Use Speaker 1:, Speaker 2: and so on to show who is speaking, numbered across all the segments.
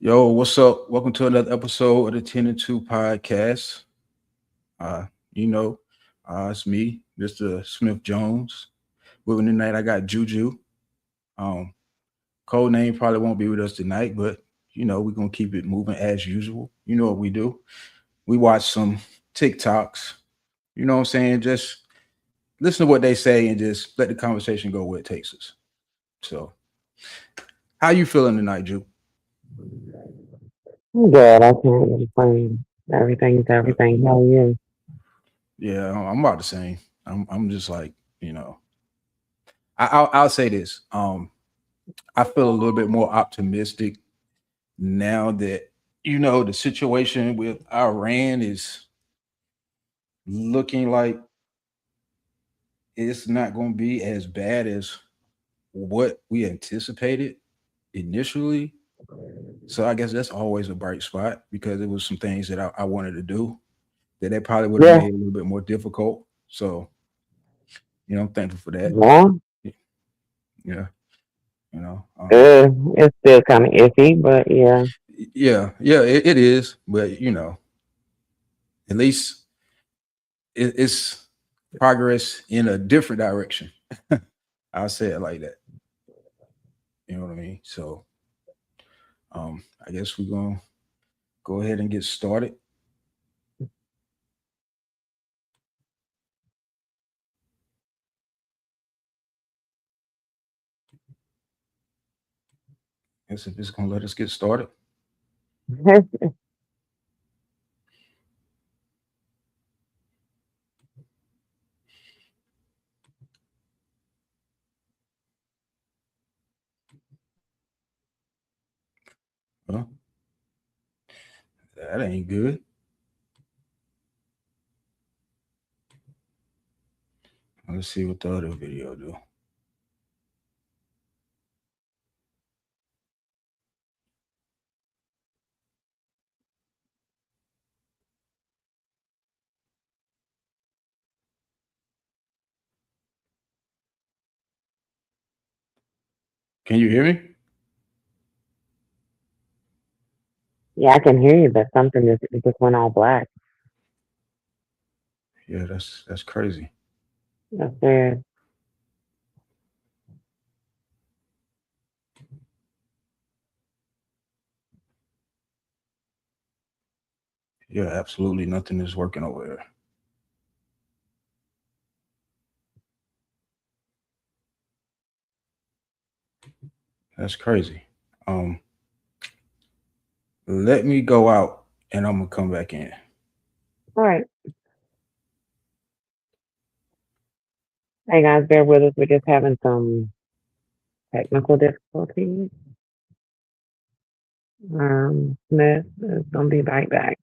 Speaker 1: Yo, what's up? Welcome to another episode of the 10 and 2 podcast. Uh, you know, it's me, Mr. Smith Jones. With me tonight, I got Juju. Um, Code name probably won't be with us tonight, but we're gonna keep it moving as usual. You know what we do. We watch some TikToks, you know what I'm saying? Just listen to what they say and just let the conversation go where it takes us. So how you feeling tonight, Ju?
Speaker 2: I'm good. I can't really complain. Everything's
Speaker 1: Uh,
Speaker 2: everything. How are you?
Speaker 1: Yeah, I'm about the same. I'm just like, you know, I'll say this. I feel a little bit more optimistic now that the situation with Iran is looking like it's not going to be as bad as what we anticipated initially. So I guess that's always a bright spot because it was some things that I wanted to do that they probably would have
Speaker 2: Yeah.
Speaker 1: made a little bit more difficult. So I'm thankful for that.
Speaker 2: Yeah.
Speaker 1: Yeah, you know.
Speaker 2: It's still kind of iffy, but yeah.
Speaker 1: Yeah, it is, but at least it's progress in a different direction. I'll say it like that. You know what I mean? So I guess we're gonna go ahead and get started. I guess if it's gonna let us get started. Well, that ain't good. Let's see what the other video do. Can you hear me?
Speaker 2: Yeah, I can hear you, but something just it just went all black.
Speaker 1: Yeah, that's crazy.
Speaker 2: That's weird.
Speaker 1: Yeah, absolutely nothing is working over there. That's crazy. Um, Let me go out and I'm gonna come back in.
Speaker 2: All right. Hey guys, bear with us. We're just having some technical difficulties. Smith is gonna be right back.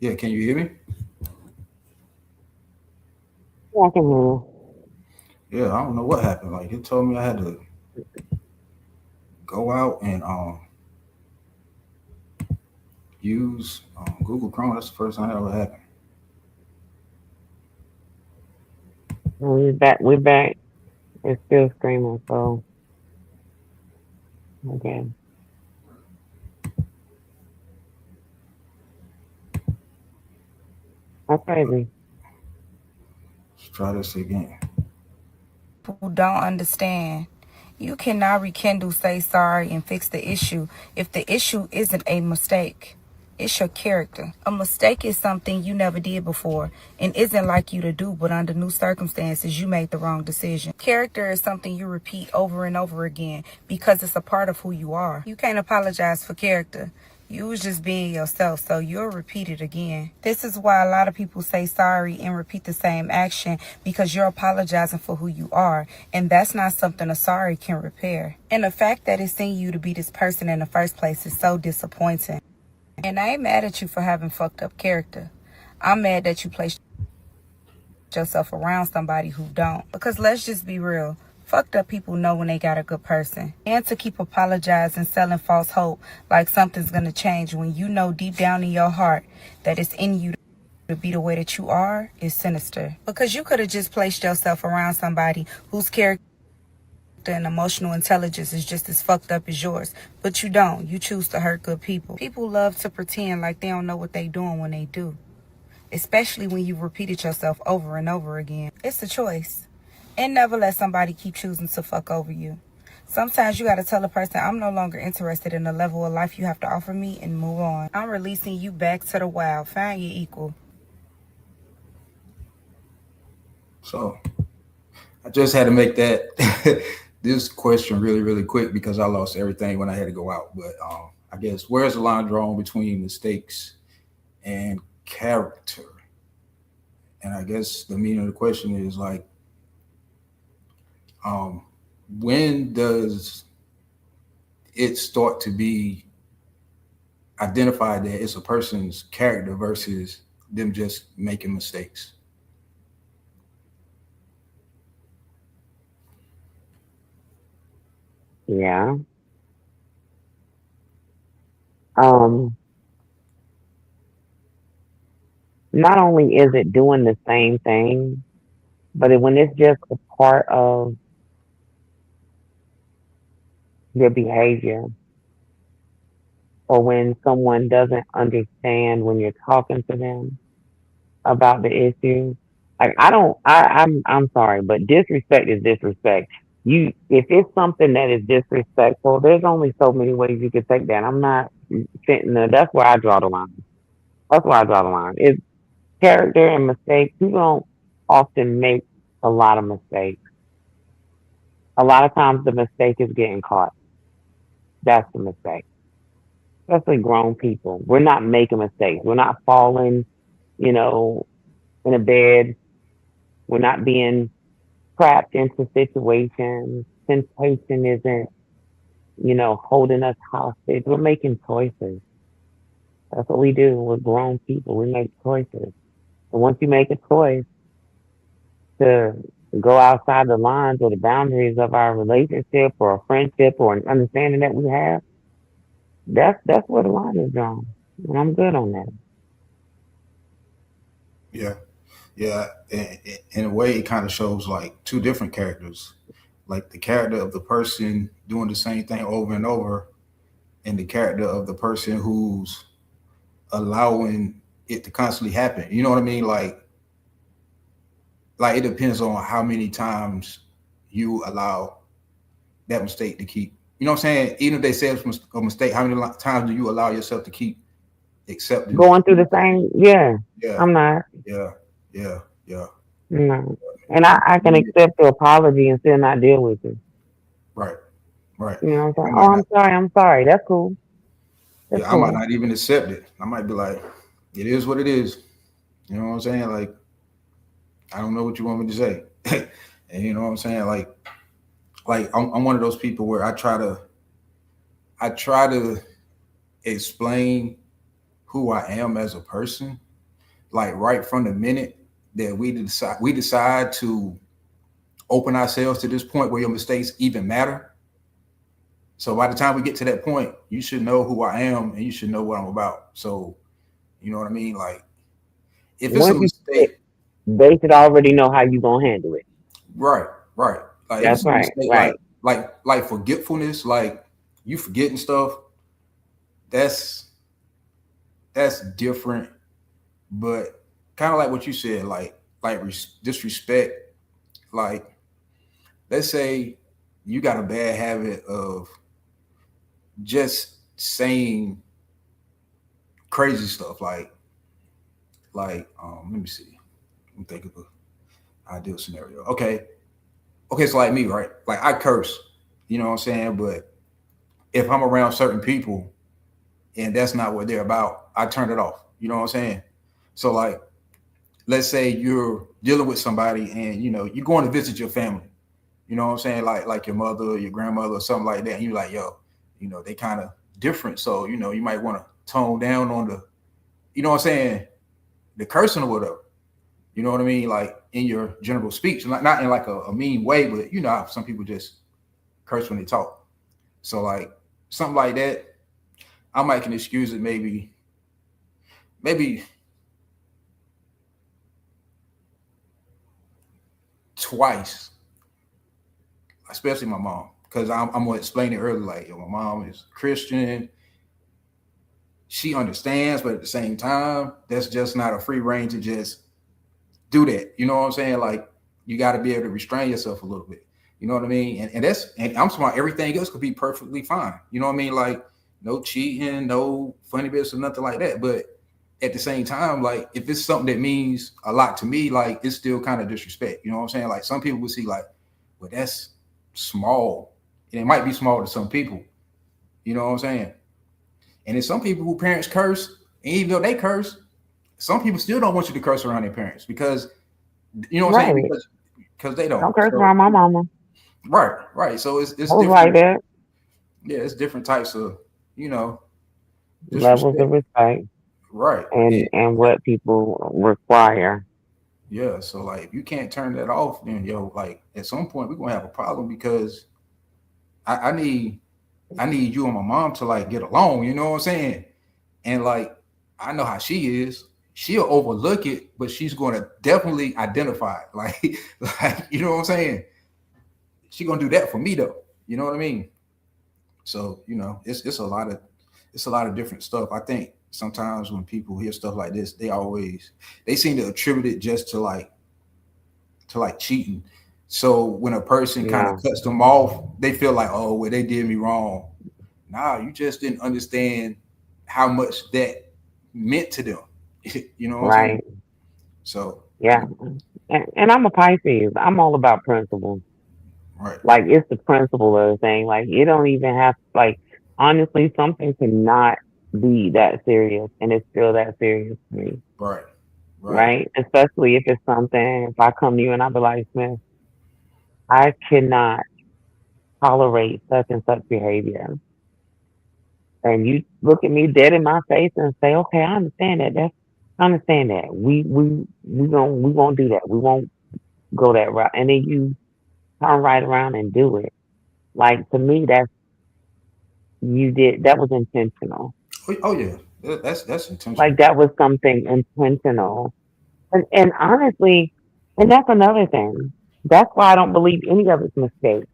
Speaker 1: Yeah, can you hear me?
Speaker 2: Yeah, I can hear you.
Speaker 1: Yeah, I don't know what happened. Like it told me I had to go out and use Google Chrome. That's the first time that ever happened.
Speaker 2: We're back. We're back. It's still screaming. So okay, that's crazy.
Speaker 1: Let's try this again.
Speaker 3: People don't understand. You cannot rekindle, say sorry, and fix the issue if the issue isn't a mistake. It's your character. A mistake is something you never did before and isn't like you to do, but under new circumstances, you made the wrong decision. Character is something you repeat over and over again because it's a part of who you are. You can't apologize for character. You was just being yourself, so you'll repeat it again. This is why a lot of people say sorry and repeat the same action because you're apologizing for who you are, and that's not something a sorry can repair. And the fact that it's in you to be this person in the first place is so disappointing. And I ain't mad at you for having fucked up character. I'm mad that you placed yourself around somebody who don't. Because let's just be real. Fucked up people know when they got a good person. And to keep apologizing, selling false hope like something's gonna change when you know deep down in your heart that it's in you to be the way that you are is sinister. Because you could have just placed yourself around somebody whose character and emotional intelligence is just as fucked up as yours. But you don't. You choose to hurt good people. People love to pretend like they don't know what they doing when they do. Especially when you've repeated yourself over and over again. It's a choice. And never let somebody keep choosing to fuck over you. Sometimes you gotta tell a person, I'm no longer interested in the level of life you have to offer me, and move on. I'm releasing you back to the wild. Find your equal.
Speaker 1: So I just had to make that this question really, really quick because I lost everything when I had to go out. But I guess where's the line drawn between mistakes and character? And I guess the meaning of the question is like, um, when does it start to be identified that it's a person's character versus them just making mistakes?
Speaker 2: Yeah. Um. Not only is it doing the same thing, but when it's just a part of your behavior, or when someone doesn't understand when you're talking to them about the issue. Like I don't I'm sorry, but disrespect is disrespect. If it's something that is disrespectful, there's only so many ways you can take that. I'm not fitting that's where I draw the line. That's where I draw the line. It's character and mistakes. People don't often make a lot of mistakes. A lot of times the mistake is getting caught. That's the mistake. Especially grown people. We're not making mistakes. We're not falling, you know, in a bed. We're not being trapped into situations. Temptation isn't, holding us hostage. We're making choices. That's what we do. We're grown people. We make choices. And once you make a choice to go outside the lines or the boundaries of our relationship or a friendship or an understanding that we have, that's where the line is drawn. And I'm good on that.
Speaker 1: Yeah, yeah. In a way, it kind of shows like two different characters, like the character of the person doing the same thing over and over, and the character of the person who's allowing it to constantly happen. You know what I mean? Like it depends on how many times you allow that mistake to keep. You know what I'm saying? Even if they say it's a mistake, how many times do you allow yourself to keep accepting it?
Speaker 2: Going through the same, yeah,
Speaker 1: Yeah,
Speaker 2: I'm not.
Speaker 1: yeah, yeah, yeah.
Speaker 2: No. And I can accept the apology and still not deal with it.
Speaker 1: Right, right.
Speaker 2: You know what I'm
Speaker 1: I
Speaker 2: saying?
Speaker 1: might
Speaker 2: Oh,
Speaker 1: not.
Speaker 2: I'm sorry. That's cool. That's
Speaker 1: Yeah, I might
Speaker 2: cool.
Speaker 1: not even accept it. I might be like, it is what it is. You know what I'm saying? Like, I don't know what you want me to say. And you know what I'm saying? Like I'm one of those people where I try to explain who I am as a person, like right from the minute that we decide to open ourselves to this point where your mistakes even matter. So by the time we get to that point, you should know who I am and you should know what I'm about. So you know what I mean? Like if it's a
Speaker 2: Once you say it,
Speaker 1: mistake,
Speaker 2: they should already know how you gonna handle it.
Speaker 1: right, right. Like if
Speaker 2: That's
Speaker 1: it's a
Speaker 2: right,
Speaker 1: mistake,
Speaker 2: right.
Speaker 1: like forgetfulness, like you forgetting stuff, that's that's different. But kind of like what you said, disrespect. Like let's say you got a bad habit of just saying crazy stuff, let me see. Let me think of an ideal scenario. Okay, so like me, right? Like I curse, you know what I'm saying? But if I'm around certain people and that's not what they're about, I turn it off. You know what I'm saying? So like, let's say you're dealing with somebody and you're going to visit your family. You know what I'm saying? Like your mother or your grandmother or something like that. And you're like, yo, they kind of different. So, you might want to tone down on you know what I'm saying, the cursing or whatever. You know what I mean? Like in your general speech, not in like a mean way, but how some people just curse when they talk. So like something like that, I might can excuse it maybe twice, especially my mom, because I'm gonna explain it earlier. Like my mom is Christian, she understands, but at the same time, that's just not a free reign to just do that. You know what I'm saying? Like you got to be able to restrain yourself a little bit. You know what I mean? And I'm smart. Everything else could be perfectly fine. You know what I mean? Like no cheating, no funny bits or nothing like that. But at the same time, like if it's something that means a lot to me, like it's still kind of disrespect. You know what I'm saying? Like some people would see like, well, that's small. And it might be small to some people. You know what I'm saying? And then some people who parents curse, and even though they curse, some people still don't want you to curse around their parents because you know what I'm saying?
Speaker 2: Right.
Speaker 1: Because they don't.
Speaker 2: Don't curse
Speaker 1: So
Speaker 2: around my mama.
Speaker 1: right. So it's
Speaker 2: I was like
Speaker 1: different.
Speaker 2: that.
Speaker 1: Yeah, it's different types of, you know,
Speaker 2: Levels
Speaker 1: disrespect.
Speaker 2: of respect
Speaker 1: Right.
Speaker 2: and what people require.
Speaker 1: Yeah. So like if you can't turn that off, then like at some point we're gonna have a problem because I need you and my mom to like get along, you know what I'm saying? And like I know how she is. She'll overlook it, but she's gonna definitely identify it. Like, like you know what I'm saying? She gonna do that for me though. You know what I mean? So it's a lot of different stuff. I think sometimes when people hear stuff like this, they seem to attribute it just to like cheating. So when a person kind of
Speaker 2: Yeah.
Speaker 1: cuts them off, they feel like, oh, well, they did me wrong. Nah, you just didn't understand how much that meant to them. You know what I'm saying?
Speaker 2: Right.
Speaker 1: So
Speaker 2: Yeah. And I'm a Pisces. I'm all about principles.
Speaker 1: right,
Speaker 2: Like it's the principle of the thing. Like you don't even have like honestly something cannot be that serious and it's still that serious to me.
Speaker 1: right, right,
Speaker 2: Right? Especially if it's something if I come to you and I be like, Smith, I cannot tolerate such and such behavior. And you look at me dead in my face and say, okay, I understand that. I understand that. We won't do that. We won't go that route. And then you turn right around and do it. Like to me, that was intentional.
Speaker 1: oh yeah, that's intentional.
Speaker 2: Like that was something intentional. And honestly, and that's another thing. That's why I don't believe any of it's mistakes.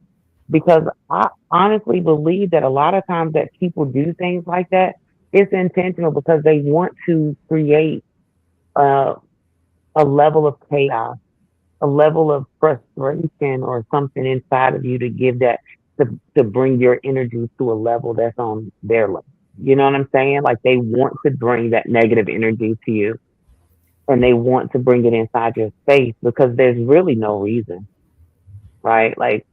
Speaker 2: Because I honestly believe that a lot of times that people do things like that, it's intentional because they want to create a, a level of chaos, a level of frustration or something inside of you to give that to bring your energy to a level that's on their level. You know what I'm saying? Like they want to bring that negative energy to you and they want to bring it inside your space because there's really no reason, right? Like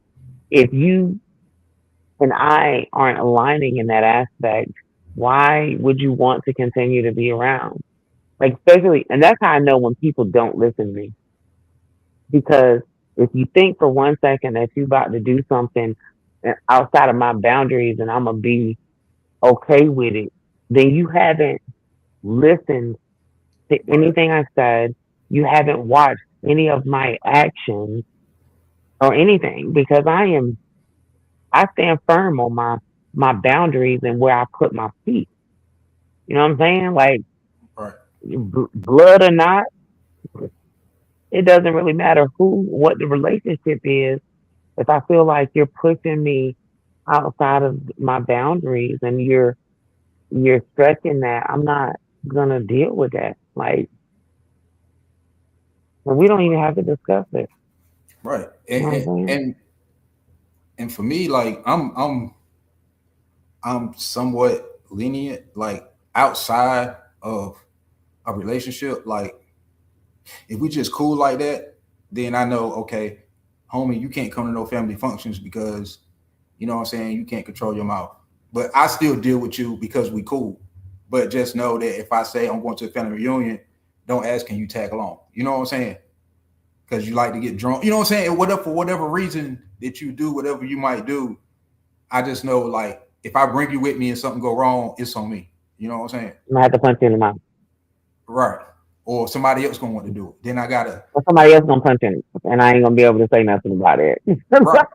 Speaker 2: if you and I aren't aligning in that aspect, why would you want to continue to be around? Like especially and that's how I know when people don't listen to me. Because if you think for 1 second that you're about to do something outside of my boundaries and I'm gonna be okay with it, then you haven't listened to
Speaker 1: Right.
Speaker 2: anything I said. You haven't watched any of my actions or anything because I stand firm on my boundaries and where I put my feet. You know what I'm saying? Like
Speaker 1: Right.
Speaker 2: blood or not, it doesn't really matter what the relationship is. If I feel like you're pushing me outside of my boundaries and you're stretching that, I'm not gonna deal with that. Like, and we don't even have to discuss it.
Speaker 1: Right.
Speaker 2: You know what I'm saying?
Speaker 1: And for me, like I'm somewhat lenient, like outside of a relationship. Like if we just cool like that, then I know, okay, homie, you can't come to no family functions because you know what I'm saying, you can't control your mouth. But I still deal with you because we cool. But just know that if I say I'm going to a family reunion, don't ask can you tag along. You know what I'm saying? Because you like to get drunk. You know what I'm saying? Whatever for whatever reason that you do, whatever you might do, I just know like if I bring you with me and something go wrong, it's on me. You know what I'm saying?
Speaker 2: I'm gonna have to punch you in the mouth.
Speaker 1: Right. Or somebody else gonna want to do it. Then I gotta
Speaker 2: Or somebody else gonna punch in, and I ain't gonna be able to say nothing about it.
Speaker 1: right.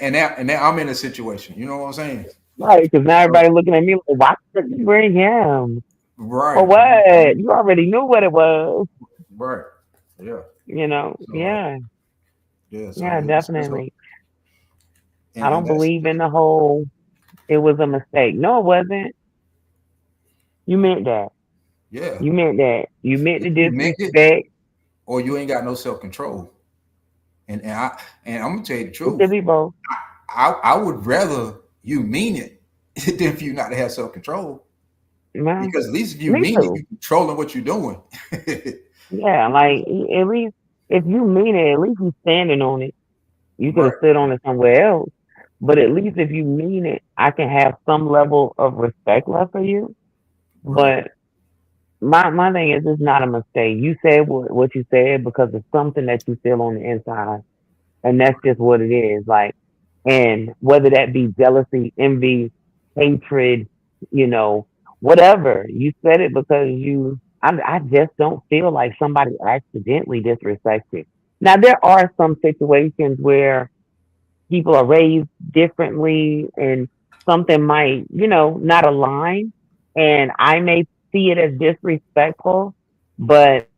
Speaker 1: And now I'm in a situation. You know what I'm saying?
Speaker 2: Right, because now
Speaker 1: So,
Speaker 2: everybody looking at me like, why did you bring him? For
Speaker 1: right.
Speaker 2: what? You already knew what it was.
Speaker 1: Right. Yeah.
Speaker 2: You know?
Speaker 1: So like
Speaker 2: Yeah,
Speaker 1: yeah.
Speaker 2: yeah,
Speaker 1: So it's
Speaker 2: definitely. I
Speaker 1: and
Speaker 2: don't
Speaker 1: that's
Speaker 2: believe in the whole it was a mistake. No, it wasn't. You meant that.
Speaker 1: yeah.
Speaker 2: You meant that. You meant
Speaker 1: If
Speaker 2: the
Speaker 1: you meant it,
Speaker 2: disrespect.
Speaker 1: or you ain't got no self control. And I'm gonna tell you the
Speaker 2: It could
Speaker 1: truth.
Speaker 2: be both.
Speaker 1: I would rather you mean it than for you not to have self control.
Speaker 2: Well,
Speaker 1: Because at least if you
Speaker 2: me
Speaker 1: mean it,
Speaker 2: too.
Speaker 1: you're controlling what you're doing.
Speaker 2: Yeah, like at least if you mean it, at least you standing on it. You could have
Speaker 1: Right.
Speaker 2: stood on it somewhere else. But at least if you mean it, I can have some level of respect left for you.
Speaker 1: Right.
Speaker 2: But my thing is, it's not a mistake. You said what you said because of something that you feel on the inside, and that's just what it is. Like, and whether that be jealousy, envy, hatred, you know, whatever, you said it because I just don't feel like somebody accidentally disrespects you. Now there are some situations where people are raised differently and something might, not align. And I may see it as disrespectful, but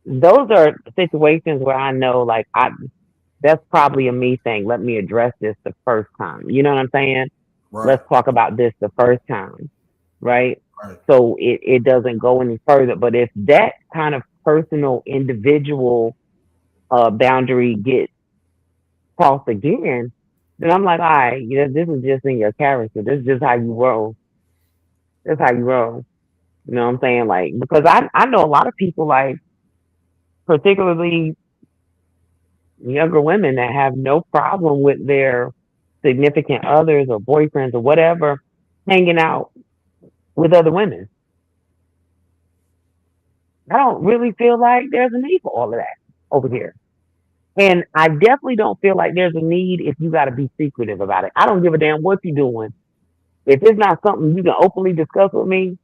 Speaker 2: those are situations where I know like that's probably a me thing. Let me address this the first time. You know what I'm saying?
Speaker 1: Right.
Speaker 2: Let's talk about this the first time. Right?
Speaker 1: Right.
Speaker 2: So it doesn't go any further. But if that kind of personal individual boundary gets crossed again, then I'm like, all right, this is just in your character. This is just how you roll. That's how you roll. You know what I'm saying? Like, because I know a lot of people, like, particularly younger women that have no problem with their significant others or boyfriends or whatever hanging out with other women. I don't really feel like there's a need for all of that over here. And I definitely don't feel like there's a need if you got to be secretive about it. I don't give a damn what you're doing. If it's not something you can openly discuss with me,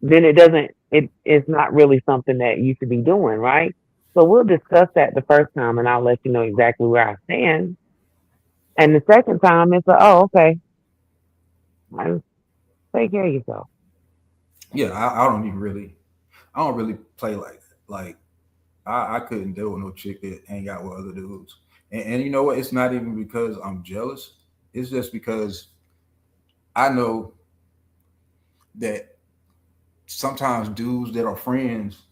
Speaker 2: then it's not really something that you should be doing, right? So we'll discuss that the first time and I'll let you know exactly where I stand. And the second time it's like, oh, okay. I take care of yourself.
Speaker 1: Yeah. I don't really play like that. Like I couldn't deal with no chick that hang out with other dudes. And you know what? It's not even because I'm jealous. It's just because I know that sometimes dudes that are friends,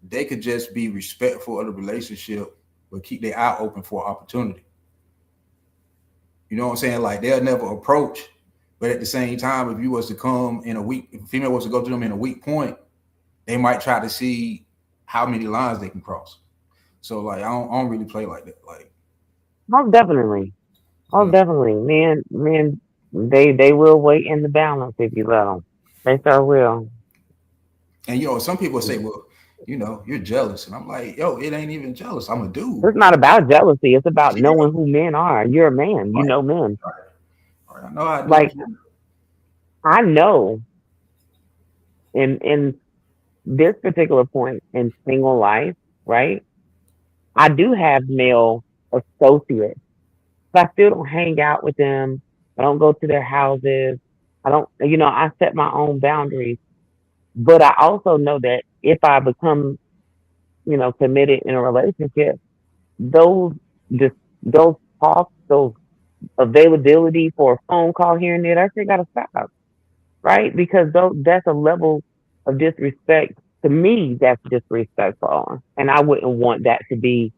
Speaker 1: they could just be respectful of the relationship, but keep their eye open for opportunity. You know what I'm saying? Like they'll never approach, but at the same time, if you was to come in a weak, if a female was to go to them in a weak point, they might try to see how many lines they can cross. So like I don't really play like that. Like
Speaker 2: Most definitely.
Speaker 1: yeah.
Speaker 2: Most definitely. Men, they will wait in the balance if you let them. They sure will.
Speaker 1: And some people say, well, you're jealous. And I'm like, yo, it ain't even jealous. I'm a dude.
Speaker 2: It's not about jealousy. It's about
Speaker 1: Yeah.
Speaker 2: knowing who men are. You're a man. You
Speaker 1: Right.
Speaker 2: know men.
Speaker 1: Right. Right. I know how to do
Speaker 2: Like
Speaker 1: it.
Speaker 2: I know in this particular point in single life, right? I do have male associates, but I still don't hang out with them. I don't go to their houses. I don't, I set my own boundaries. But I also know that if I become, committed in a relationship, those just those talks, those availability for a phone call here and there, that shit gotta stop, right? Because that's a level of disrespect to me. That's disrespectful, and I wouldn't want that to be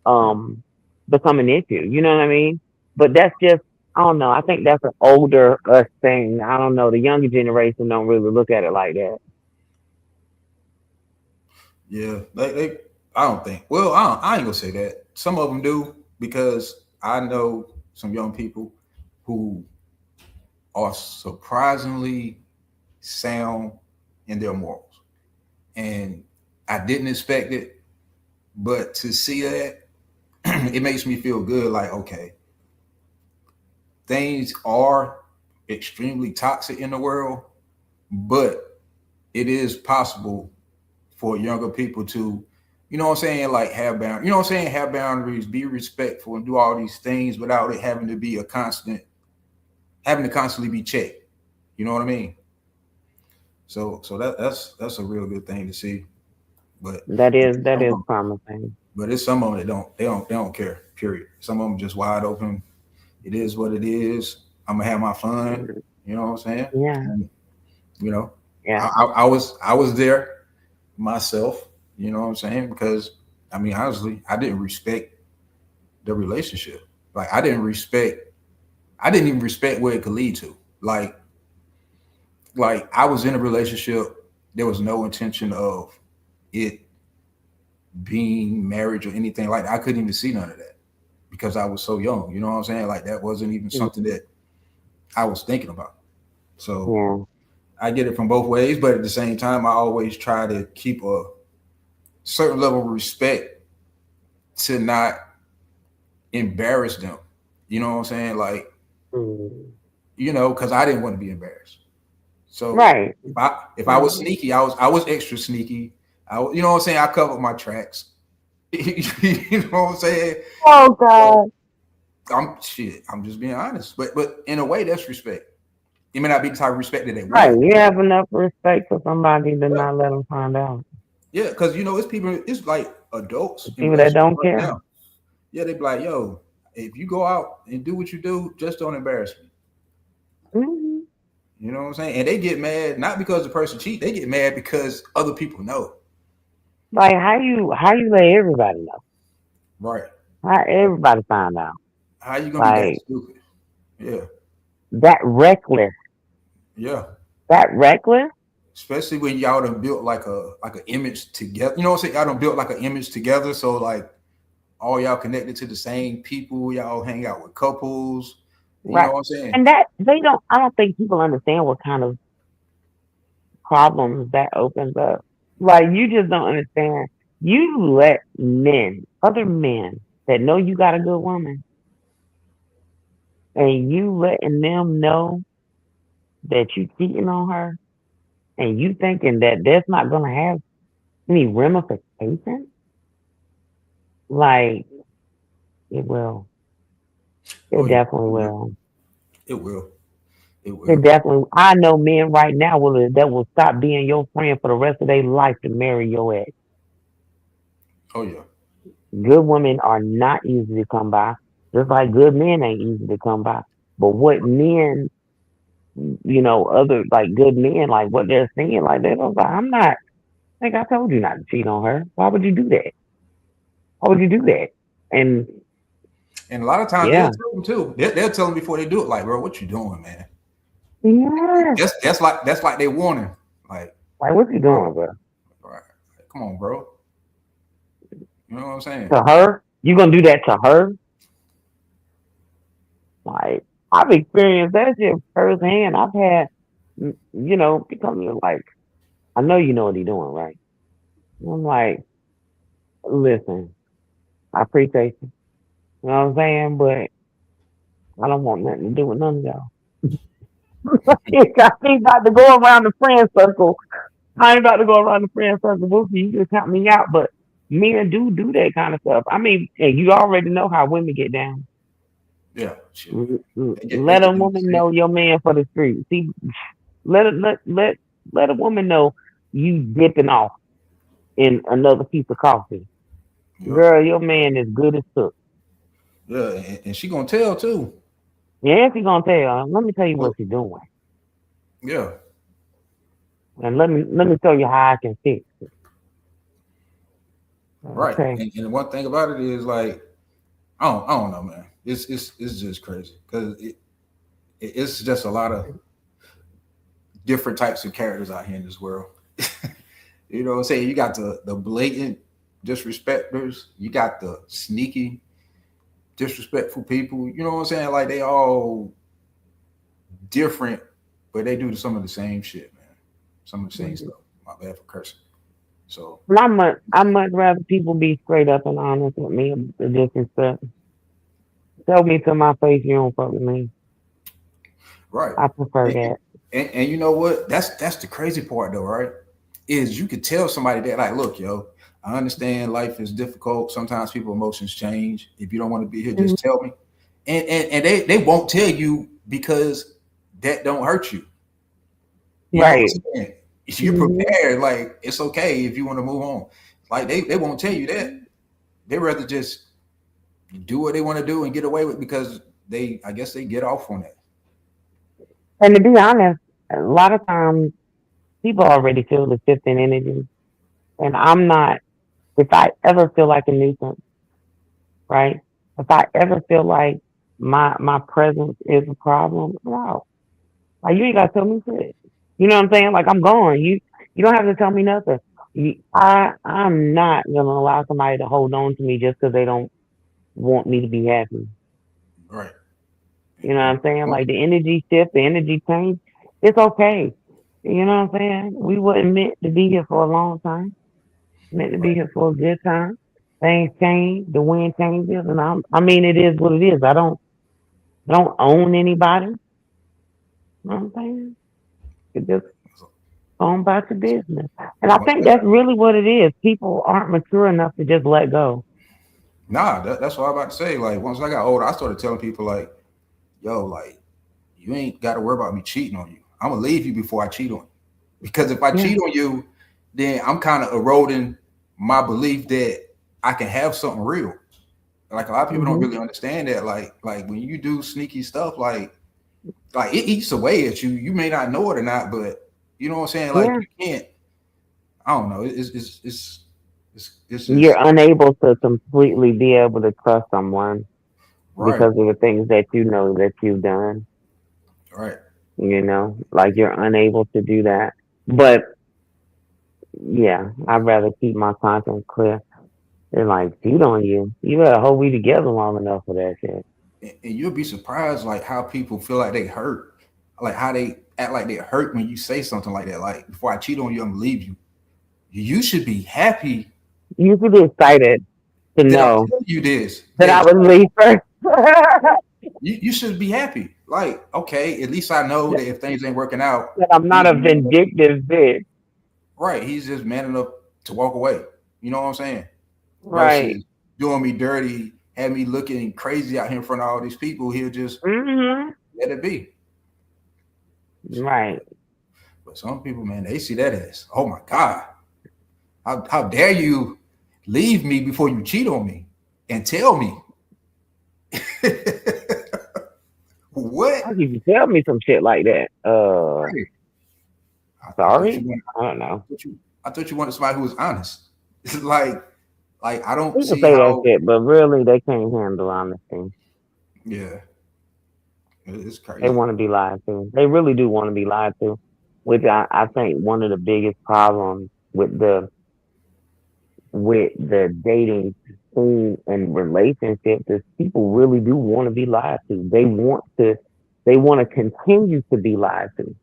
Speaker 2: um become an issue. You know what I mean? But that's just I don't know. I think that's an older us thing. I don't know. The younger generation don't really look at it like that.
Speaker 1: Yeah, they I don't think. Well, I ain't gonna say that. Some of them do because I know some young people who are surprisingly sound in their morals, and I didn't expect it, but to see that, it makes me feel good. Like, okay, things are extremely toxic in the world, but it is possible for younger people to, you know what I'm saying, like have boundaries, you know what I'm saying, have boundaries, be respectful, and do all these things without it having to be having to constantly be checked. You know what I mean? So that's a real good thing to see. But
Speaker 2: That is promising.
Speaker 1: but it's some of them that they don't care. Period. Some of them just wide open. It is what it is. I'm gonna have my fun.
Speaker 2: Mm,
Speaker 1: You know what I'm saying?
Speaker 2: yeah,
Speaker 1: And you know,
Speaker 2: yeah.
Speaker 1: I was there myself. You know what I'm saying? Because I mean, honestly, I didn't respect the relationship. Like I didn't even respect where it could lead to. Like I was in a relationship. There was no intention of it being marriage or anything like that. I couldn't even see none of that because I was so young. You know what I'm saying? Like that wasn't even something
Speaker 2: Mm,
Speaker 1: that I was thinking about. So
Speaker 2: yeah.
Speaker 1: I get it from both ways, but at the same time, I always try to keep a certain level of respect to not embarrass them. You know what I'm saying? Like,
Speaker 2: Mm.
Speaker 1: because I didn't want to be embarrassed. So
Speaker 2: Right.
Speaker 1: if I was
Speaker 2: Right.
Speaker 1: sneaky, I was extra sneaky. You know what I'm saying? I covered my tracks. You know what I'm saying?
Speaker 2: Oh
Speaker 1: So
Speaker 2: God.
Speaker 1: I'm just being honest. But in a way, that's respect. It may not be the type of respect that they
Speaker 2: Right.
Speaker 1: want.
Speaker 2: You have enough respect for somebody to
Speaker 1: But
Speaker 2: not let them find out.
Speaker 1: yeah, because it's people, it's like adults in
Speaker 2: People that
Speaker 1: relationships
Speaker 2: don't
Speaker 1: right
Speaker 2: care.
Speaker 1: now. Yeah, they be like, yo, if you go out and do what you do, just don't embarrass me.
Speaker 2: Hmm.
Speaker 1: You know what I'm saying? And they get mad not because the person cheat, they get mad because other people know.
Speaker 2: Like how you let everybody know?
Speaker 1: Right.
Speaker 2: How everybody find out?
Speaker 1: How you gonna be that
Speaker 2: Like
Speaker 1: stupid? Yeah.
Speaker 2: that reckless.
Speaker 1: Yeah.
Speaker 2: That reckless.
Speaker 1: Especially when y'all done built like an image together. You know what I'm saying? Y'all done built like an image together. So like all y'all connected to the same people, y'all hang out with couples. You know
Speaker 2: Right.
Speaker 1: what I'm saying?
Speaker 2: And that they don't. I don't think people understand what kind of problems that opens up. Like you just don't understand. You let other men that know you got a good woman, and you letting them know that you cheating on her, and you thinking that that's not gonna have any ramifications. Like it will.
Speaker 1: Oh
Speaker 2: It
Speaker 1: yeah.
Speaker 2: definitely will.
Speaker 1: It will. It
Speaker 2: It
Speaker 1: will.
Speaker 2: definitely. I know men right now that will stop being your friend for the rest of their life to marry your ex.
Speaker 1: Oh yeah.
Speaker 2: Good women are not easy to come by, just like good men ain't easy to come by. But what men, other like good men, like what they're saying, like they're like, I'm not. Like I told you not to cheat on her. Why would you do that? Why would you do that? And
Speaker 1: And a lot of times they'll
Speaker 2: yeah,
Speaker 1: tell them too. They'll tell them before they do it, like, bro, what you doing, man?
Speaker 2: yeah.
Speaker 1: That's like they warning. Like,
Speaker 2: Like what you
Speaker 1: bro,
Speaker 2: doing, bro?
Speaker 1: all right, come on, bro. You know what I'm saying?
Speaker 2: To her, you gonna do that to her? Like I've experienced that shit firsthand. I've had, becoming like, I know you know what he's doing, right? I'm like, listen, I appreciate you. You know what I'm saying? But I don't want nothing to do with none of y'all. He's about to go around the friend circle I ain't about to go around the friend circle with you. You just count me out. But men do that kind of stuff. I mean, and you already know how women get down.
Speaker 1: Yeah, shoot. They
Speaker 2: Let a
Speaker 1: get
Speaker 2: woman
Speaker 1: insane.
Speaker 2: know your man for the street. See, let it let a woman know you dipping off in another piece of coffee.
Speaker 1: Yeah,
Speaker 2: Girl, your man is good as cooked.
Speaker 1: yeah, and she gonna tell too.
Speaker 2: Yeah, she gonna tell. Let me tell you what
Speaker 1: Look,
Speaker 2: she's doing,
Speaker 1: yeah,
Speaker 2: and let me tell you how I can fix it.
Speaker 1: right.
Speaker 2: Okay.
Speaker 1: And one thing about it is like I don't know, man. It's just crazy because it's just a lot of different types of characters out here in this world. You know what I'm saying? You got the blatant disrespecters, you got the sneaky disrespectful people. You know what I'm saying? Like they all different, but they do some of the same shit, man. Some of the same
Speaker 2: Mhm.
Speaker 1: stuff. My bad for cursing. So
Speaker 2: And I much rather people be straight up and honest with me. The different stuff. Tell me to my face you don't fuck with me.
Speaker 1: right.
Speaker 2: I prefer
Speaker 1: And,
Speaker 2: that.
Speaker 1: and you know what? That's the crazy part though, right? Is you could tell somebody that like, look, yo, I understand life is difficult. Sometimes people emotions change. If you don't want to be here,
Speaker 2: Mhm.
Speaker 1: just tell me. And they won't tell you because that don't hurt you. You know what
Speaker 2: Right.
Speaker 1: I'm saying? If you're
Speaker 2: Hmm.
Speaker 1: prepared, like it's okay if you want to move on. Like they won't tell you that. They rather just do what they want to do and get away with because they I guess they get off on that.
Speaker 2: And to be honest, a lot of times people already feel the shift in energy. And I'm not, if I ever feel like a nuisance, right? If I ever feel like my presence is a problem, no. Like you ain't gotta tell me shit. You know what I'm saying? Like I'm gone. You don't have to tell me nothing. I'm not gonna allow somebody to hold on to me just because they don't want me to be happy.
Speaker 1: Right.
Speaker 2: You know what I'm saying? Like the energy shift, the energy change, it's okay. You know what I'm saying? We wasn't meant to be here for a long time. Meant to be
Speaker 1: Right.
Speaker 2: here for a good time. Things change, the wind changes, and I mean it is what it is. I don't own anybody. You know what I'm saying? It just go about your business. And I
Speaker 1: But
Speaker 2: think that's really what it is. People aren't mature enough to just let go.
Speaker 1: nah, that's what I'm about to say. Like once I got older, I started telling people like, yo, like you ain't got to worry about me cheating on you. I'm gonna leave you before I cheat on you. Because if I
Speaker 2: Yeah.
Speaker 1: cheat on you, then I'm kind of eroding my belief that I can have something real. Like a lot of people don't
Speaker 2: Hmm.
Speaker 1: really understand that. Like when you do sneaky stuff, like it eats away at you. You may not know it or not, but you know what I'm saying. Like
Speaker 2: Yeah.
Speaker 1: you can't. I don't know. It's
Speaker 2: You're
Speaker 1: just
Speaker 2: unable to completely be able to trust someone
Speaker 1: right,
Speaker 2: because of the things that you know that you've done.
Speaker 1: right,
Speaker 2: Like you're unable to do that. But yeah, I'd rather keep my conscience clear than like cheat on you. You better hold we together long enough for that shit.
Speaker 1: and you'll be surprised like how people feel like they hurt, like how they act like they hurt when you say something like that. Like before I cheat on you, I'm gonna leave you. You should be happy
Speaker 2: You should be excited to
Speaker 1: that I'm
Speaker 2: know
Speaker 1: telling you this.
Speaker 2: that I
Speaker 1: That
Speaker 2: would leave first.
Speaker 1: you should be happy. Like, okay, at least I know that if things ain't working out,
Speaker 2: That I'm not
Speaker 1: he's
Speaker 2: a
Speaker 1: man enough.
Speaker 2: vindictive bitch.
Speaker 1: Right. He's just man enough to walk away. You know what I'm saying?
Speaker 2: Right.
Speaker 1: Versus doing me dirty, had me looking crazy out here in front of all these people. He'll just
Speaker 2: Hmm.
Speaker 1: let it be. So,
Speaker 2: Right.
Speaker 1: but some people, man, they see that as, oh my God, how dare you leave me before you cheat on me and tell me what?
Speaker 2: How could you tell me some shit like that?
Speaker 1: Right. I thought you
Speaker 2: Sorry?
Speaker 1: wanted,
Speaker 2: I don't know.
Speaker 1: I thought you wanted somebody who was honest. It's like I don't
Speaker 2: People
Speaker 1: see
Speaker 2: say that
Speaker 1: how.
Speaker 2: shit, but really they can't handle honesty.
Speaker 1: Yeah, it's
Speaker 2: They
Speaker 1: crazy.
Speaker 2: want to be lied to. They really do want to be lied to, which I think one of the biggest problems with the dating scene and relationships is people really do want to be lied to. They want to continue to be lied to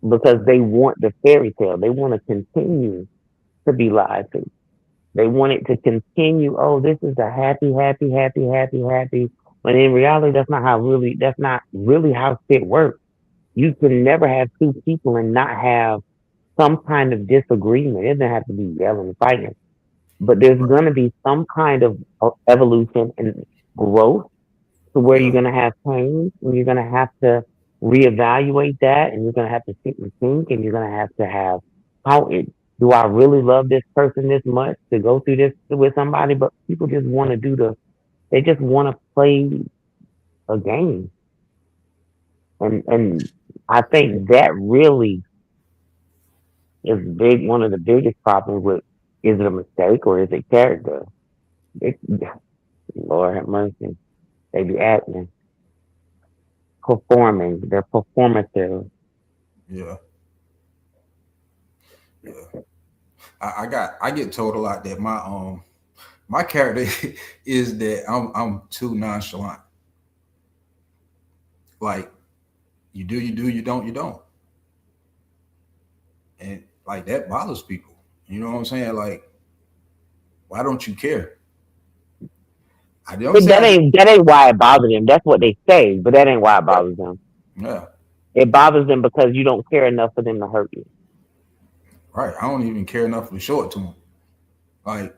Speaker 2: because they want the fairy tale. They want to continue to be lied to. They want it to continue. Oh, this is a happy, happy, happy, happy, happy. But in reality, that's not really how shit works. You can never have two people and not have some kind of disagreement. It doesn't have to be yelling and fighting, but there's
Speaker 1: Right.
Speaker 2: going to be some kind of evolution and growth to where you're
Speaker 1: Yeah.
Speaker 2: going to have pain and you're going to have to reevaluate that and you're going to have to sit and think and you're going to have how it, do I really love this person this much to go through this with somebody? But people just want to they just want to play a game. And I think that really is one of the biggest problems with, is it a mistake or is it character? It, Lord have mercy. They be acting, performing, they're performative.
Speaker 1: Yeah. Yeah. I get told a lot that my character is that I'm too nonchalant. Like you do, you don't, you don't. And like that bothers people. You know what I'm saying? Like, why don't you care? I don't
Speaker 2: But
Speaker 1: say I just
Speaker 2: that ain't why it bothers them. That's what they say, but that ain't why it
Speaker 1: right.
Speaker 2: bothers them.
Speaker 1: Yeah,
Speaker 2: It bothers them because you don't care enough for them to hurt you.
Speaker 1: right. I don't even care enough to show it to them. Like,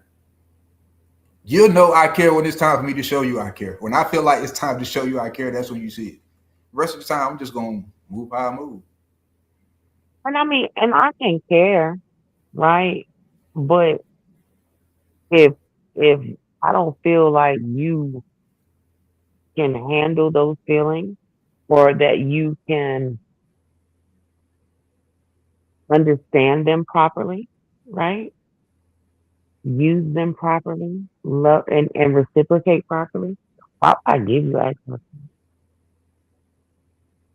Speaker 1: you'll know I care when it's time for me to show you I care. When I feel like it's time to show you I care, that's when you see it. The rest of the time, I'm just gonna move how I move.
Speaker 2: And I mean, and I can care, right? But if if I don't feel like you can handle those feelings or that you can understand them properly, right? Use them properly, love and reciprocate properly, why would I give you access?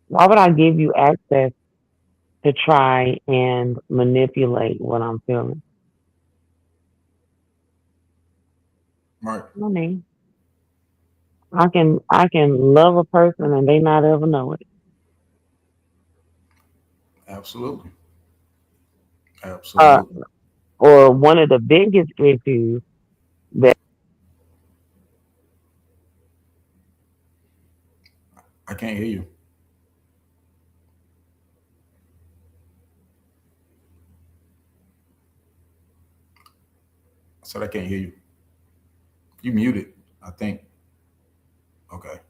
Speaker 2: Why would I give you access to try and manipulate what I'm feeling?
Speaker 1: Right.
Speaker 2: I mean, I can love a person and they not ever know it.
Speaker 1: Absolutely.
Speaker 2: Uh,
Speaker 1: Absolutely.
Speaker 2: or one of the biggest issues that
Speaker 1: I can't hear you. I said I can't hear you. You muted, I think. Okay.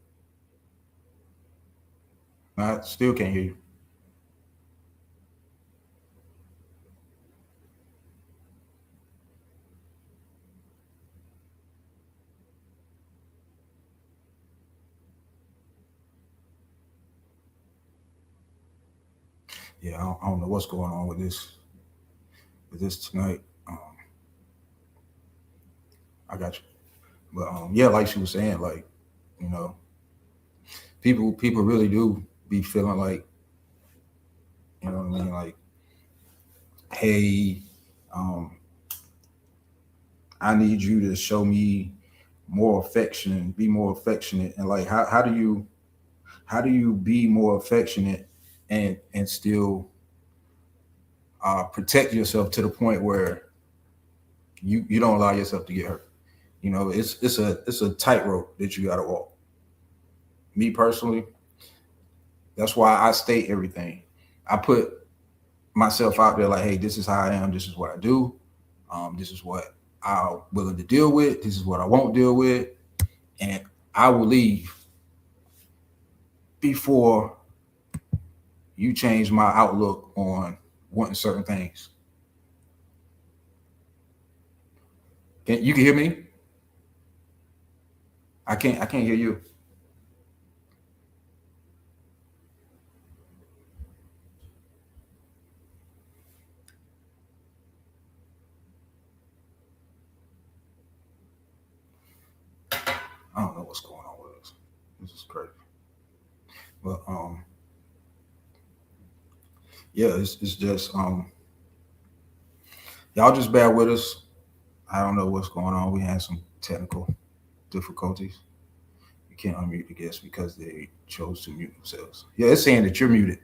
Speaker 1: I still can't hear you. Yeah, I don't know what's going on with this tonight. I got you. But yeah, like she was saying, like, you know, people really do be feeling like, you know what I mean, like, hey, um, I need you to show me more affection, be more affectionate, and like, how do you be more affectionate and still protect yourself to the point where you don't allow yourself to get hurt. You know, it's a tightrope that you got to walk. Me personally, that's why I state everything. I put myself out there like, hey, this is how I am. This is what I do. This is what I'm willing to deal with. This is what I won't deal with, and I will leave before you change my outlook on wanting certain things. You can hear me? I can't hear you. I don't know what's going on with this. This is crazy. But yeah, it's just y'all just bear with us. I don't know what's going on. We had some technical difficulties. You can't unmute the guests because they chose to mute themselves. Yeah, it's saying that you're muted.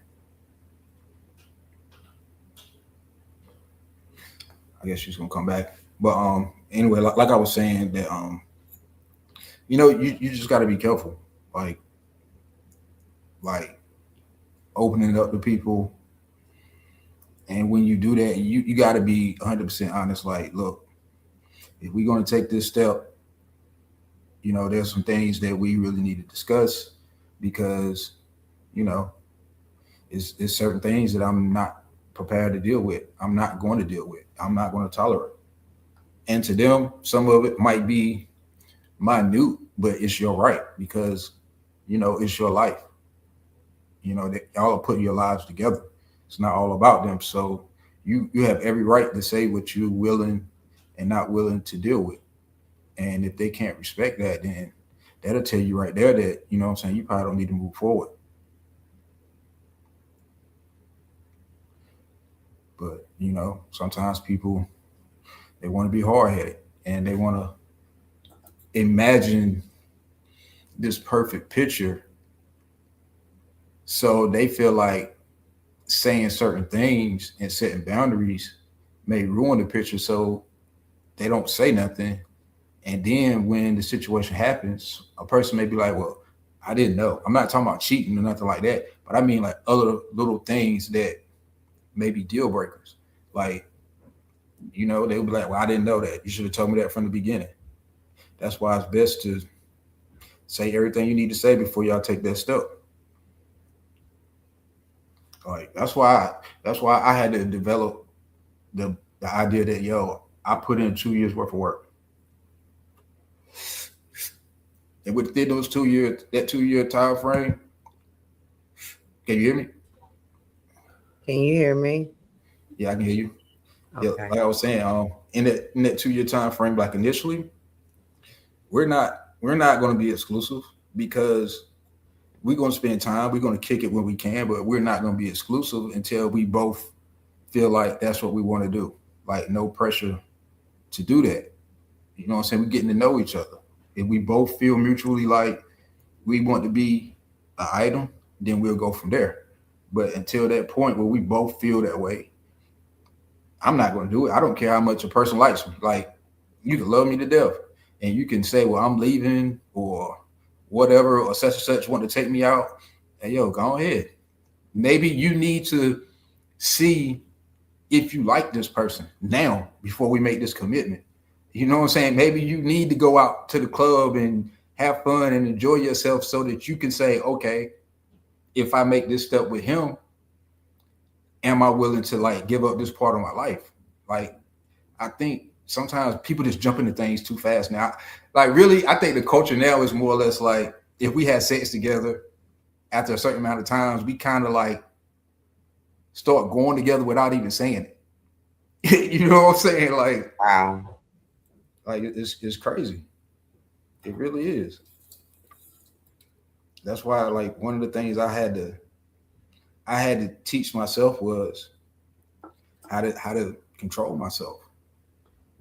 Speaker 1: I guess she's gonna come back. But anyway, like I was saying that you know, you just gotta be careful. Like like opening it up to people And when you do that, you got to be 100% honest. Like, look, if we're going to take this step, you know, there's some things that we really need to discuss because, you know, it's certain things that I'm not prepared to deal with. I'm not going to deal with. I'm not going to tolerate. And to them, some of it might be minute, but it's your right because, you know, it's your life. You know, y'all are putting your lives together. It's not all about them. So you have every right to say what you're willing and not willing to deal with. And if they can't respect that, then that'll tell you right there that, you know what I'm saying, you probably don't need to move forward. But, you know, sometimes people, they want to be hard-headed and they want to imagine this perfect picture. So they feel like saying certain things and setting boundaries may ruin the picture. So they don't say nothing. And then when the situation happens, a person may be like, well, I didn't know. I'm not talking about cheating or nothing like that, but I mean like other little things that may be deal breakers. Like, you know, they'll be like, well, I didn't know that. You should have told me that from the beginning. That's why it's best to say everything you need to say before y'all take that step. Like that's why I had to develop the idea that, yo, I put in 2 years worth of work. And within those 2 years, that 2 year time frame, can you hear me?
Speaker 2: Can you hear me?
Speaker 1: Yeah, I can hear you.
Speaker 2: Okay.
Speaker 1: Yeah, like I was saying, in that 2 year time frame, like initially, we're not going to be exclusive because we're going to spend time. We're going to kick it when we can, but we're not going to be exclusive until we both feel like that's what we want to do. Like no pressure to do that. You know what I'm saying? We're getting to know each other. If we both feel mutually like we want to be an item, then we'll go from there. But until that point where we both feel that way, I'm not going to do it. I don't care how much a person likes me. Like, you can love me to death, and you can say, well, I'm leaving or whatever, or such and such want to take me out. And yo, go ahead. Maybe you need to see if you like this person now before we make this commitment. You know what I'm saying? Maybe you need to go out to the club and have fun and enjoy yourself so that you can say, okay, if I make this step with him, am I willing to like give up this part of my life? Like, I think sometimes people just jump into things too fast now. Like, really, I think the culture now is more or less like, if we had sex together after a certain amount of times, we kind of like start going together without even saying it. You know what I'm saying? Like,
Speaker 2: Wow.
Speaker 1: Like it's crazy. It really is. That's why, like, one of the things I had to teach myself was how to control myself.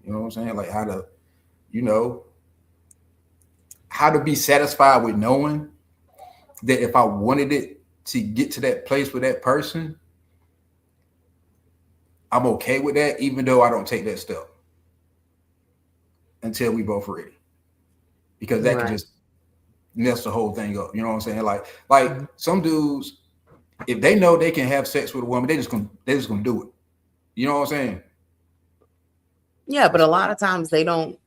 Speaker 1: You know what I'm saying? Like how to, you know, how to be satisfied with knowing that if I wanted it to get to that place with that person, I'm okay with that, even though I don't take that step until we both ready. Because that can just mess the whole thing up. You know what I'm saying? Like some dudes, if they know they can have sex with a woman, they just gonna do it. You know what I'm saying?
Speaker 4: Yeah, but a lot of times they don't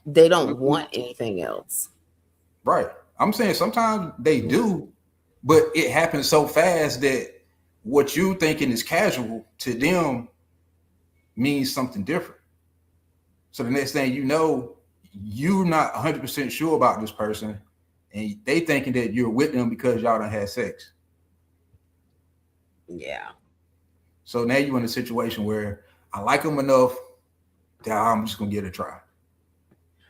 Speaker 4: want anything else.
Speaker 1: Right. I'm saying sometimes they do, but it happens so fast that what you thinking is casual to them means something different. So the next thing you know, you're not 100% sure about this person, and they thinking that you're with them because y'all done had sex.
Speaker 4: Yeah.
Speaker 1: So now you're in a situation where I like them enough that I'm just gonna give it a try.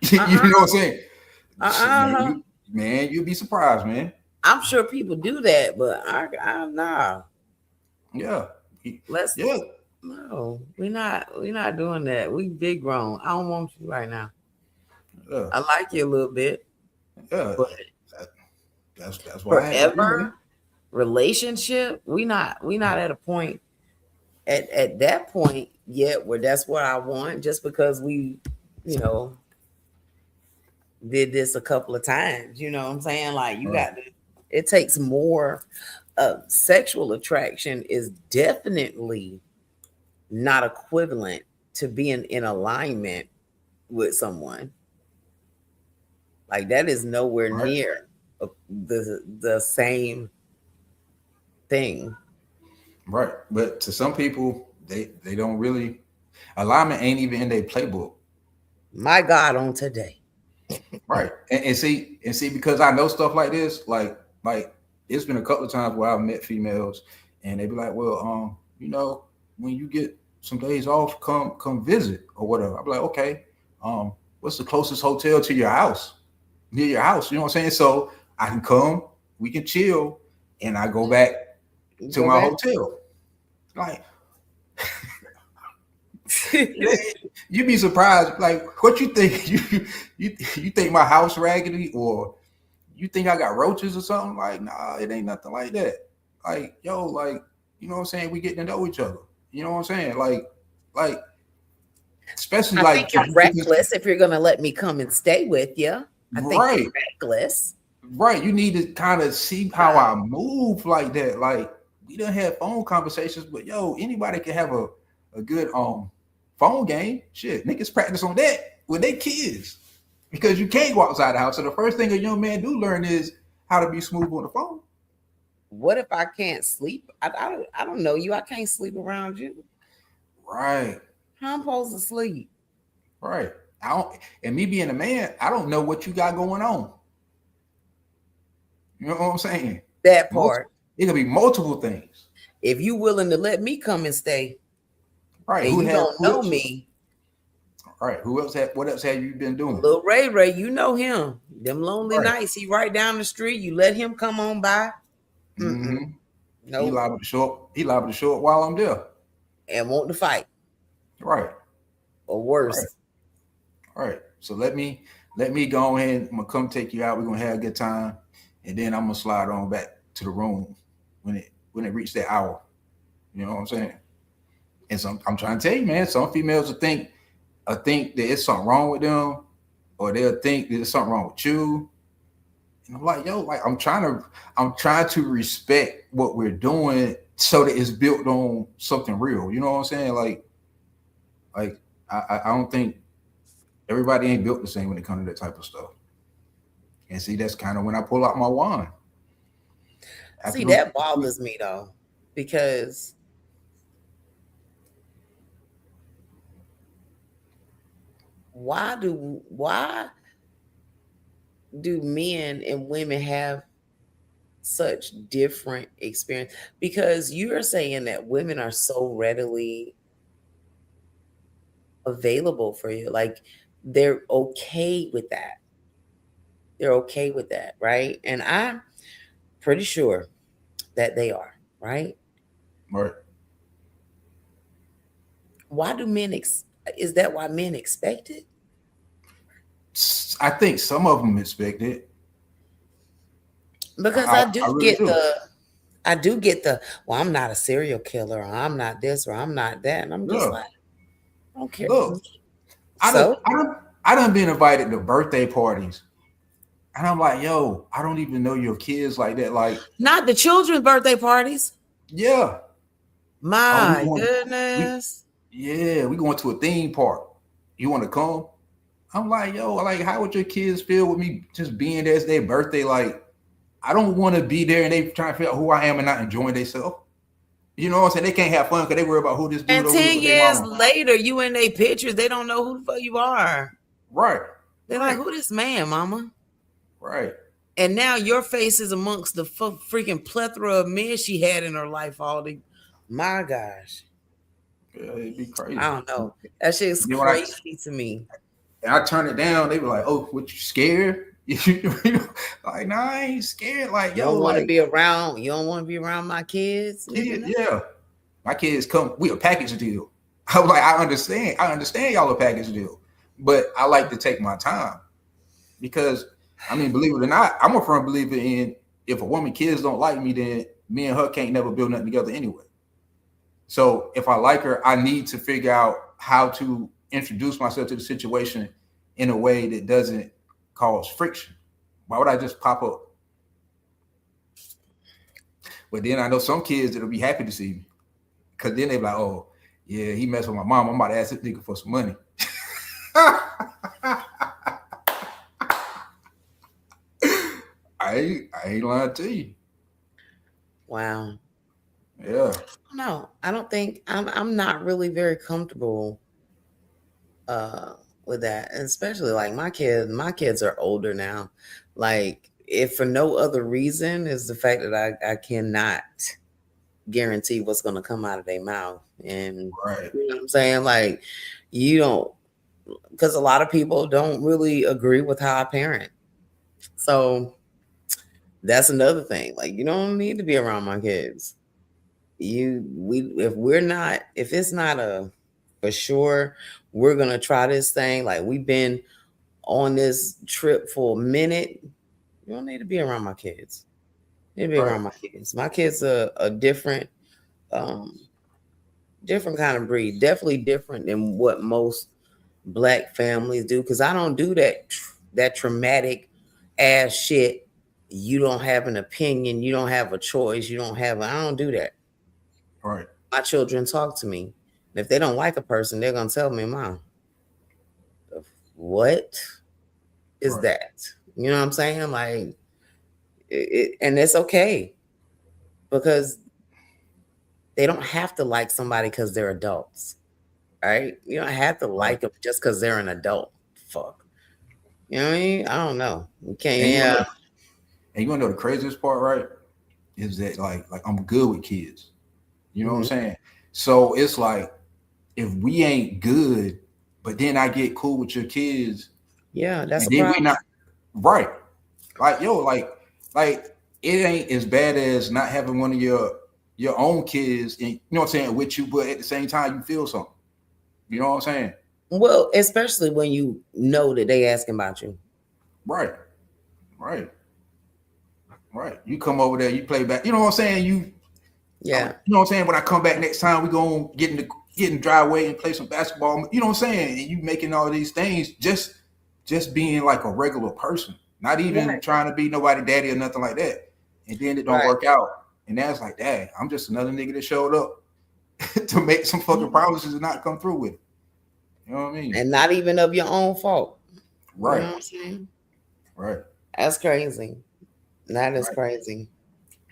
Speaker 1: You know what I'm saying? Man, you'd be surprised, man.
Speaker 4: I'm sure people do that, but I nah.
Speaker 1: Yeah.
Speaker 4: No, we're not doing that. We big grown. I don't want you right now.
Speaker 1: Yeah.
Speaker 4: I like you a little bit.
Speaker 1: Yeah.
Speaker 4: But
Speaker 1: that's why
Speaker 4: forever relationship, we not at a point at that point yet where that's what I want, just because we, you know, did this a couple of times. You know what I'm saying? Like, you got to, it takes more Sexual attraction is definitely not equivalent to being in alignment with someone. Like that is nowhere
Speaker 1: Right.
Speaker 4: near the same thing.
Speaker 1: Right. But to some people, they don't really, alignment ain't even in their playbook.
Speaker 4: My God, on today.
Speaker 1: Right. And see, because I know stuff like this, like it's been a couple of times where I've met females and they be like, well, when you get some days off, come visit or whatever. I'll be like, okay, what's the closest hotel to your house? Near your house, you know what I'm saying? So I can come, we can chill, and I go back to my hotel. Like you'd be surprised. Like, what you think? You think my house raggedy, or you think I got roaches or something? Like, nah, it ain't nothing like that. Like, yo, like, you know what I'm saying? We getting to know each other. You know what I'm saying? Like, especially
Speaker 4: I think you're
Speaker 1: if
Speaker 4: reckless if you're gonna let me come and stay with you. I think
Speaker 1: right,
Speaker 4: you're reckless.
Speaker 1: right. You need to kind of see how I move like that. Like, we done had phone conversations, but yo, anybody can have a good phone game. Shit, niggas practice on that with their kids because you can't go outside the house. So the first thing a young man do learn is how to be smooth on the phone.
Speaker 4: What if I can't sleep? I don't know you. I can't sleep around you.
Speaker 1: Right.
Speaker 4: How I'm supposed to sleep?
Speaker 1: Right. And me being a man, I don't know what you got going on. You know what I'm saying?
Speaker 4: That part.
Speaker 1: It could be multiple things.
Speaker 4: If you willing to let me come and stay,
Speaker 1: right?
Speaker 4: And you don't know me.
Speaker 1: Right. What else have you been doing?
Speaker 4: Little Ray, you know him. Them lonely nights, he right down the street. You let him come on by.
Speaker 1: Mm-hmm.
Speaker 4: No,
Speaker 1: he liable to show up while I'm there
Speaker 4: and want to fight.
Speaker 1: Right.
Speaker 4: Or worse.
Speaker 1: Right. So let me go ahead. I'm gonna come take you out. We're gonna have a good time, and then I'm gonna slide on back to the room when it reaches that hour. You know what I'm saying? And I'm trying to tell you, man, some females will think that it's something wrong with them, or they'll think there's something wrong with you. And I'm like, yo, like I'm trying to respect what we're doing so that it's built on something real. You know what I'm saying? Like I don't think everybody ain't built the same when it comes to that type of stuff. And see, that's kind of when I pull out my wand.
Speaker 4: See, that bothers me though, because why do men and women have such different experience? Because you're saying that women are so readily available for you, like they're okay with that. Right? And I'm pretty sure that they are, right?
Speaker 1: Right.
Speaker 4: Why do men is that why men expect it?
Speaker 1: I think some of them expect it.
Speaker 4: Because I do get the well, I'm not a serial killer, or I'm not this, or I'm not that. And I'm just like, I don't care.
Speaker 1: Look, I done been invited to birthday parties. And I'm like, yo, I don't even know your kids like that. Like,
Speaker 4: not the children's birthday parties.
Speaker 1: Yeah.
Speaker 4: My goodness.
Speaker 1: We going to a theme park. You want to come? I'm like, yo, like, how would your kids feel with me just being there? It's their birthday. Like, I don't want to be there and they trying to figure out who I am and not enjoying themselves. You know what I'm saying? They can't have fun because they worry about who this dude is.
Speaker 4: And 10 years later, you in their pictures, they don't know who the fuck you are.
Speaker 1: Right.
Speaker 4: They're like, who this man, mama?
Speaker 1: Right.
Speaker 4: And now your face is amongst the freaking plethora of men she had in her life all the. My gosh.
Speaker 1: Yeah, it'd be crazy.
Speaker 4: I don't know. That shit's crazy to me.
Speaker 1: And I turn it down. They were like, "Oh, what, you scared?" Like, nah, I ain't scared. Like,
Speaker 4: you don't want to be around. You don't want to be around my kids.
Speaker 1: Yeah, my kids come. We a package deal. I was like, I understand y'all a package deal, but I like to take my time because, I mean, believe it or not, I'm a firm believer in if a woman kids don't like me, then me and her can't never build nothing together anyway. So if I like her, I need to figure out how to introduce myself to the situation in a way that doesn't cause friction. Why would I just pop up? But then I know some kids that'll be happy to see me. Cause then they be like, oh, yeah, he messed with my mom. I'm about to ask this nigga for some money. I ain't lying to you.
Speaker 4: Wow.
Speaker 1: Yeah.
Speaker 4: No, I don't think I'm not really very comfortable with that. And especially like my kids are older now. Like, if for no other reason is the fact that I cannot guarantee what's gonna come out of their mouth. And
Speaker 1: Right.
Speaker 4: you know what I'm saying? Like, you don't, because a lot of people don't really agree with how I parent. So that's another thing. Like, you don't need to be around my kids. If it's not a for sure, we're gonna try this thing. Like, we've been on this trip for a minute. You don't need to be around my kids. You need to be around my kids. My kids are a different different kind of breed. Definitely different than what most Black families do. Because I don't do that traumatic ass shit. You don't have an opinion. You don't have a choice. I don't do that.
Speaker 1: Right.
Speaker 4: My children talk to me. And if they don't like a person, they're going to tell me, Mom, what is that? You know what I'm saying? Like, and it's okay. Because they don't have to like somebody because they're adults. Right? You don't have to like them just because they're an adult. Fuck. You know what I mean? I don't know. You can't.
Speaker 1: And you want to know the craziest part, right? Is that like I'm good with kids. You know what I'm saying? So it's like, if we ain't good, but then I get cool with your kids.
Speaker 4: Yeah, that's
Speaker 1: and then we not right. Like, yo, like it ain't as bad as not having one of your own kids, and you know what I'm saying, with you, but at the same time you feel something. You know what I'm saying?
Speaker 4: Well, especially when you know that they asking about you. Right.
Speaker 1: You come over there, you play back. You know what I'm saying? You know what I'm saying? When I come back next time, we gonna get in the driveway and play some basketball. You know what I'm saying? And you making all these things just being like a regular person, not even trying to be nobody daddy or nothing like that. And then it don't work out. And that's like, dang, I'm just another nigga that showed up to make some fucking promises and not come through with it. You know what I mean?
Speaker 4: And not even of your own fault.
Speaker 1: Right.
Speaker 4: You know what I'm saying?
Speaker 1: Right.
Speaker 4: That's crazy. That is crazy.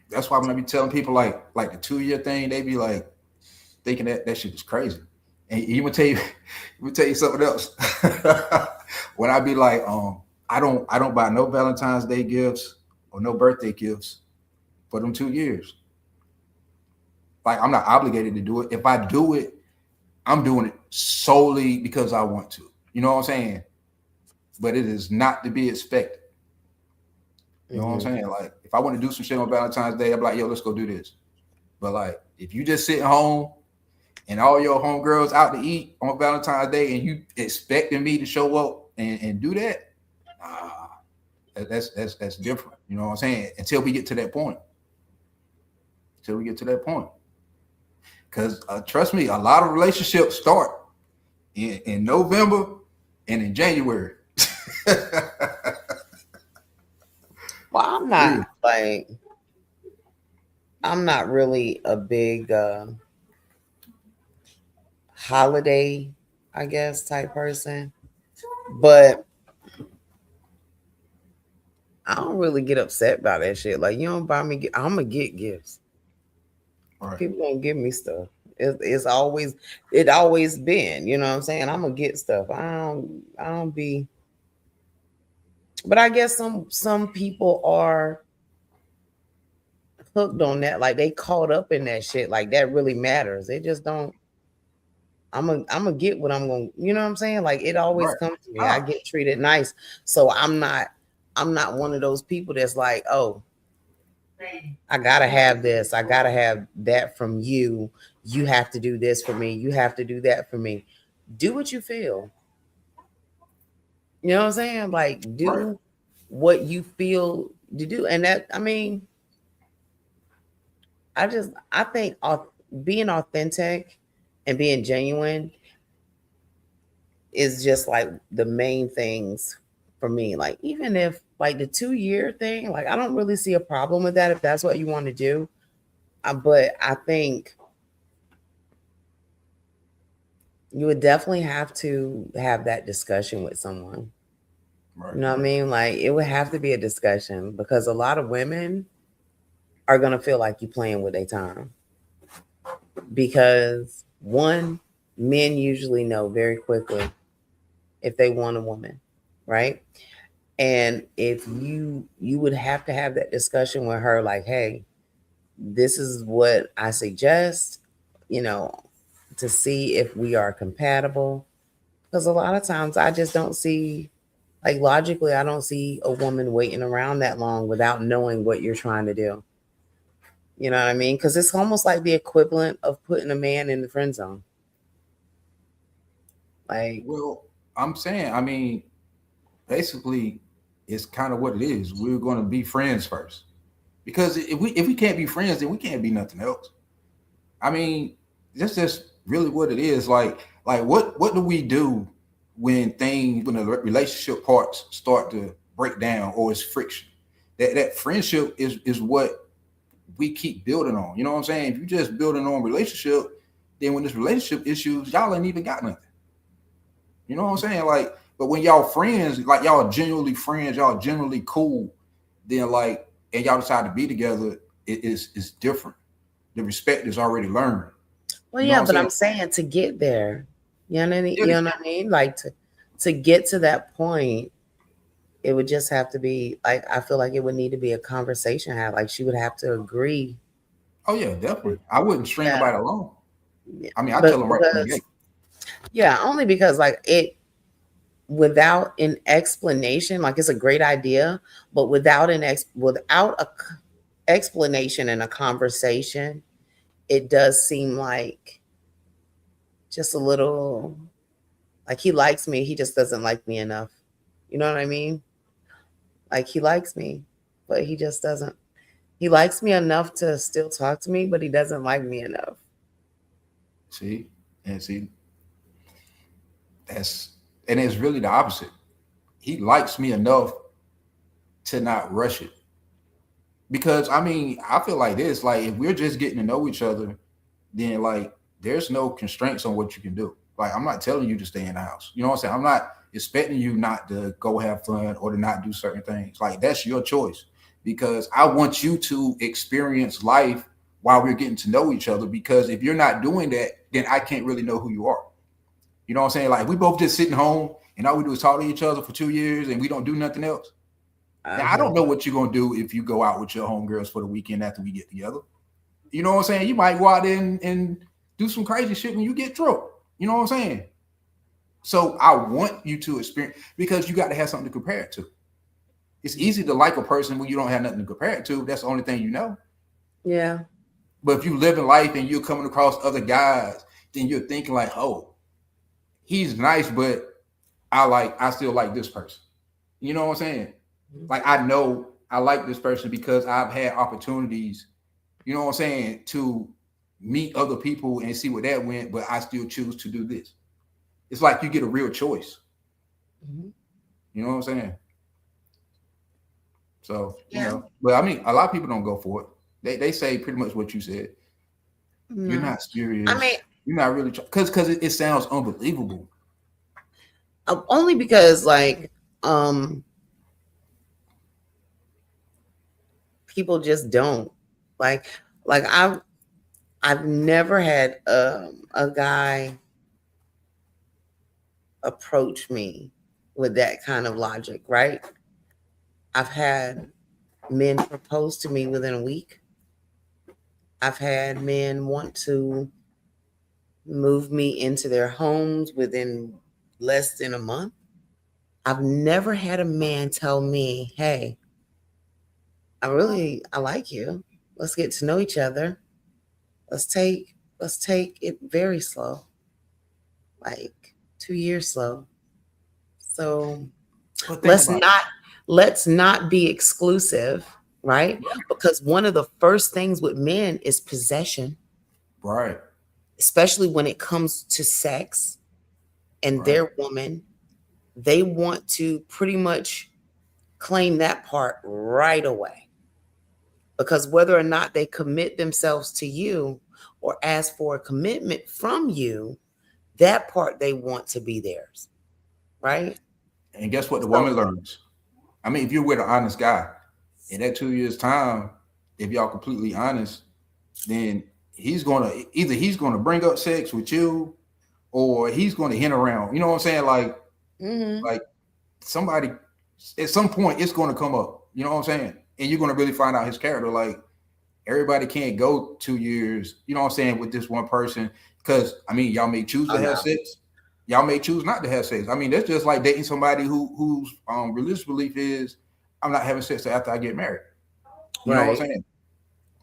Speaker 1: That's why when I be telling people like the 2-year thing, they be like thinking that shit is crazy. And you would tell you something else. When I be like, I don't buy no Valentine's Day gifts or no birthday gifts for them 2 years. Like, I'm not obligated to do it. If I do it, I'm doing it solely because I want to. You know what I'm saying? But it is not to be expected. You know what I'm saying? Like, if I want to do some shit on Valentine's Day, I'm like, yo, let's go do this. But like, if you just sitting home and all your homegirls out to eat on Valentine's Day and you expecting me to show up and do that, that's different. You know what I'm saying? Until we get to that point. Because trust me, a lot of relationships start in November and in January.
Speaker 4: Well, I'm not really a big holiday, I guess, type person. But I don't really get upset about that shit. Like, you don't buy me, I'm gonna get gifts. Right. People don't give me stuff. It's always been, you know what I'm saying? I'm gonna get stuff. I don't be. But I guess some people are hooked on that. Like, they caught up in that shit. Like, that really matters. They just don't. I'm gonna get what I'm gonna. You know what I'm saying? Like, it always comes to me. I get treated nice, so I'm not one of those people that's like, oh, I gotta have this. I gotta have that from you. You have to do this for me. You have to do that for me. Do what you feel. You know what I'm saying? Like, do what you feel to do. And that, I mean, I think being authentic and being genuine is just like the main things for me. Like, even if like the 2-year thing, like, I don't really see a problem with that if that's what you want to do. But I think you would definitely have to have that discussion with someone.
Speaker 1: Right.
Speaker 4: You know what I mean? Like it would have to be a discussion because a lot of women are gonna feel like you playing with their time. Because one, men usually know very quickly if they want a woman, right? And if you would have to have that discussion with her, like, hey, this is what I suggest, to see if we are compatible. Because a lot of times I just don't see, like, logically, I don't see a woman waiting around that long without knowing what you're trying to do. You know what I mean? Because it's almost like the equivalent of putting a man in the friend zone. Like,
Speaker 1: Well, I'm saying, I mean, basically, it's kind of what it is. We're going to be friends first, because if we can't be friends, then we can't be nothing else. I mean, that's just really what it is. Like what do we do when the relationship parts start to break down or it's friction? That friendship is what we keep building on. You know what I'm saying? If you just building on relationship, then when there's relationship issues, y'all ain't even got nothing. You know what I'm saying? Like, but when y'all friends, like y'all genuinely friends, y'all generally cool, then like, and y'all decide to be together, it's different. The respect is already learned.
Speaker 4: well,
Speaker 1: You know
Speaker 4: yeah,
Speaker 1: what I'm
Speaker 4: but
Speaker 1: saying?
Speaker 4: I'm saying to get there,
Speaker 1: Yeah,
Speaker 4: you know what I mean? Like to get to that point, it would just have to be like I feel like it would need to be a conversation had. Like she would have to agree.
Speaker 1: oh yeah, definitely. I wouldn't string
Speaker 4: Yeah,
Speaker 1: nobody along.
Speaker 4: yeah.
Speaker 1: I mean, I tell
Speaker 4: But
Speaker 1: them right from the
Speaker 4: because
Speaker 1: gate.
Speaker 4: yeah, only because like it without an explanation, like it's a great idea, but without explanation and a conversation, it does seem like just a little like he likes me, he just doesn't like me enough. You know what I mean? Like he likes me, but he just doesn't. He likes me enough to still talk to me, but he doesn't like me enough.
Speaker 1: See, and see, that's and it's really the opposite. He likes me enough to not rush it. Because I mean, I feel like this, like if we're just getting to know each other, then like there's no constraints on what you can do. Like I'm not telling you to stay in the house. You know what I'm saying? I'm not expecting you not to go have fun or to not do certain things. Like that's your choice. Because I want you to experience life while we're getting to know each other. Because if you're not doing that, then I can't really know who you are. You know what I'm saying? Like we both just sitting home and all we do is talk to each other for 2 years and we don't do nothing else. Now I
Speaker 4: Uh-huh.
Speaker 1: don't know what you're gonna do if you go out with your homegirls for the weekend after we get together. You know what I'm saying? You might go out there and do some crazy shit when you get drunk. You know what I'm saying? So I want you to experience because you got to have something to compare it to. It's easy to like a person when you don't have nothing to compare it to. That's the only thing you know.
Speaker 4: Yeah.
Speaker 1: But if you live in life and you're coming across other guys, then you're thinking like, oh, he's nice, but I still like this person. You know what I'm saying? Like I know I like this person because I've had opportunities, you know what I'm saying, to meet other people and see where that went, but I still choose to do this. It's like you get a real choice.
Speaker 4: Mm-hmm.
Speaker 1: You know what I'm saying? So,
Speaker 4: Yeah.
Speaker 1: but I mean, a lot of people don't go for it. They say pretty much what you said. You're
Speaker 4: No.
Speaker 1: not
Speaker 4: I mean,
Speaker 1: serious. You're not really because it sounds unbelievable.
Speaker 4: only because like people just don't like like I've never had a guy approach me with that kind of logic, right? I've had men propose to me within a week. I've had men want to move me into their homes within less than a month. I've never had a man tell me, "Hey, I like you. Let's get to know each other. Let's take it very slow, like 2 years slow." So
Speaker 1: But think
Speaker 4: let's
Speaker 1: about
Speaker 4: not let's not be exclusive, right?
Speaker 1: it.
Speaker 4: Because one of the first things with men is possession,
Speaker 1: Right,
Speaker 4: especially when it comes to sex and
Speaker 1: right.
Speaker 4: their woman. They want to pretty much claim that part right away because whether or not they commit themselves to you or ask for a commitment from you, that part they want to be theirs, right?
Speaker 1: And guess what the woman learns? I mean, if you're with an honest guy, in that 2 years' time, if y'all completely honest, then he's gonna bring up sex with you, or he's gonna hint around. You know what I'm saying? Like, like somebody at some point it's gonna come up. You know what I'm saying? And you're gonna really find out his character. Like, everybody can't go 2 years, you know what I'm saying, with this one person. Because I mean, y'all may choose to have sex. Y'all may choose not to have sex. I mean, that's just like dating somebody whose religious belief is, I'm not having sex after I get married. You know what I'm saying?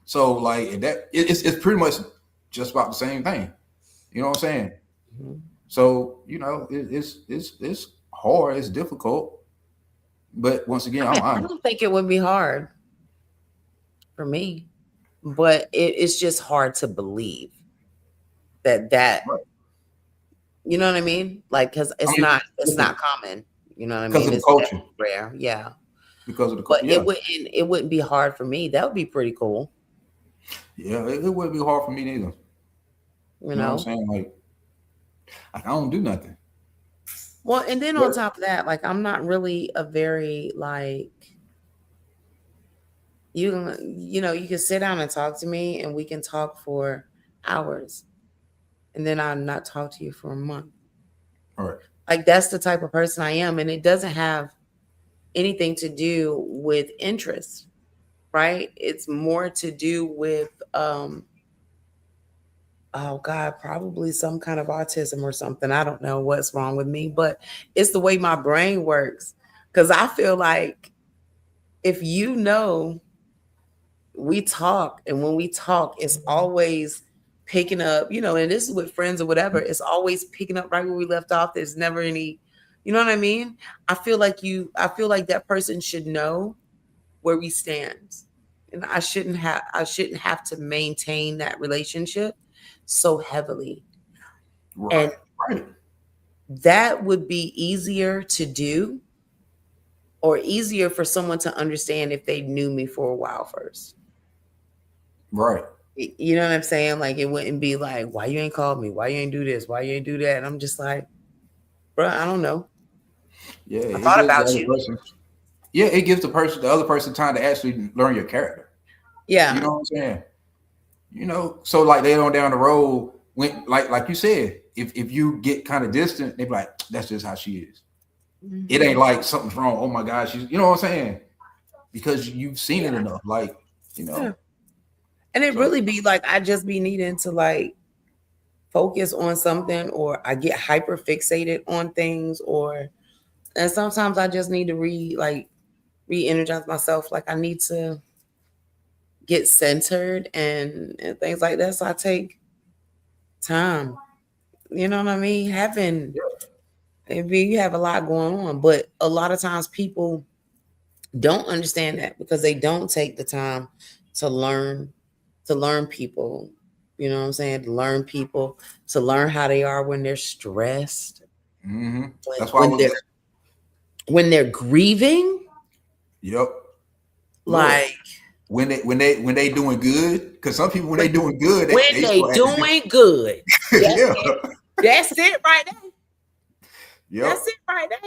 Speaker 1: So like it's pretty much just about the same thing. You know what I'm saying? So you know, it's hard, it's difficult. But once again,
Speaker 4: I don't think it would be hard for me, but it's just hard to believe that you know what I mean? Like, because it's not common. You know what I mean?
Speaker 1: Because of the culture.
Speaker 4: Rare, yeah.
Speaker 1: Because of the culture.
Speaker 4: But it wouldn't be hard for me. That would be pretty cool.
Speaker 1: Yeah, it wouldn't be hard for me neither. You know what I'm saying? Like I don't do nothing.
Speaker 4: Well, and then on top of that, like, I'm not really a very, like, you know, you can sit down and talk to me and we can talk for hours, and then I'll not talk to you for a month.
Speaker 1: All right.
Speaker 4: Like, that's the type of person I am. And it doesn't have anything to do with interest, right? It's more to do with, oh God, probably some kind of autism or something. I don't know what's wrong with me, but it's the way my brain works. Because I feel like if you know, we talk, and when we talk, it's always picking up, you know, and this is with friends or whatever, it's always picking up right where we left off. There's never any, you know what I mean? I feel like that person should know where we stand. And I shouldn't have to maintain that relationship so heavily.
Speaker 1: Right.
Speaker 4: And that would be easier to do, or easier for someone to understand if they knew me for a while first.
Speaker 1: Right.
Speaker 4: You know what I'm saying? Like, it wouldn't be like, why you ain't called me? Why you ain't do this? Why you ain't do that? And I'm just like, bro, I don't know.
Speaker 1: Yeah,
Speaker 4: I thought about you.
Speaker 1: Yeah, it gives the other person time to actually learn your character.
Speaker 4: Yeah.
Speaker 1: You know what I'm saying? You know, so like later on down the road, when like you said, if you get kind of distant, they be like, that's just how she is. Mm-hmm. It ain't like something's wrong. Oh my gosh, you know what I'm saying? Because you've seen it enough, like, you know.
Speaker 4: Yeah. And it really be like, I just be needing to like focus on something, or I get hyper fixated on things, and sometimes I just need to re-energize myself. Like, I need to get centered and things like that. So I take time. You know what I mean? You have a lot going on, but a lot of times people don't understand that because they don't take the time to learn people. You know what I'm saying? To learn people, to learn how they are when they're stressed.
Speaker 1: Mm-hmm. That's why
Speaker 4: when they're grieving.
Speaker 1: Yep.
Speaker 4: Like
Speaker 1: when they doing good, because some people when they doing good,
Speaker 4: they doing good.
Speaker 1: Yeah.
Speaker 4: That's it right there.
Speaker 1: Yep.
Speaker 4: That's it right there.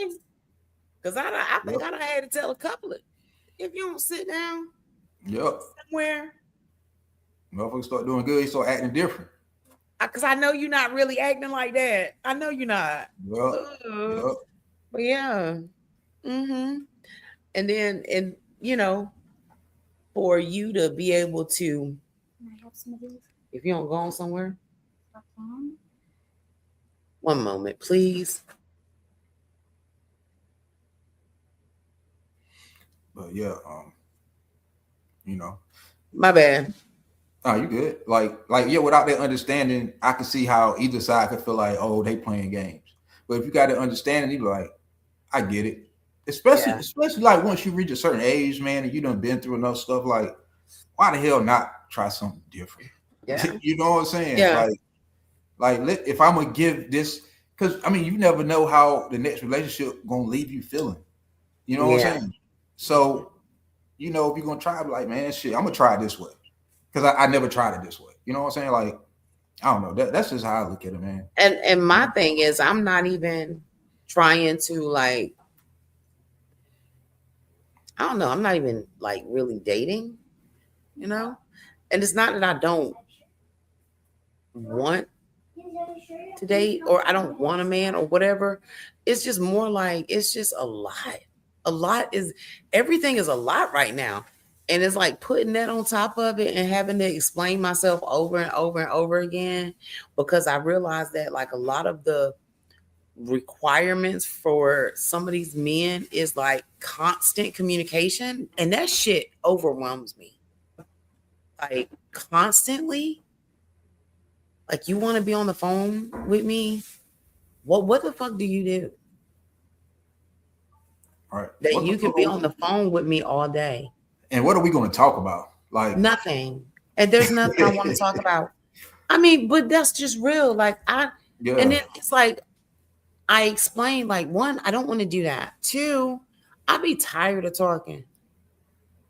Speaker 4: Because I think I done had to tell a couple of, if you don't sit down somewhere,
Speaker 1: motherfuckers start doing good, you start acting different.
Speaker 4: Because I know you're not really acting like that. I know you're not.
Speaker 1: Yep.
Speaker 4: But yeah. Mm-hmm. And then, you know, for you to be able to, if you don't go on somewhere, one moment, please.
Speaker 1: But yeah, you know,
Speaker 4: my bad.
Speaker 1: Oh, you good? Like yeah, without that understanding, I can see how either side could feel like, oh, they playing games. But if you got to understand it, you're like, I get it. Especially like once you reach a certain age, man, and you done been through enough stuff, like, why the hell not try something different?
Speaker 4: Yeah.
Speaker 1: You know what I'm saying?
Speaker 4: Yeah.
Speaker 1: Like if I'm gonna give this, because I mean, you never know how the next relationship gonna leave you feeling. You know what I'm saying? So, you know, if you're gonna try, like, man, shit, I'm gonna try it this way. Because I never tried it this way. You know what I'm saying? Like, I don't know. That's just how I look at it, man.
Speaker 4: And my thing is, I'm not even trying to, like, I don't know. I'm not even like really dating, you know? And it's not that I don't want to date or I don't want a man or whatever. It's just more like, it's just a lot. A lot is, everything is a lot right now. And it's like putting that on top of it and having to explain myself over and over and over again, because I realized that like a lot of the requirements for some of these men is like constant communication, and that shit overwhelms me. Like constantly, like you want to be on the phone with me? What the fuck do you do?
Speaker 1: All right.
Speaker 4: That you could be on the phone with me all day.
Speaker 1: And what are we going to talk about? Like
Speaker 4: nothing. And there's nothing I want to talk about. I mean, but that's just real. Like and then it's like I explained, like, one, I don't want to do that. Two, I be tired of talking.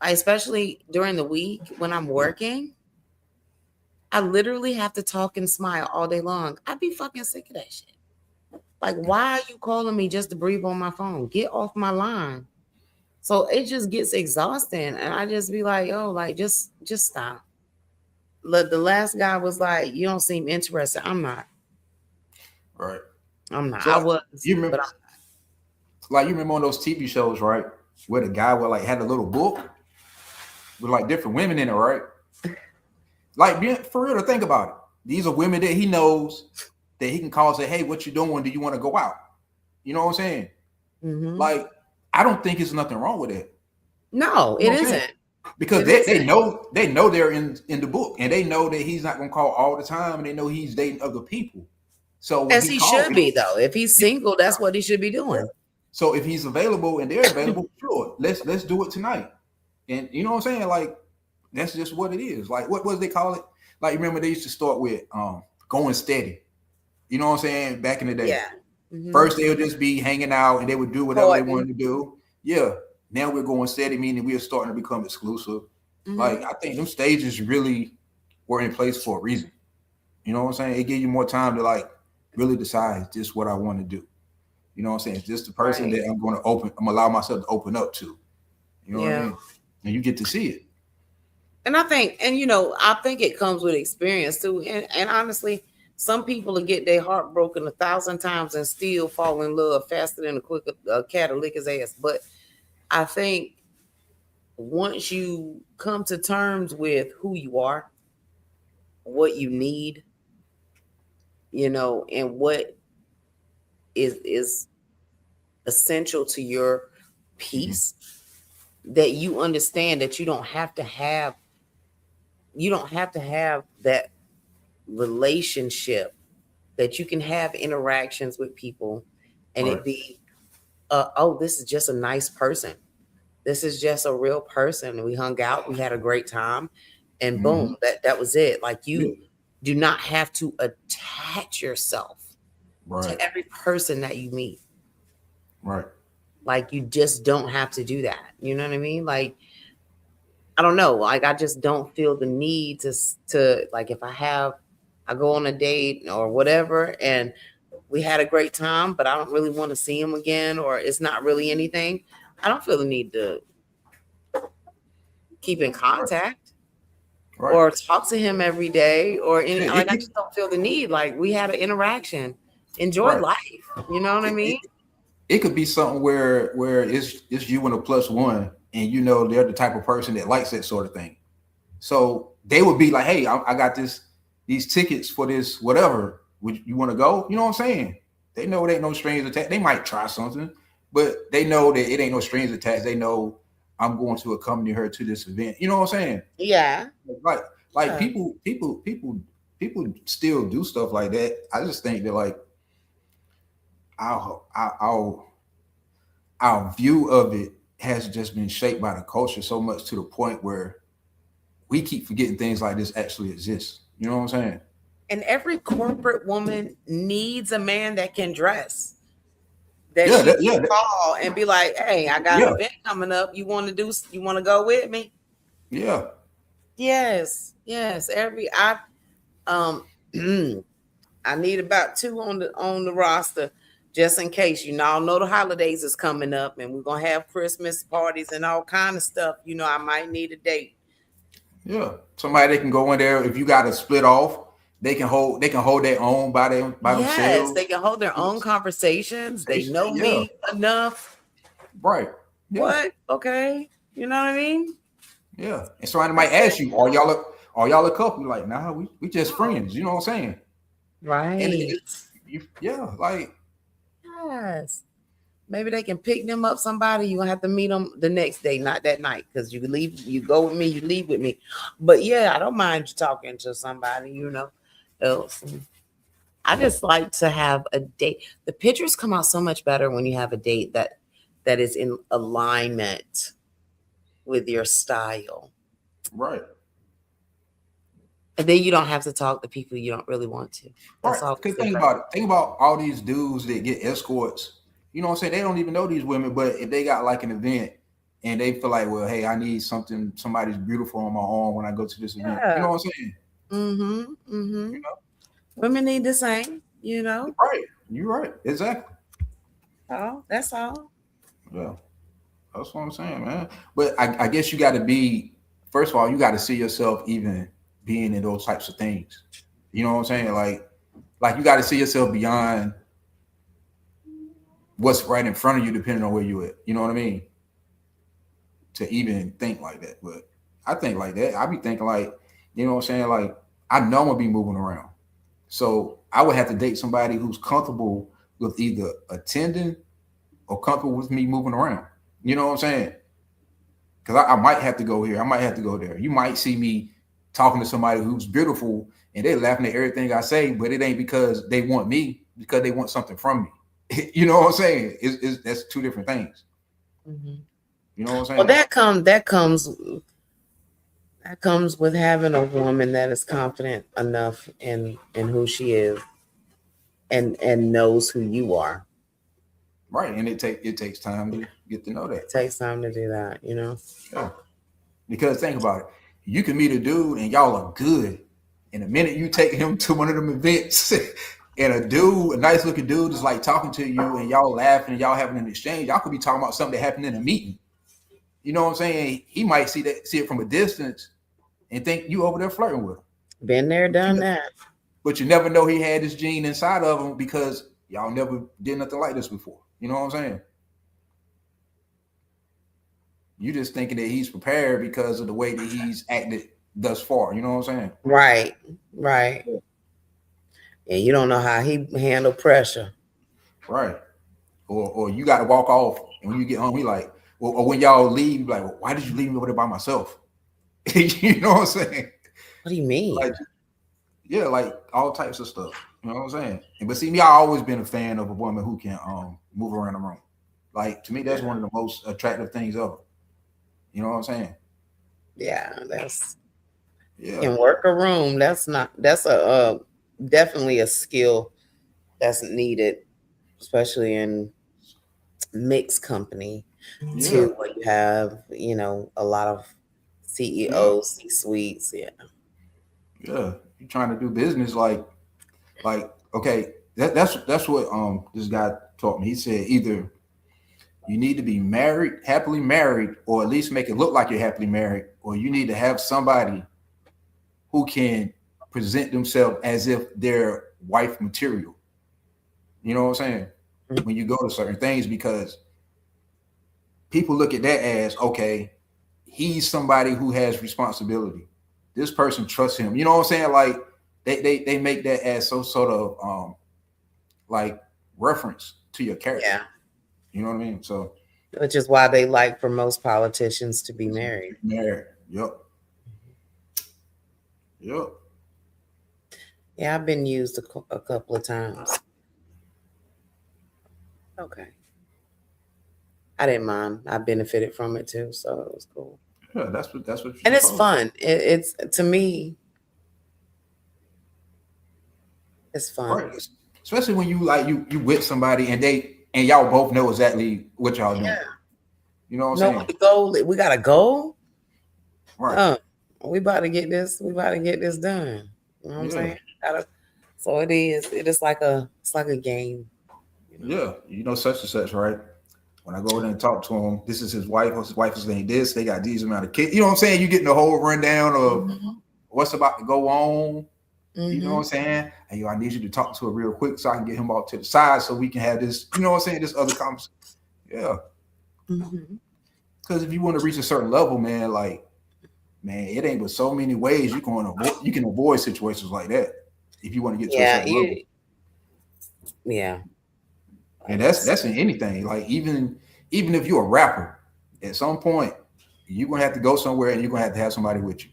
Speaker 4: Especially during the week when I'm working. I literally have to talk and smile all day long. I'd be fucking sick of that shit. Like, why are you calling me just to breathe on my phone? Get off my line. So it just gets exhausting. And I just be like, oh, like, just stop. The last guy was like, you don't seem interested. I'm not.
Speaker 1: Right.
Speaker 4: I'm not.
Speaker 1: So,
Speaker 4: I was.
Speaker 1: You remember, but like, you remember on those TV shows, right? Where the guy would like had a little book with like different women in it, right? Like, for real, to think about it. These are women that he knows that he can call and say, hey, what you doing? Do you want to go out? You know what I'm saying? Mm-hmm. Like, I don't think it's nothing wrong with it.
Speaker 4: No, it isn't.
Speaker 1: Because they know they're in the book, and they know that he's not gonna call all the time, and they know he's dating other people. So
Speaker 4: as he should be, though. If he's single, that's what he should be doing.
Speaker 1: So if he's available and they're available, sure, let's do it tonight. And you know what I'm saying? Like, that's just what it is. Like, what they call it? Like, remember they used to start with going steady. You know what I'm saying? Back in the day.
Speaker 4: Yeah. Mm-hmm.
Speaker 1: First they would just be hanging out and they would do whatever they wanted to do. Yeah. Now we're going steady, meaning we are starting to become exclusive. Mm-hmm. Like, I think them stages really were in place for a reason. You know what I'm saying? It gives you more time to like really decide just what I want to do. You know what I'm saying? It's just the person that I'm going to allow myself to open up to. You know what I mean? And you get to see it.
Speaker 4: And I think it comes with experience too. And honestly, some people will get their heart broken 1,000 times and still fall in love faster than a cat will lick his ass. But I think once you come to terms with who you are, what you need, and what is essential to your peace, that you understand that you don't have to have that relationship, that you can have interactions with people and it be this is just a nice person. This is just a real person. We hung out, we had a great time, and boom, that was it. Like, you do not have to attach yourself to every person that you meet.
Speaker 1: Right.
Speaker 4: Like, you just don't have to do that. You know what I mean? Like, I don't know. Like, I just don't feel the need to like, if I go on a date or whatever and we had a great time, but I don't really want to see him again, or it's not really anything, I don't feel the need to keep in contact or talk to him every day or any, like, I just don't feel the need. Like, we had an interaction, enjoy life. You know what I mean?
Speaker 1: It could be something where it's you and a plus one, and they're the type of person that likes that sort of thing. So they would be like, hey, I got these tickets for this, whatever. Would you want to go? You know what I'm saying? They know it ain't no strings attached. They might try something, but they know that it ain't no strings attached. They know I'm going to accompany her to this event. You know what I'm saying?
Speaker 4: Yeah.
Speaker 1: Like people still do stuff like that. I just think that, like, our view of it has just been shaped by the culture so much to the point where we keep forgetting things like this actually exist. You know what I'm saying? And
Speaker 4: every corporate woman needs a man that can dress. that
Speaker 1: Yeah,
Speaker 4: she can call and be like, "Hey, I got an event coming up. You want to go with me?"
Speaker 1: Yeah.
Speaker 4: Yes. Um I need about 2 on the roster just in case. You all know the holidays is coming up and we're gonna have Christmas parties and all kind of stuff. I might need a date.
Speaker 1: Yeah. Somebody they can go in there. If you got to split off, they can hold their own by themselves.
Speaker 4: Yes, they can hold their own conversations. They know me enough.
Speaker 1: Right. Yeah.
Speaker 4: What? Okay. You know what I mean?
Speaker 1: Yeah. And somebody might ask you, are y'all a couple? Like, nah, we just friends. You know what I'm saying?
Speaker 4: Right.
Speaker 1: And like,
Speaker 4: yes. Maybe they can pick them up somebody. You're gonna have to meet them the next day, not that night, because you go with me, you leave with me. But yeah, I don't mind you talking to somebody, else. I just like to have a date. The pictures come out so much better when you have a date that is in alignment with your style.
Speaker 1: Right.
Speaker 4: And then you don't have to talk to people you don't really want to. That's all.
Speaker 1: Because think about it. Think about all these dudes that get escorts. You know what I'm saying? They don't even know these women, but if they got like an event and they feel like, well, hey, I need somebody's beautiful on my arm when I go to this event. You know what I'm saying?
Speaker 4: Mm-hmm. Mm-hmm. Women need the same,
Speaker 1: Right. You're right. Exactly.
Speaker 4: Oh, that's all.
Speaker 1: Yeah. That's what I'm saying, man. But I guess you got to be, first of all, you got to see yourself even being in those types of things. You know what I'm saying? Like you got to see yourself beyond what's right in front of you, depending on where you at. You know what I mean? To even think like that. But I think like that. I be thinking like, you know what I'm saying? Like, I know I'm gonna be moving around. So I would have to date somebody who's comfortable with either attending or comfortable with me moving around. You know what I'm saying? Because I might have to go here. I might have to go there. You might see me talking to somebody who's beautiful and they're laughing at everything I say, but it ain't because they want me, because they want something from me. You know what I'm saying? That's two different things.
Speaker 4: Mm-hmm.
Speaker 1: You know what I'm saying?
Speaker 4: Well, that comes with having a woman that is confident enough in who she is and knows who you are.
Speaker 1: Right. And it takes time to get to know that.
Speaker 4: It takes time to do that,
Speaker 1: Yeah. Because think about it. You can meet a dude and y'all are good. And the minute you take him to one of them events and a nice looking dude is like talking to you and y'all laughing and y'all having an exchange, y'all could be talking about something that happened in a meeting. You know what I'm saying? He might see it from a distance and think you over there flirting with him.
Speaker 4: Been there, done that.
Speaker 1: But you never know he had this gene inside of him because y'all never did nothing like this before. You know what I'm saying? You just thinking that he's prepared because of the way that he's acted thus far. You know what I'm saying?
Speaker 4: Right. And you don't know how he handled pressure.
Speaker 1: Right. Or you got to walk off, and when you get home, he like, or when y'all leave, like, well, why did you leave me over there by myself? You know what I'm saying?
Speaker 4: What do you mean?
Speaker 1: Like all types of stuff. You know what I'm saying? But see, me, I always been a fan of a woman who can move around the room. Like, to me, that's one of the most attractive things ever. You know what I'm saying?
Speaker 4: Yeah, can work a room. That's a definitely a skill that's needed, especially in mixed company too, where you have, a lot of CEOs, C-suites. Yeah.
Speaker 1: Yeah. You're trying to do business like okay, that's what this guy taught me. He said either you need to be happily married, or at least make it look like you're happily married, or you need to have somebody who can present themselves as if they're wife material. You know what I'm saying? Mm-hmm. When you go to certain things, because people look at that as, okay, he's somebody who has responsibility. This person trusts him. You know what I'm saying? Like they make that as so sort of like reference to your character.
Speaker 4: Yeah.
Speaker 1: You know what I mean? So,
Speaker 4: which is why they like for most politicians to be married.
Speaker 1: Yep.
Speaker 4: Yeah, I've been used a couple of times. Okay. I didn't mind. I benefited from it too, so it was cool.
Speaker 1: Yeah, that's what.
Speaker 4: And it's fun. It's to me. It's fun,
Speaker 1: right. Especially when you with somebody and they and y'all both know exactly what y'all doing.
Speaker 4: Yeah.
Speaker 1: You know what I'm
Speaker 4: No,
Speaker 1: saying?
Speaker 4: the goal. We got a goal.
Speaker 1: Right.
Speaker 4: We about to get this. We about to get this done. You know what I'm saying? So it is. It is like it's like a game.
Speaker 1: You know? Yeah, you know such and such, right? When I go in and talk to him, this is his wife. His wife is saying this. They got these amount of kids. You know what I'm saying? You getting the whole rundown of what's about to go on. You know what I'm saying? And I need you to talk to her real quick so I can get him off to the side so we can have this. You know what I'm saying? This other conversation. Yeah. Because if you want to reach a certain level, man, it ain't but so many ways you can avoid situations like that if you want to get to a certain level.
Speaker 4: Yeah.
Speaker 1: And that's in anything. Like even if you're a rapper, at some point you're gonna have to go somewhere and you're gonna have somebody with you.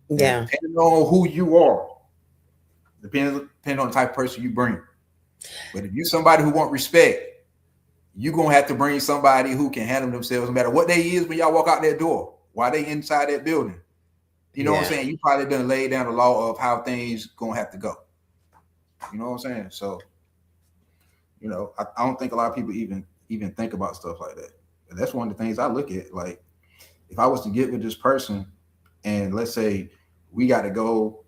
Speaker 4: Yeah.
Speaker 1: And depending on who you are, depending on the type of person you bring. But if you're somebody who want respect, you're gonna have to bring somebody who can handle themselves no matter what they is when y'all walk out that door, while they inside that building. You know what I'm saying? You probably done laid down the law of how things gonna have to go. You know what I'm saying? So, I don't think a lot of people even think about stuff like that. And that's one of the things I look at. Like, if I was to get with this person, and let's say we got to go,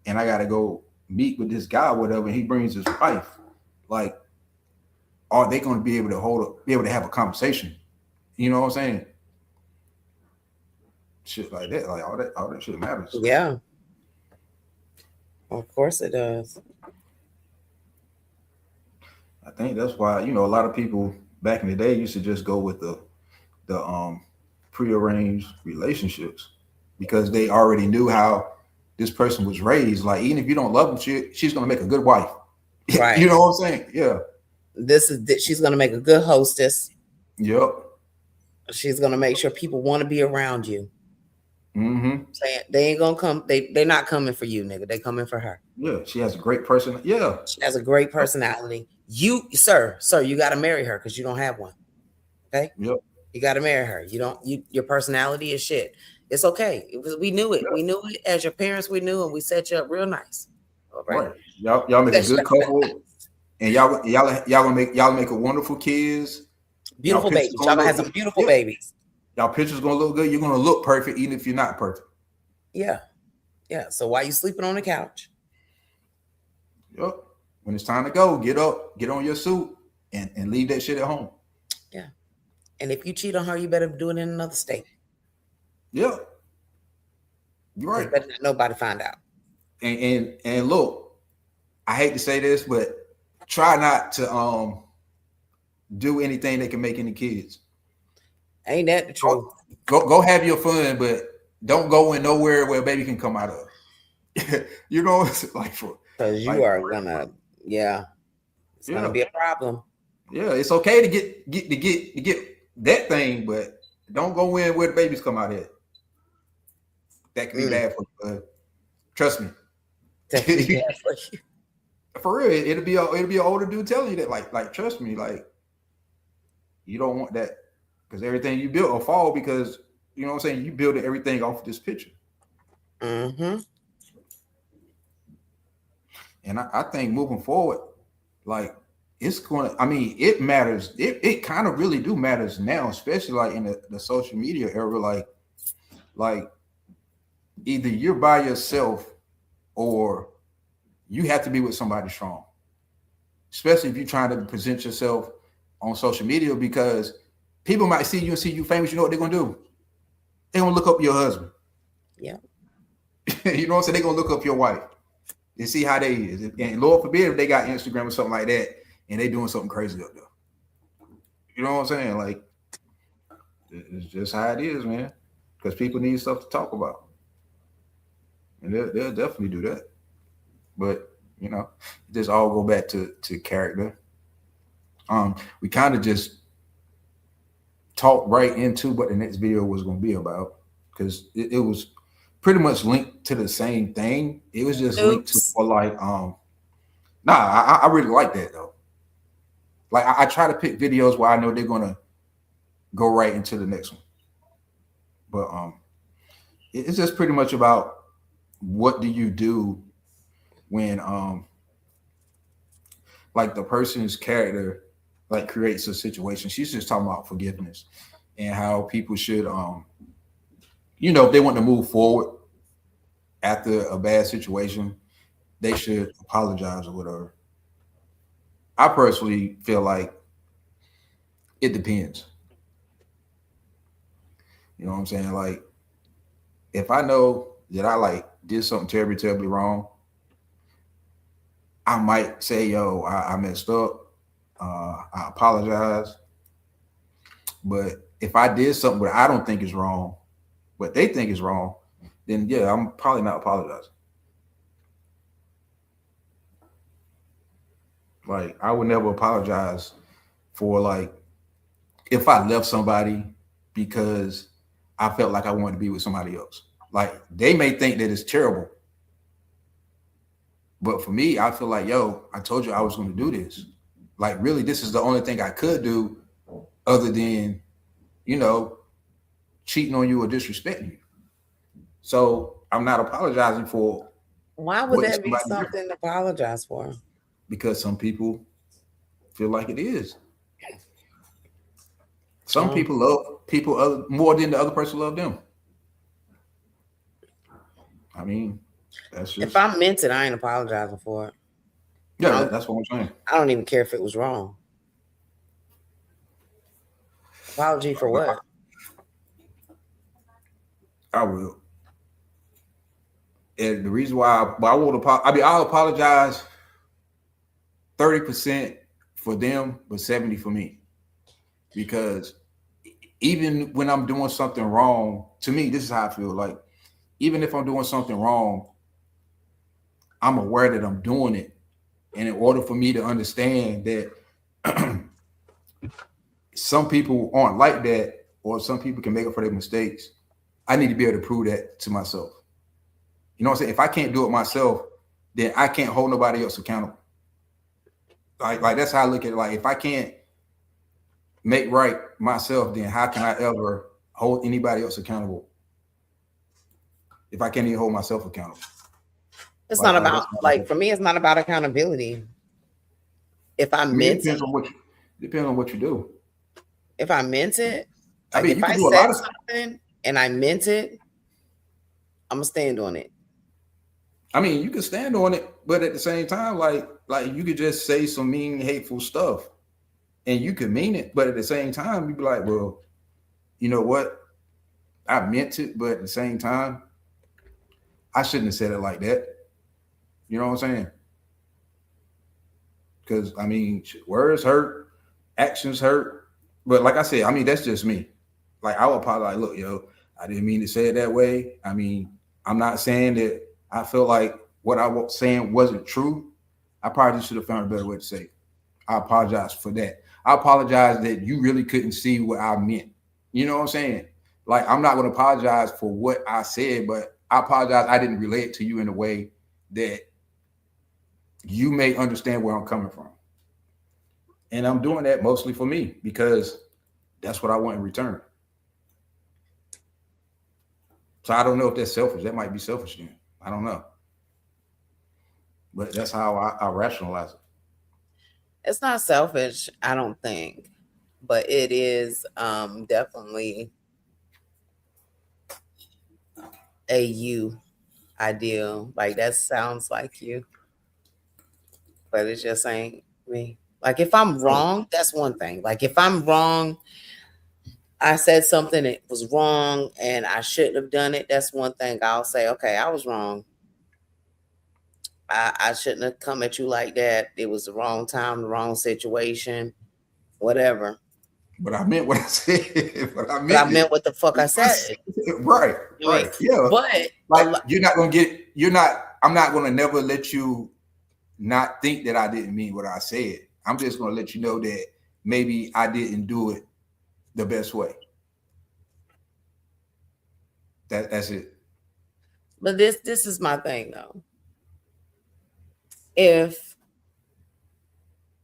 Speaker 1: and I got to go meet with this guy or whatever, and he brings his wife, like, are they going to be able to have a conversation? You know what I'm saying? Shit like that, like all that shit matters.
Speaker 4: Yeah. Of course it does.
Speaker 1: I think that's why, a lot of people back in the day used to just go with the prearranged relationships because they already knew how this person was raised. Like, even if you don't love them, she's going to make a good wife. Right. You know what I'm saying? Yeah.
Speaker 4: She's going to make a good hostess.
Speaker 1: Yep.
Speaker 4: She's going to make sure people want to be around you.
Speaker 1: Saying
Speaker 4: they ain't going to come. They're not coming for you, nigga. They coming for her.
Speaker 1: Yeah. She has a great person. Yeah.
Speaker 4: She has a great personality. You, sir, you got to marry her because you don't have one. Okay.
Speaker 1: Yep.
Speaker 4: You got to marry her. Your personality is shit. It's okay. We knew it. Yep. We knew it as your parents. We knew, and we set you up real nice.
Speaker 1: All right. Y'all make a good couple, and y'all gonna make a wonderful kids.
Speaker 4: Beautiful babies. Y'all gonna have some beautiful babies.
Speaker 1: Y'all pictures gonna look good. You're gonna look perfect, even if you're not perfect.
Speaker 4: Yeah. Yeah. So why you sleeping on the couch?
Speaker 1: Yep. When it's time to go, get up, get on your suit, and leave that shit at home.
Speaker 4: Yeah. And if you cheat on her, you better do it in another state.
Speaker 1: Yeah. You're right.
Speaker 4: Better not nobody find out.
Speaker 1: And look, I hate to say this, but try not to do anything that can make any kids.
Speaker 4: Ain't that the truth?
Speaker 1: Go have your fun, but don't go in nowhere where a baby can come out of. It's like
Speaker 4: because you are gonna, it's gonna be a problem.
Speaker 1: Yeah, it's okay to get that thing, but don't go in where the babies come out of. That can be bad for trust me.
Speaker 4: That can be bad for you.
Speaker 1: For real, it'll be an older dude telling you that, like trust me, like you don't want that because everything you built will fall because you know what I'm saying. You build everything off of this picture. And I think moving forward, like it's going to, it matters. It kind of really do matters now, especially like in the social media era. Like either you're by yourself or you have to be with somebody strong, especially if you're trying to present yourself on social media because people might see you and see you famous. You know what they're going to do? They're going to look up your husband.
Speaker 4: Yeah.
Speaker 1: You know what I'm saying? They're going to look up your wife and see how they is. And Lord forbid if they got Instagram or something like that and they doing something crazy up there. You know what I'm saying? Like, it's just how it is, man. Because people need stuff to talk about. And they'll definitely do that. But, just all go back to character. We kind of just talked right into what the next video was going to be about because it was pretty much linked to the same thing. It was just linked to I really like that though. Like I try to pick videos where I know they're going to go right into the next one. But it's just pretty much about what do you do when like the person's character, like creates a situation. She's just talking about forgiveness and how people should, if they want to move forward after a bad situation, they should apologize or whatever. I personally feel like it depends. You know what I'm saying? Like, if I know that I like did something terribly, terribly wrong, I might say, yo, I messed up. I apologize. But if I did something that I don't think is wrong, but they think is wrong, then yeah, I'm probably not apologizing. Like, I would never apologize for, like, if I left somebody because I felt like I wanted to be with somebody else. Like, they may think that it's terrible. But for me, I feel like, yo, I told you I was going to do this. Like, really, this is the only thing I could do other than, cheating on you or disrespecting you. So I'm not apologizing for.
Speaker 4: Why would that be something to apologize for?
Speaker 1: Because some people feel like it is. Some people love people more than the other person love them. I mean, that's just.
Speaker 4: If I meant it, I ain't apologizing for it.
Speaker 1: Yeah, that's what I'm saying.
Speaker 4: I don't even care if it was wrong. Apology for what?
Speaker 1: I will. And the reason why I won't apologize, I'll apologize 30% for them, but 70% for me. Because even when I'm doing something wrong, to me, this is how I feel. Like, even if I'm doing something wrong, I'm aware that I'm doing it. And in order for me to understand that some people aren't like that, or some people can make up for their mistakes, I need to be able to prove that to myself. You know what I'm saying? If I can't do it myself, then I can't hold nobody else accountable. Like that's how I look at it. Like, if I can't make right myself, then how can I ever hold anybody else accountable? If I can't even hold myself accountable.
Speaker 4: It's not about, like, for me, it's not about accountability. If I meant it.
Speaker 1: Depends on what you do.
Speaker 4: If I meant it,
Speaker 1: like,
Speaker 4: if I said something and I meant it, I'm gonna stand on it.
Speaker 1: I mean, you can stand on it, but at the same time, like you could just say some mean, hateful stuff, and you could mean it, but at the same time, you'd be like, well, you know what? I meant it, but at the same time, I shouldn't have said it like that. You know what I'm saying? Because, I mean, words hurt, actions hurt. But like I said, I mean, that's just me. Like, I would probably like, look, yo, I didn't mean to say it that way. I mean, I'm not saying that I feel like what I was saying wasn't true. I probably should have found a better way to say it. I apologize for that. I apologize that you really couldn't see what I meant. You know what I'm saying? Like, I'm not going to apologize for what I said, but I apologize I didn't relate to you in a way that you may understand where I'm coming from. And I'm doing that mostly for me because that's what I want in return. So I don't know if that's selfish. That might be selfish then. I don't know. But that's how I rationalize it.
Speaker 4: It's not selfish, I don't think. But it is definitely a you ideal. Like, that sounds like you. But it just ain't me. Like, if I'm wrong, that's one thing. Like, if I'm wrong, I said something that was wrong and I shouldn't have done it, that's one thing. I'll say, okay, I was wrong. I shouldn't have come at you like that. It was the wrong time, the wrong situation, whatever.
Speaker 1: But I meant what I said.
Speaker 4: But I meant what the fuck I said.
Speaker 1: Right. Right. Yeah.
Speaker 4: But
Speaker 1: like, you're not gonna get. I'm not gonna never let you not think that I didn't mean what I said. I'm just gonna let you know that maybe I didn't do it the best way. That's it.
Speaker 4: But this is my thing though. If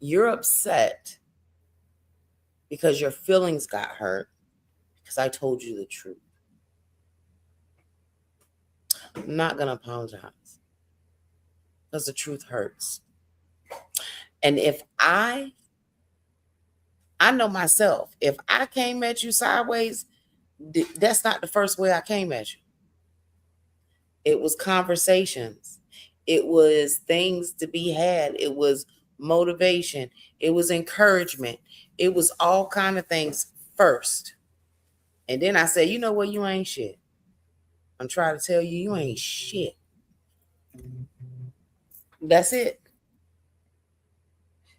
Speaker 4: you're upset because your feelings got hurt because I told you the truth, I'm not gonna apologize because the truth hurts. And if I I know myself. If I came at you sideways, that's not the first way I came at you. It was conversations. It was things to be had. It was motivation. It was encouragement. It was all kind of things first. And then I said, you know what? You ain't shit. I'm trying to tell you, you ain't shit. That's it.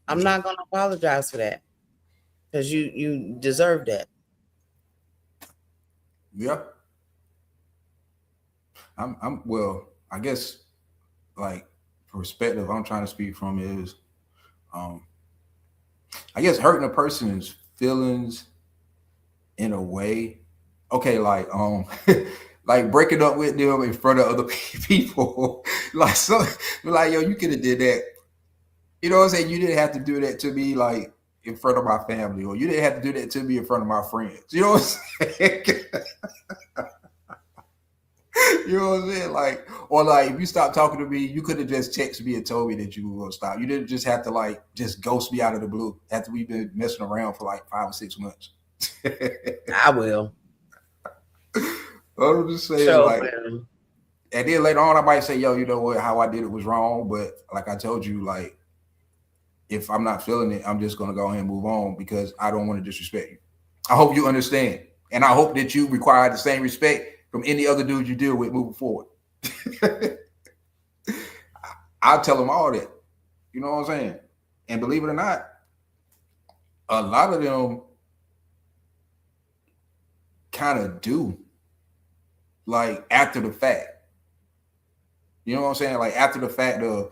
Speaker 4: I'm not going to apologize for that because you deserve that.
Speaker 1: Yeah. I'm well, I guess like perspective I'm trying to speak from is I guess hurting a person's feelings in a way. Okay, like like breaking up with them in front of other people. Like so like yo, you could have did that. You know what I'm saying? You didn't have to do that to me like in front of my family, or you didn't have to do that to me in front of my friends. You know what I'm saying? You know what I'm saying? Like, or like if you stop talking to me, you could have just texted me and told me that you were gonna stop. You didn't just have to like just ghost me out of the blue after we've been messing around for like 5 or 6 months.
Speaker 4: I will.
Speaker 1: I'm just saying,
Speaker 4: Sure,
Speaker 1: like,
Speaker 4: man.
Speaker 1: And then later on, I might say, yo, you know what? How I did it was wrong. But like I told you, like, if I'm not feeling it, I'm just gonna go ahead and move on because I don't want to disrespect you. I hope you understand, and I hope that you require the same respect from any other dude you deal with moving forward. I'll tell them all that. You know what I'm saying? And believe it or not, a lot of them kind of do. Like after the fact. You know what I'm saying? Like after the fact of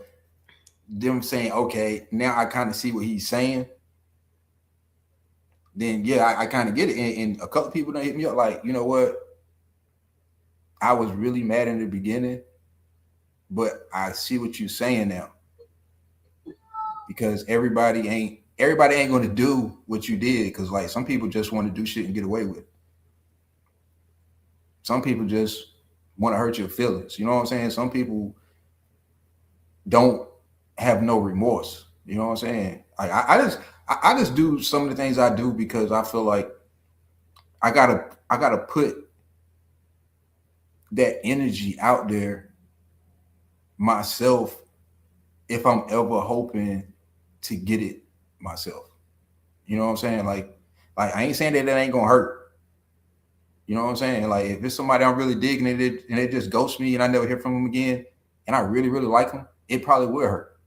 Speaker 1: them saying, okay, now I kind of see what he's saying. Then yeah, I kind of get it. And a couple people done hit me up like, you know what? I was really mad in the beginning, but I see what you're saying now. Because everybody ain't going to do what you did. Because like some people just want to do shit and get away with it. Some people just want to hurt your feelings. You know what I'm saying? Some people don't have no remorse. You know what I'm saying? Like I just do some of the things I do because I feel like I gotta put that energy out there myself if I'm ever hoping to get it myself. You know what I'm saying? Like I ain't saying that ain't gonna hurt. You know what I'm saying? Like if it's somebody I'm really digging it and they just ghost me and I never hear from them again, and I really, really like them, it probably will hurt.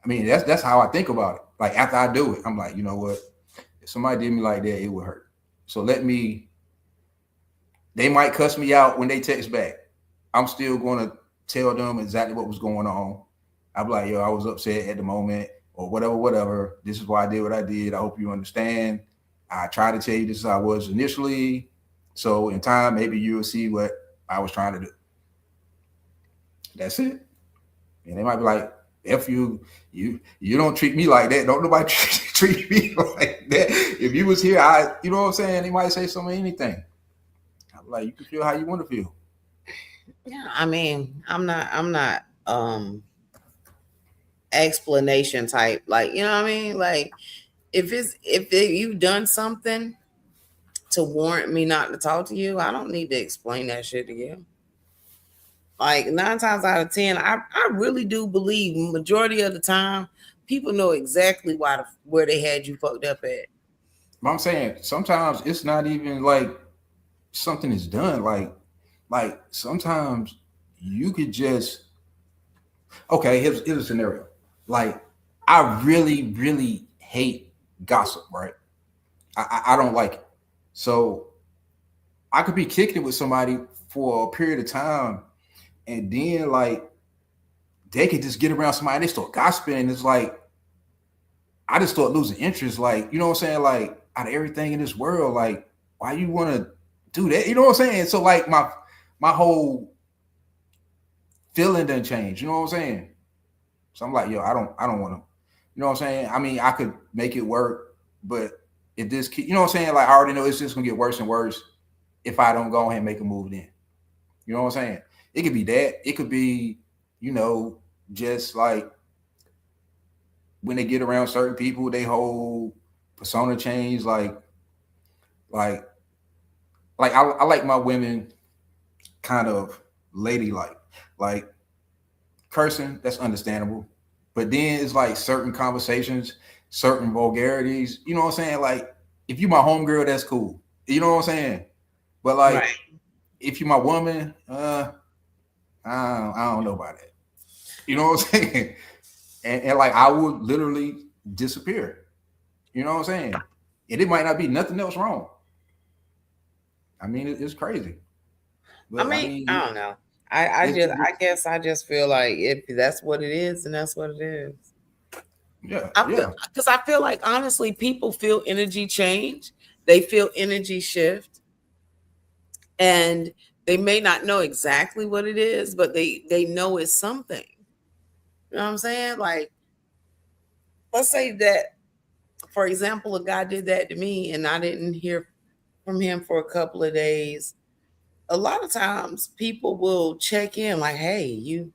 Speaker 1: I mean, that's how I think about it. Like after I do it, I'm like, you know what? If somebody did me like that, it would hurt. So they might cuss me out when they text back. I'm still going to tell them exactly what was going on. I'll be like, yo, I was upset at the moment or whatever. This is why I did what I did. I hope you understand. I tried to tell you this is how I was initially. So in time, maybe you'll see what I was trying to do. That's it. And they might be like, F you don't treat me like that. Don't nobody treat me like that. If you was here, you know what I'm saying? They might say something, anything. I'm like, you can feel how you want to feel.
Speaker 4: Yeah, I mean, I'm not explanation type. Like, you know what I mean? Like if you've done something to warrant me not to talk to you, I don't need to explain that shit to you. Like 9 times out of 10, I really do believe majority of the time people know exactly where they had you fucked up at.
Speaker 1: But I'm saying sometimes it's not even like something is done. Like sometimes you could just here's a scenario. Like I really, really hate gossip, right? I don't like it. So I could be kicking it with somebody for a period of time, and then like they could just get around somebody and they start gossiping, and it's like I just start losing interest. Like, you know what I'm saying? Like out of everything in this world, like why you want to do that? You know what I'm saying? So like my whole feeling done changed. You know what I'm saying? So I'm like, yo, I don't want to. You know what I'm saying? I mean, I could make it work, but if this, you know what I'm saying? Like I already know it's just gonna get worse and worse if I don't go ahead and make a move then. You know what I'm saying? It could be that. It could be, you know, just like when they get around certain people, they whole persona change. Like I like my women kind of ladylike. Like cursing, that's understandable. But then it's like certain conversations, certain vulgarities. You know what I'm saying? Like if you my homegirl, that's cool. You know what I'm saying? But like
Speaker 4: Right.
Speaker 1: if you my woman, I don't know about that. You know what I'm saying? And like I would literally disappear. You know what I'm saying? And it might not be nothing else wrong. I mean, it's crazy. But
Speaker 4: I don't know. I
Speaker 1: it's
Speaker 4: guess I just feel like if that's what it is, then that's what it is.
Speaker 1: yeah,
Speaker 4: Because I feel like honestly, people feel energy change. They feel energy shift, and they may not know exactly what it is, but they know it's something. You know what I'm saying? Like, let's say that, for example, a guy did that to me, and I didn't hear from him for a couple of days. A lot of times, people will check in, like, "Hey, you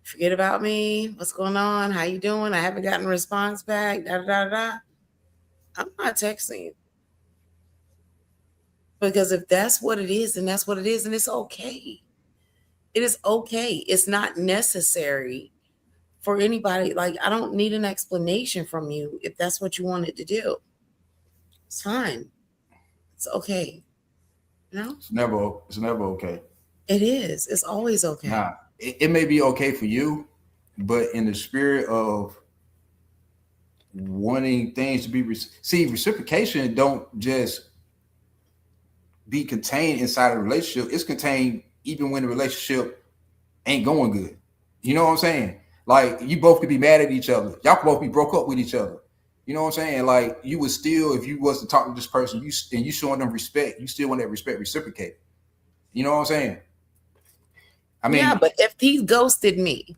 Speaker 4: forget about me? What's going on? How you doing? I haven't gotten a response back." Da da da da. I'm not texting you because if that's what it is, then that's what it is, and it's okay. It is okay. It's not necessary for anybody. Like, I don't need an explanation from you if that's what you wanted to do. It's fine. It's okay. You know?
Speaker 1: it's never okay.
Speaker 4: It is. It's always okay.
Speaker 1: Nah, it may be okay for you, but in the spirit of wanting things to be see, reciprocation don't just be contained inside a relationship. It's contained even when the relationship ain't going good. You know what I'm saying? Like you both could be mad at each other. Y'all could both be broke up with each other. You know what I'm saying? Like you would still, if you was to talk to this person, you showing them respect, you still want that respect reciprocated. You know what I'm saying? I mean,
Speaker 4: yeah, but if he ghosted me,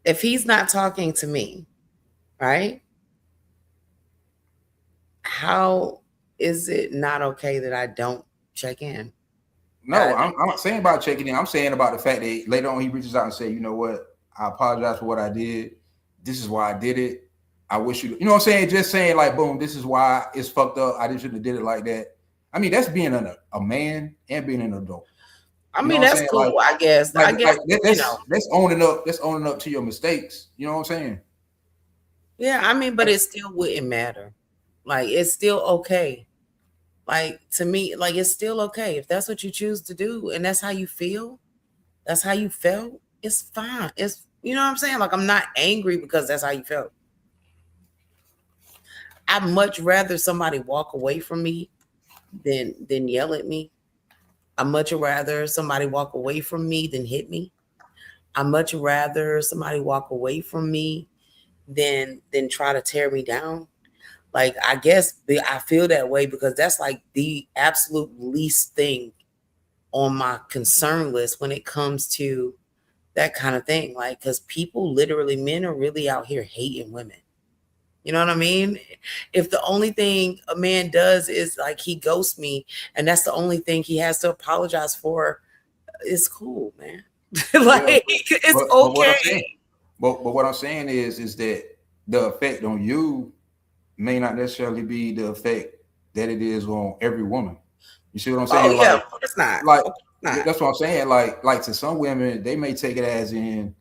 Speaker 4: if he's not talking to me, right? How is it not okay that I don't check in?
Speaker 1: no, I'm not saying about checking in. I'm saying about the fact that later on he reaches out and say, you know what, I apologize for what I did. This is why I did it. I wish you know what I'm saying? Just saying like, boom, this is why it's fucked up. I just shouldn't have did it like that. I mean, that's being a man and being an adult.
Speaker 4: I mean, that's cool. Like, I guess.
Speaker 1: Like,
Speaker 4: I guess
Speaker 1: that's owning up. That's owning up to your mistakes. You know what I'm saying?
Speaker 4: Yeah, I mean, but it still wouldn't matter. Like, it's still okay. Like to me, like it's still okay if that's what you choose to do, and that's how you feel. That's how you felt. It's fine. It's you know what I'm saying. Like I'm not angry because that's how you felt. I'd much rather somebody walk away from me than yell at me. I'd much rather somebody walk away from me than hit me. I'd much rather somebody walk away from me than try to tear me down. Like I guess I feel that way because that's like the absolute least thing on my concern list when it comes to that kind of thing. Like, because people literally, men are really out here hating women. You know what I mean? If the only thing a man does is like he ghosts me and that's the only thing he has to apologize for, it's cool, man. Like it's okay.
Speaker 1: But what I'm saying is that the effect on you may not necessarily be the effect that it is on every woman. You see what I'm saying?
Speaker 4: Oh, yeah, it's not.
Speaker 1: Like that's what I'm saying. Like to some women, they may take it as in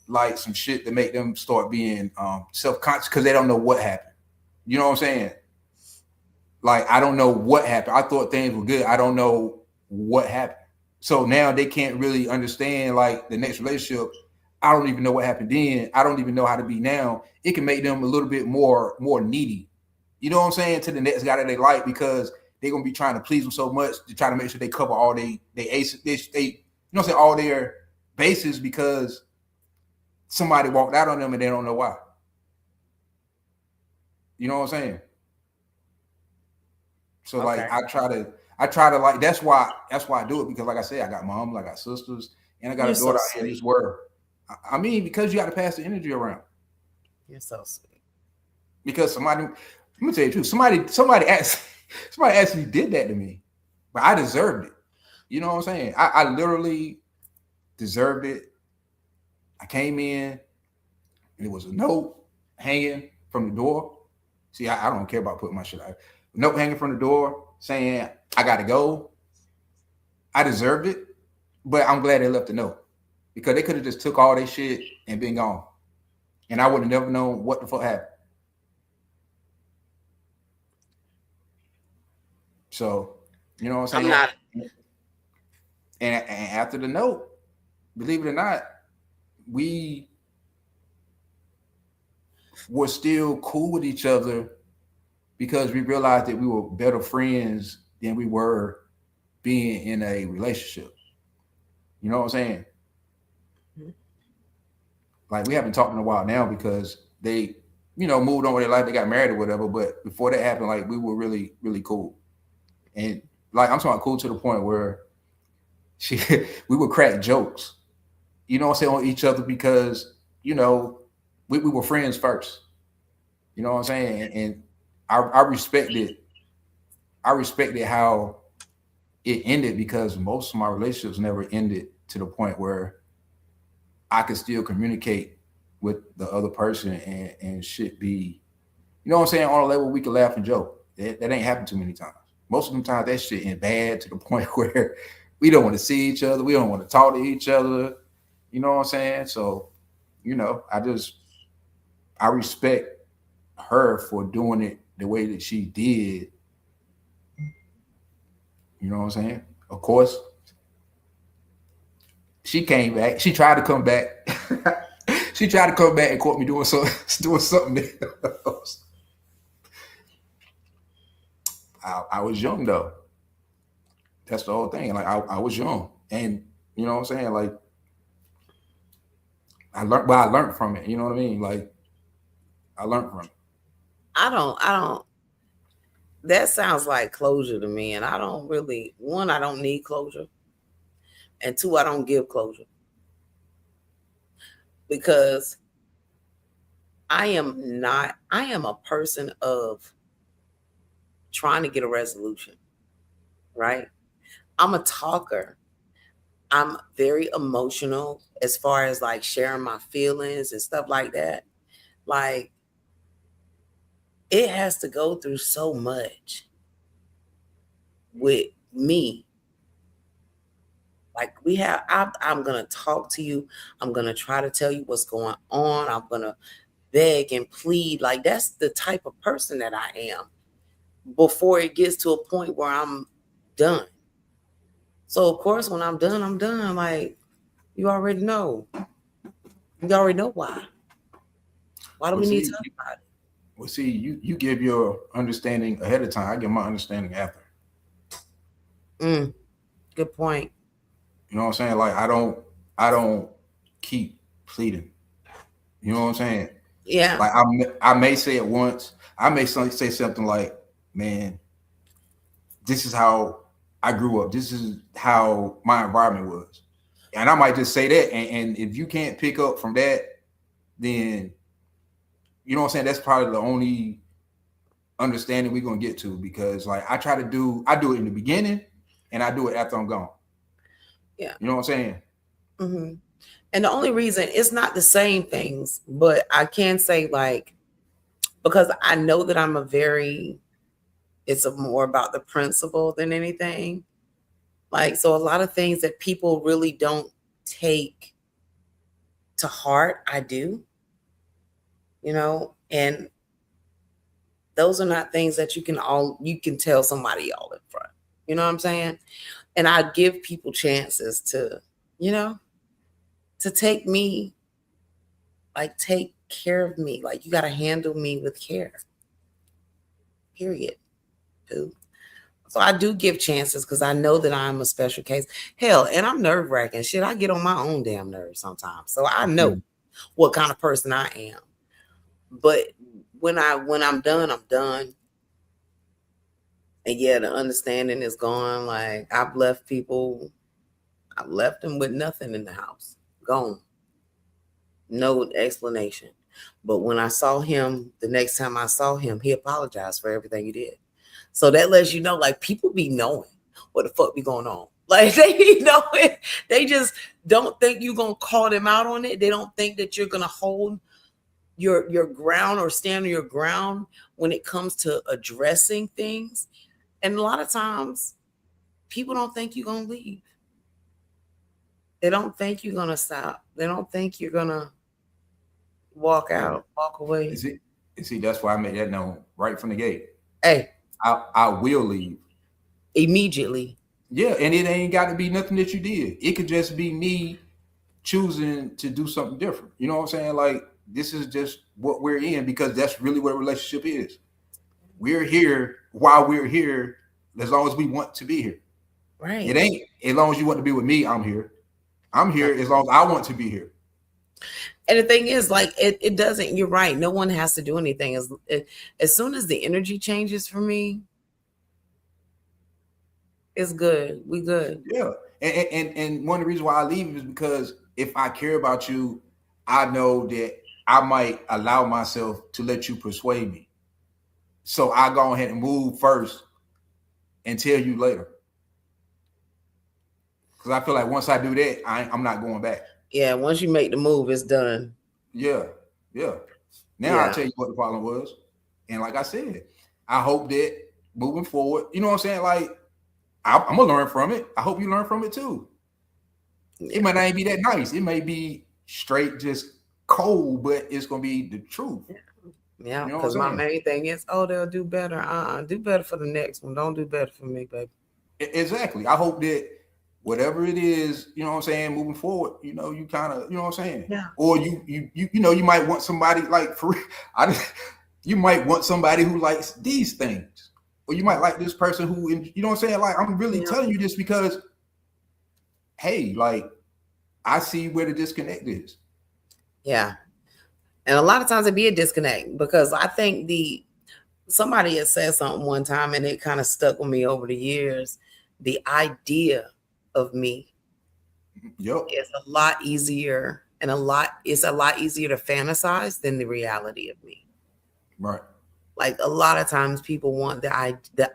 Speaker 1: like some shit to make them start being self-conscious because they don't know what happened. You know what I'm saying? Like, I don't know what happened. I thought things were good. I don't know what happened. So now they can't really understand like the next relationship. I don't even know what happened then. I don't even know how to be now. It can make them a little bit more needy. You know what I'm saying? To the next guy that they like because they're gonna be trying to please them so much to try to make sure they cover all they aces, they you know what I'm saying, all their bases because somebody walked out on them and they don't know why. You know what I'm saying? So okay. Like I try to like that's why I do it because like I said, I got moms, I got sisters, and I got a daughter out here in this world. I mean, because you got to pass the energy around.
Speaker 4: You're so sweet.
Speaker 1: Because somebody, let me tell you the truth. Somebody actually did that to me, but I deserved it. You know what I'm saying? I literally deserved it. I came in, and it was a note, hanging from the door. See, I don't care about putting my shit out. Note hanging from the door saying I gotta go. I deserved it, but I'm glad they left a note because they could have just took all their shit and been gone, and I would have never known what the fuck happened. So, you know what I'm saying?
Speaker 4: I'm not.
Speaker 1: And after the note, believe it or not, we were still cool with each other because we realized that we were better friends than we were being in a relationship. You know what I'm saying?
Speaker 4: Mhm.
Speaker 1: Like we haven't talked in a while now because they, moved on with their life. They got married or whatever. But before that happened, like we were really, really cool. And like I'm talking cool to the point where we would crack jokes, you know what I'm saying, on each other because, we were friends first. You know what I'm saying? And I respected how it ended because most of my relationships never ended to the point where I could still communicate with the other person and shit be, you know what I'm saying, on a level we could laugh and joke. That ain't happened too many times. Most of the time that shit ain't bad to the point where we don't want to see each other. We don't want to talk to each other. You know what I'm saying? So, I respect her for doing it the way that she did. You know what I'm saying? Of course, she came back. She tried to come back. She tried to come back and caught me doing something else. I was young though. That's the whole thing. Like I was young, and you know what I'm saying. Like I learned from it. You know what I mean? Like I learned from it.
Speaker 4: I don't. That sounds like closure to me, and I don't really. One, I don't need closure, and two, I don't give closure because I am a person of trying to get a resolution, right? I'm a talker. I'm very emotional as far as like sharing my feelings and stuff like that. Like it has to go through so much with me. Like I'm going to talk to you. I'm going to try to tell you what's going on. I'm going to beg and plead. Like that's the type of person that I am before it gets to a point where I'm done. So of course, when I'm done, I'm done. Like you already know. You already know why. Why do we need to talk about it?
Speaker 1: Well, see, you give your understanding ahead of time. I give my understanding after.
Speaker 4: Good point.
Speaker 1: You know what I'm saying? Like I don't keep pleading. You know what I'm saying?
Speaker 4: Yeah.
Speaker 1: Like I may say it once. I may say something like, "Man, this is how I grew up. This is how my environment was," and I might just say that. And if you can't pick up from that, then you know what I'm saying. That's probably the only understanding we're gonna get to because like I do it in the beginning and I do it after I'm gone.
Speaker 4: Yeah.
Speaker 1: You know what I'm saying?
Speaker 4: Mm-hmm. And the only reason it's not the same things, but I can say like, because I know that it's more about the principle than anything. Like, so a lot of things that people really don't take to heart, I do, and those are not things that you can tell somebody all in front. You know what I'm saying? And I give people chances to, to take care of me. Like you got to handle me with care. Period. Dude. So I do give chances because I know that I'm a special case. Hell, and I'm nerve-wracking. Shit, I get on my own damn nerves sometimes. So I know what kind of person I am. But when I'm done, I'm done. And yeah, the understanding is gone. Like I've left them with nothing in the house. Gone. No explanation. But when I saw him, the next time I saw him, he apologized for everything he did. So that lets you know, like, people be knowing what the fuck be going on. Like, they be knowing. They just don't think you're going to call them out on it. They don't think that you're going to hold your ground or stand on your ground when it comes to addressing things. And a lot of times people don't think you're gonna leave. They don't think you're gonna stop. They don't think you're gonna walk out, walk away.
Speaker 1: See, that's why I made that known right from the gate.
Speaker 4: Hey,
Speaker 1: I will leave
Speaker 4: immediately.
Speaker 1: Yeah, and it ain't got to be nothing that you did. It could just be me choosing to do something different. You know what I'm saying? Like, this is just what we're in, because that's really what a relationship is. We're here while we're here, as long as we want to be here.
Speaker 4: Right.
Speaker 1: It ain't as long as you want to be with me, I'm here. I'm here as long as I want to be here.
Speaker 4: And the thing is, like, it doesn't, you're right. No one has to do anything. As soon as the energy changes for me, it's good. We good.
Speaker 1: Yeah. And one of the reasons why I leave is because if I care about you, I know that I might allow myself to let you persuade me. So I go ahead and move first and tell you later. Because I feel like once I do that, I'm not going back.
Speaker 4: Yeah, once you make the move, it's done.
Speaker 1: Yeah. Now I'll tell you what the problem was. And like I said, I hope that moving forward, you know what I'm saying? Like, I'm going to learn from it. I hope you learn from it too. It might not be that nice. It may be straight just cold, but it's going to be the truth.
Speaker 4: Yeah, because my main thing is, they'll do better. Do better for the next one. Don't do better for me, baby.
Speaker 1: Exactly. I hope that whatever it is, you know what I'm saying, moving forward, you know, you kind of, you know what I'm saying?
Speaker 4: Yeah.
Speaker 1: Or you know, you might want somebody like, you might want somebody who likes these things. Or you might like this person who, you know what I'm saying? Like, I'm really telling you this because, hey, like, I see where the disconnect is.
Speaker 4: Yeah. And a lot of times it'd be a disconnect, because I think somebody had said something one time and it kind of stuck with me over the years. The idea of me is a lot easier, and it's a lot easier to fantasize than the reality of me.
Speaker 1: Right.
Speaker 4: Like, a lot of times people want the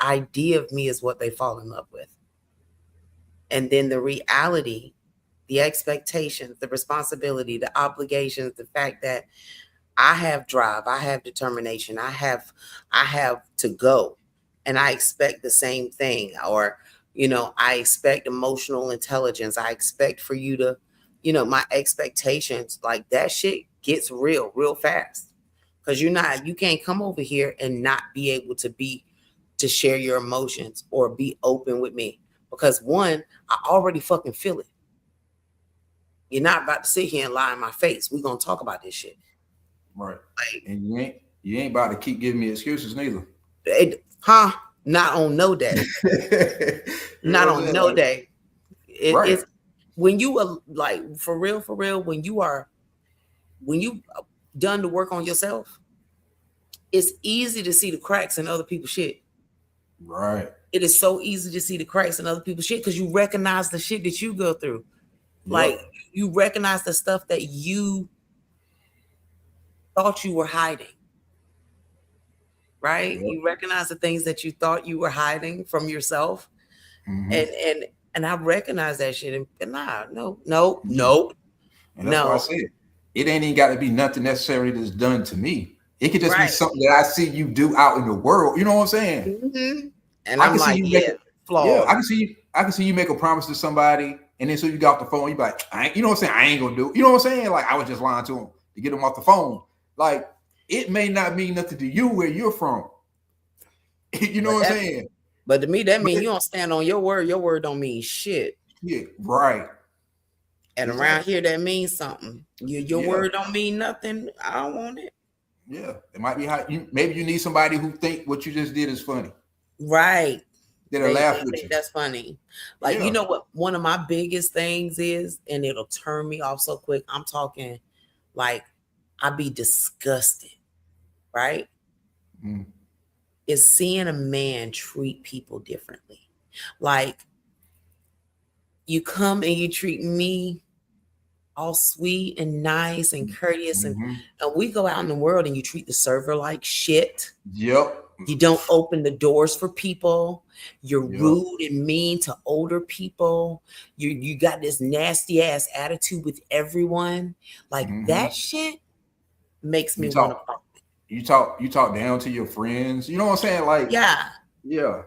Speaker 4: idea of me is what they fall in love with. And then the reality, the expectations, the responsibility, the obligations, the fact that I have drive, I have determination, I have to go, and I expect the same thing. Or, you know, I expect emotional intelligence. I expect for you to, you know, my expectations, like, that shit gets real fast. Because you can't come over here and not be able to share your emotions or be open with me. Because one, I already fucking feel it. You're not about to sit here and lie in my face. We're going to talk about this shit.
Speaker 1: Right. Like, and you ain't about to keep giving me excuses neither.
Speaker 4: Not on no day. Not on no day. It's when you are, like, for real, when you done the work on yourself, it's easy to see the cracks in other people's shit.
Speaker 1: Right. It
Speaker 4: is so easy to see the cracks in other people's shit because you recognize the shit that you go through. Yep. Like, you recognize the stuff that you thought you were hiding. Right? Yep. You recognize the things that you thought you were hiding from yourself. Mm-hmm. And I recognize that shit. And no.
Speaker 1: And that's why I said it ain't even got to be nothing necessarily that's done to me. It could just be something that I see you do out in the world. You know what I'm saying?
Speaker 4: Mm-hmm. And I'm like, flawed.
Speaker 1: Yeah, I can see you make a promise to somebody, and then so you get off the phone, you be like, you know what I'm saying? I ain't gonna do it. You know what I'm saying? Like, I was just lying to him to get him off the phone. Like, it may not mean nothing to you where you're from. You know what I'm saying?
Speaker 4: But to me, that means you don't stand on your word. Your word don't mean shit.
Speaker 1: Yeah, right.
Speaker 4: And around here, that means something. Your word don't mean nothing. I don't want it.
Speaker 1: Yeah, it might be maybe you need somebody who think what you just did is funny.
Speaker 4: Right.
Speaker 1: That'll laugh with you.
Speaker 4: That's funny. Like, you know what? One of my biggest things is, and it'll turn me off so quick. I'm talking, like, I'd be disgusted, right? Mm. Is seeing a man treat people differently. Like, you come and you treat me all sweet and nice and courteous, and we go out in the world and you treat the server like shit.
Speaker 1: Yep.
Speaker 4: You don't open the doors for people. You're rude and mean to older people. You got this nasty ass attitude with everyone. Like, that shit makes me
Speaker 1: You
Speaker 4: want to
Speaker 1: talk,
Speaker 4: pump.
Speaker 1: you talk down to your friends. You know what I'm saying? Like,
Speaker 4: Yeah.
Speaker 1: yeah.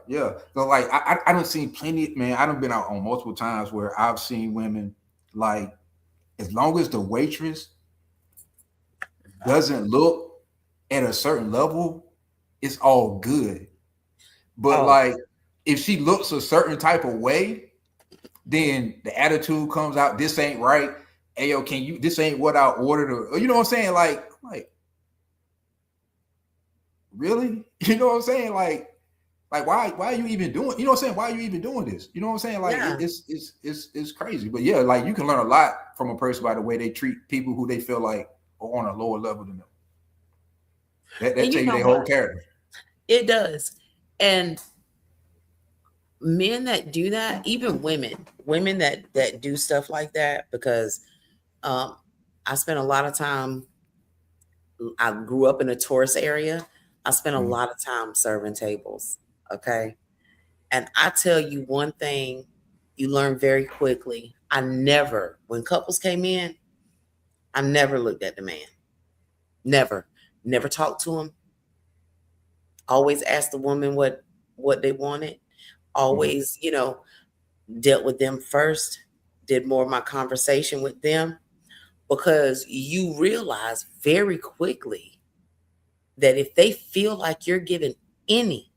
Speaker 1: So like, I don't see plenty, man. I done been out on multiple times where I've seen women like, as long as the waitress doesn't look at a certain level, it's all good. But
Speaker 4: Oh,
Speaker 1: like, if she looks a certain type of way, then the attitude comes out. This ain't right. Hey, yo, can you? This ain't what I ordered. Or, you know what I'm saying? Like, really? You know what I'm saying? Like why are you even doing? You know what I'm saying? Why are you even doing this? You know what I'm saying? Like,
Speaker 4: yeah.
Speaker 1: it's crazy. But yeah, like you can learn a lot from a person by the way they treat people who they feel like are on a lower level than them. That
Speaker 4: And
Speaker 1: tell
Speaker 4: you
Speaker 1: you
Speaker 4: know
Speaker 1: their whole
Speaker 4: what?
Speaker 1: character.
Speaker 4: It does. And men that do that, even women that do stuff like that, because I spent a lot of time. I grew up in a tourist area. I spent a lot of time serving tables. Okay. And I tell you one thing you learn very quickly. When couples came in, I never looked at the man. Never talked to him. Always asked the woman what they wanted. Always, dealt with them first. Did more of my conversation with them, because you realize very quickly that if they feel like you're giving any,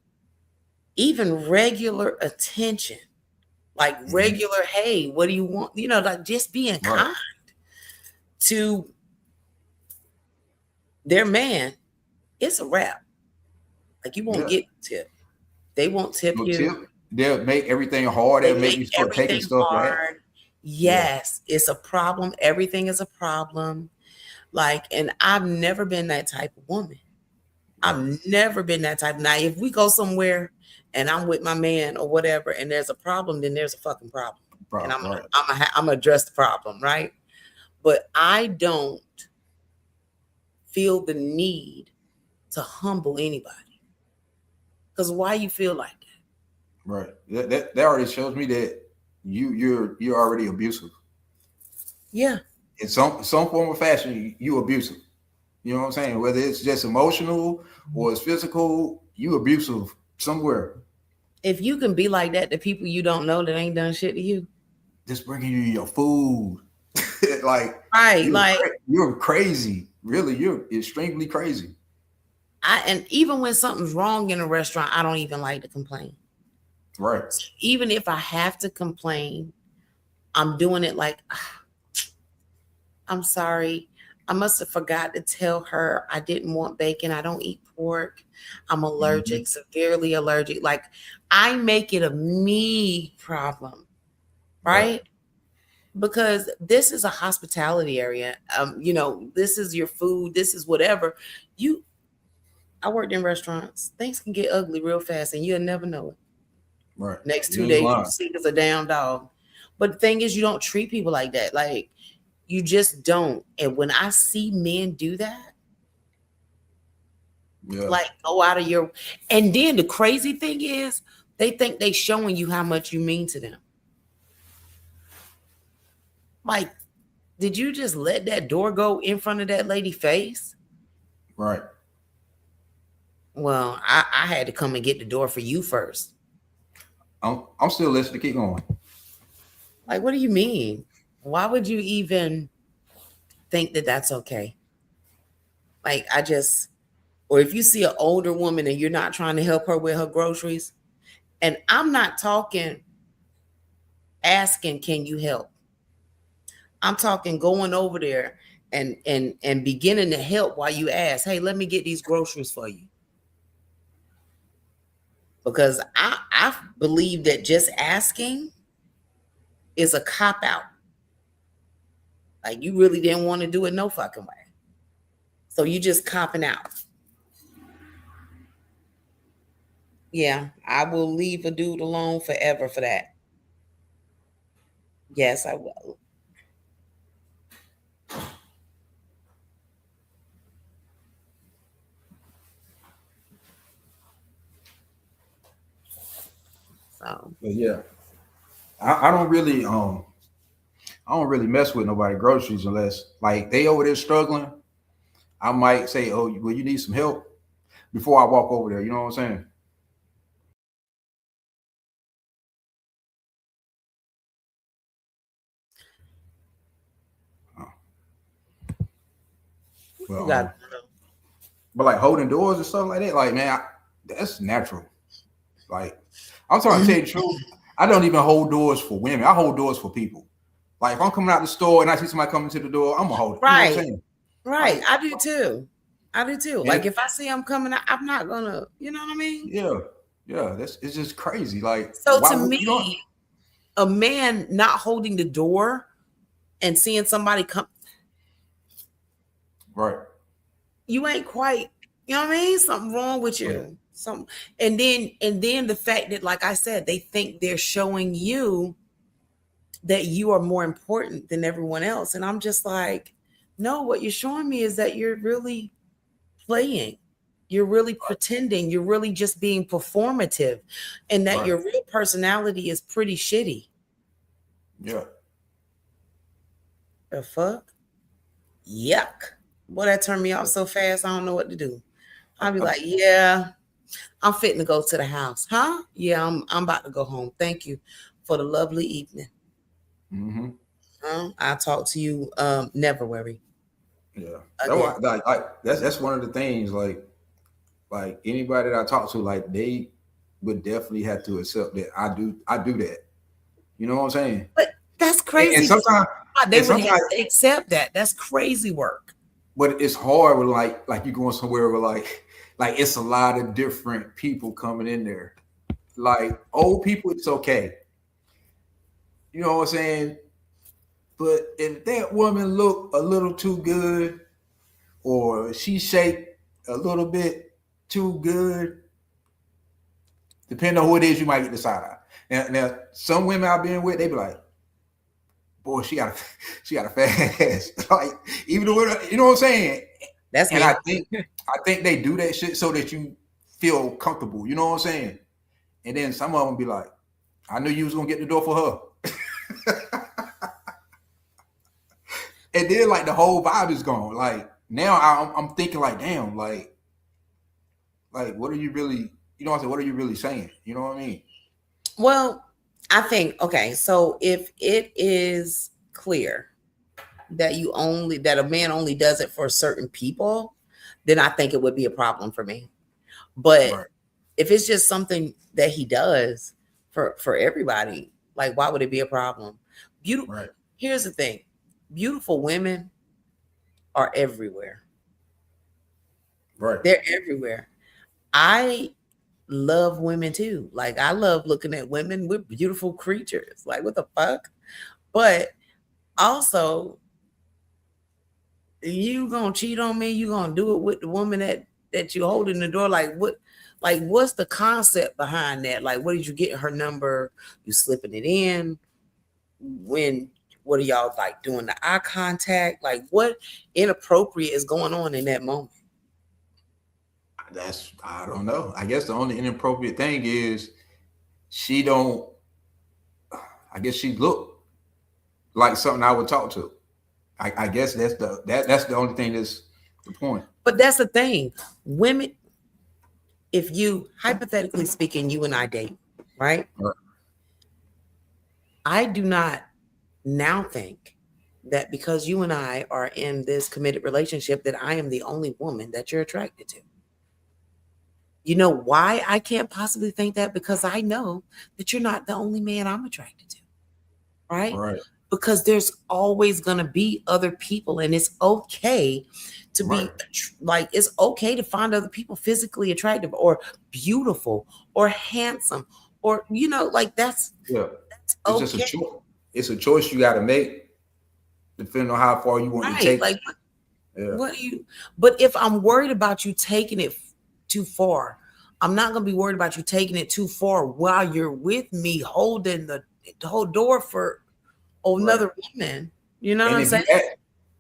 Speaker 4: even regular attention, like regular, hey, what do you want? Like just being kind to their man, it's a wrap. Like you won't get tip. They won't tip
Speaker 1: No
Speaker 4: you.
Speaker 1: tip. They'll make everything hard.
Speaker 4: They
Speaker 1: They'll make you
Speaker 4: make
Speaker 1: start taking
Speaker 4: everything
Speaker 1: stuff back.
Speaker 4: hard. Yes, it's a problem. Everything is a problem. Like, and I've never been that type of woman. I've never been that type. Now, if we go somewhere and I'm with my man or whatever, and there's a problem, then there's a fucking problem. And I'm gonna address the problem, right? But I don't feel the need to humble anybody. Because why you feel like that?
Speaker 1: Right. That already shows me that you're already abusive.
Speaker 4: Yeah.
Speaker 1: In some form or fashion, you abusive. You know what I'm saying? Whether it's just emotional or it's physical, you abusive somewhere.
Speaker 4: If you can be like that to people you don't know that ain't done shit to you,
Speaker 1: just bringing you your food, like you're crazy. Really, you're extremely crazy.
Speaker 4: And even when something's wrong in a restaurant, I don't even like to complain.
Speaker 1: Right.
Speaker 4: Even if I have to complain, I'm doing it like, I'm sorry. I must have forgot to tell her I didn't want bacon. I don't eat pork. I'm allergic, severely allergic. Like, I make it a me problem, right? Because this is a hospitality area. This is your food. This is whatever. I worked in restaurants. Things can get ugly real fast and you'll never know it.
Speaker 1: Right.
Speaker 4: Next 2 days, you see as a damn dog. But the thing is, you don't treat people like that. Like, you just don't. And when I see men do that, like go out of your, and then the crazy thing is, they think they showing you how much you mean to them. Like, did you just let that door go in front of that lady's face?
Speaker 1: Right.
Speaker 4: Well, I had to come and get the door for you first.
Speaker 1: I'm still listening. Keep going.
Speaker 4: Like, what do you mean? Why would you even think that that's okay? Like, or if you see an older woman and you're not trying to help her with her groceries, and I'm not talking asking, can you help? I'm talking going over there and beginning to help while you ask, hey, let me get these groceries for you. Because I believe that just asking is a cop-out. Like, you really didn't want to do it no fucking way. So you just copping out. Yeah, I will leave a dude alone forever for that. Yes, I will. So,
Speaker 1: but yeah, I don't really mess with nobody groceries unless like they over there struggling. I might say, "Oh, well, you need some help," before I walk over there. You know what I'm saying? Well, but like holding doors and stuff like that, like man, that's natural. Like I'm trying to tell you the truth. I don't even hold doors for women. I hold doors for people. Like if I'm coming out the store and I see somebody coming to the door, I'm gonna hold it.
Speaker 4: Right.
Speaker 1: You know what I'm saying?
Speaker 4: Right. I do too.
Speaker 1: Yeah.
Speaker 4: Like if I see I'm coming out, I'm not gonna, you know what I mean?
Speaker 1: Yeah. It's just crazy. Like
Speaker 4: so to me, a man not holding the door and seeing somebody come,
Speaker 1: right?
Speaker 4: You ain't quite, you know what I mean? Something wrong with you. Right. Something, and then the fact that, like I said, they think they're showing you that you are more important than everyone else, and I'm just like, no, what you're showing me is that you're really playing. You're really pretending. You're really just being performative, and that your real personality is pretty shitty.
Speaker 1: Yeah.
Speaker 4: The fuck? Yuck. Boy, that turned me off so fast, I don't know what to do. I'll be like, yeah, I'm fitting to go to the house. Huh? Yeah, I'm about to go home. Thank you for the lovely evening.
Speaker 1: Mm-hmm.
Speaker 4: I'll talk to you. Never worry.
Speaker 1: Yeah. That's one of the things, like anybody that I talk to, like they would definitely have to accept that I do that. You know what I'm saying?
Speaker 4: But that's crazy.
Speaker 1: And sometimes
Speaker 4: they would have to accept that. That's crazy work.
Speaker 1: But it's hard with like you going somewhere where like it's a lot of different people coming in there. Like old people, it's okay. You know what I'm saying? But if that woman look a little too good, or she shaped a little bit too good, depending on who it is, you might get the side eye. Now some women I've been with, they be like, boy, she got a fat ass. Like, even though, you know what I'm saying?
Speaker 4: That's
Speaker 1: and me. I think they do that shit so that you feel comfortable. You know what I'm saying? And then some of them be like, I knew you was gonna get the door for her. And then like the whole vibe is gone. Like now I'm thinking like, damn, like what are you really, you know what I'm saying? What are you really saying? You know what I mean?
Speaker 4: Well, I think, okay, so if it is clear that a man only does it for certain people, then I think it would be a problem for me. But if it's just something that he does for everybody, like why would it be a problem? Beautiful. Here's the thing. Beautiful women are everywhere.
Speaker 1: Right.
Speaker 4: They're everywhere. I love women too. Like I love looking at women. We're beautiful creatures. Like what the fuck? But also, you gonna cheat on me? You gonna do it with the woman that you hold in the door? Like what? Like what's the concept behind that? Like what did you get her number? You slipping it in? What are y'all like doing the eye contact? Like what inappropriate is going on in that moment?
Speaker 1: I don't know. I guess the only inappropriate thing is she look like something I would talk to. I guess that's the only thing that's the point.
Speaker 4: But that's the thing. Women, if you, hypothetically speaking, you and I date, right? I do not now think that because you and I are in this committed relationship that I am the only woman that you're attracted to. You know why I can't possibly think that? Because I know that you're not the only man I'm attracted to, right? Because there's always going to be other people, and it's okay to be like, it's okay to find other people physically attractive or beautiful or handsome or, you know, like that's okay.
Speaker 1: It's just a choice. It's a choice you got to make depending on how far you want to take
Speaker 4: it. What do you, but if I'm worried about you taking it too far, I'm not going to be worried about you taking it too far while you're with me holding the whole door for another woman. You know what I'm saying?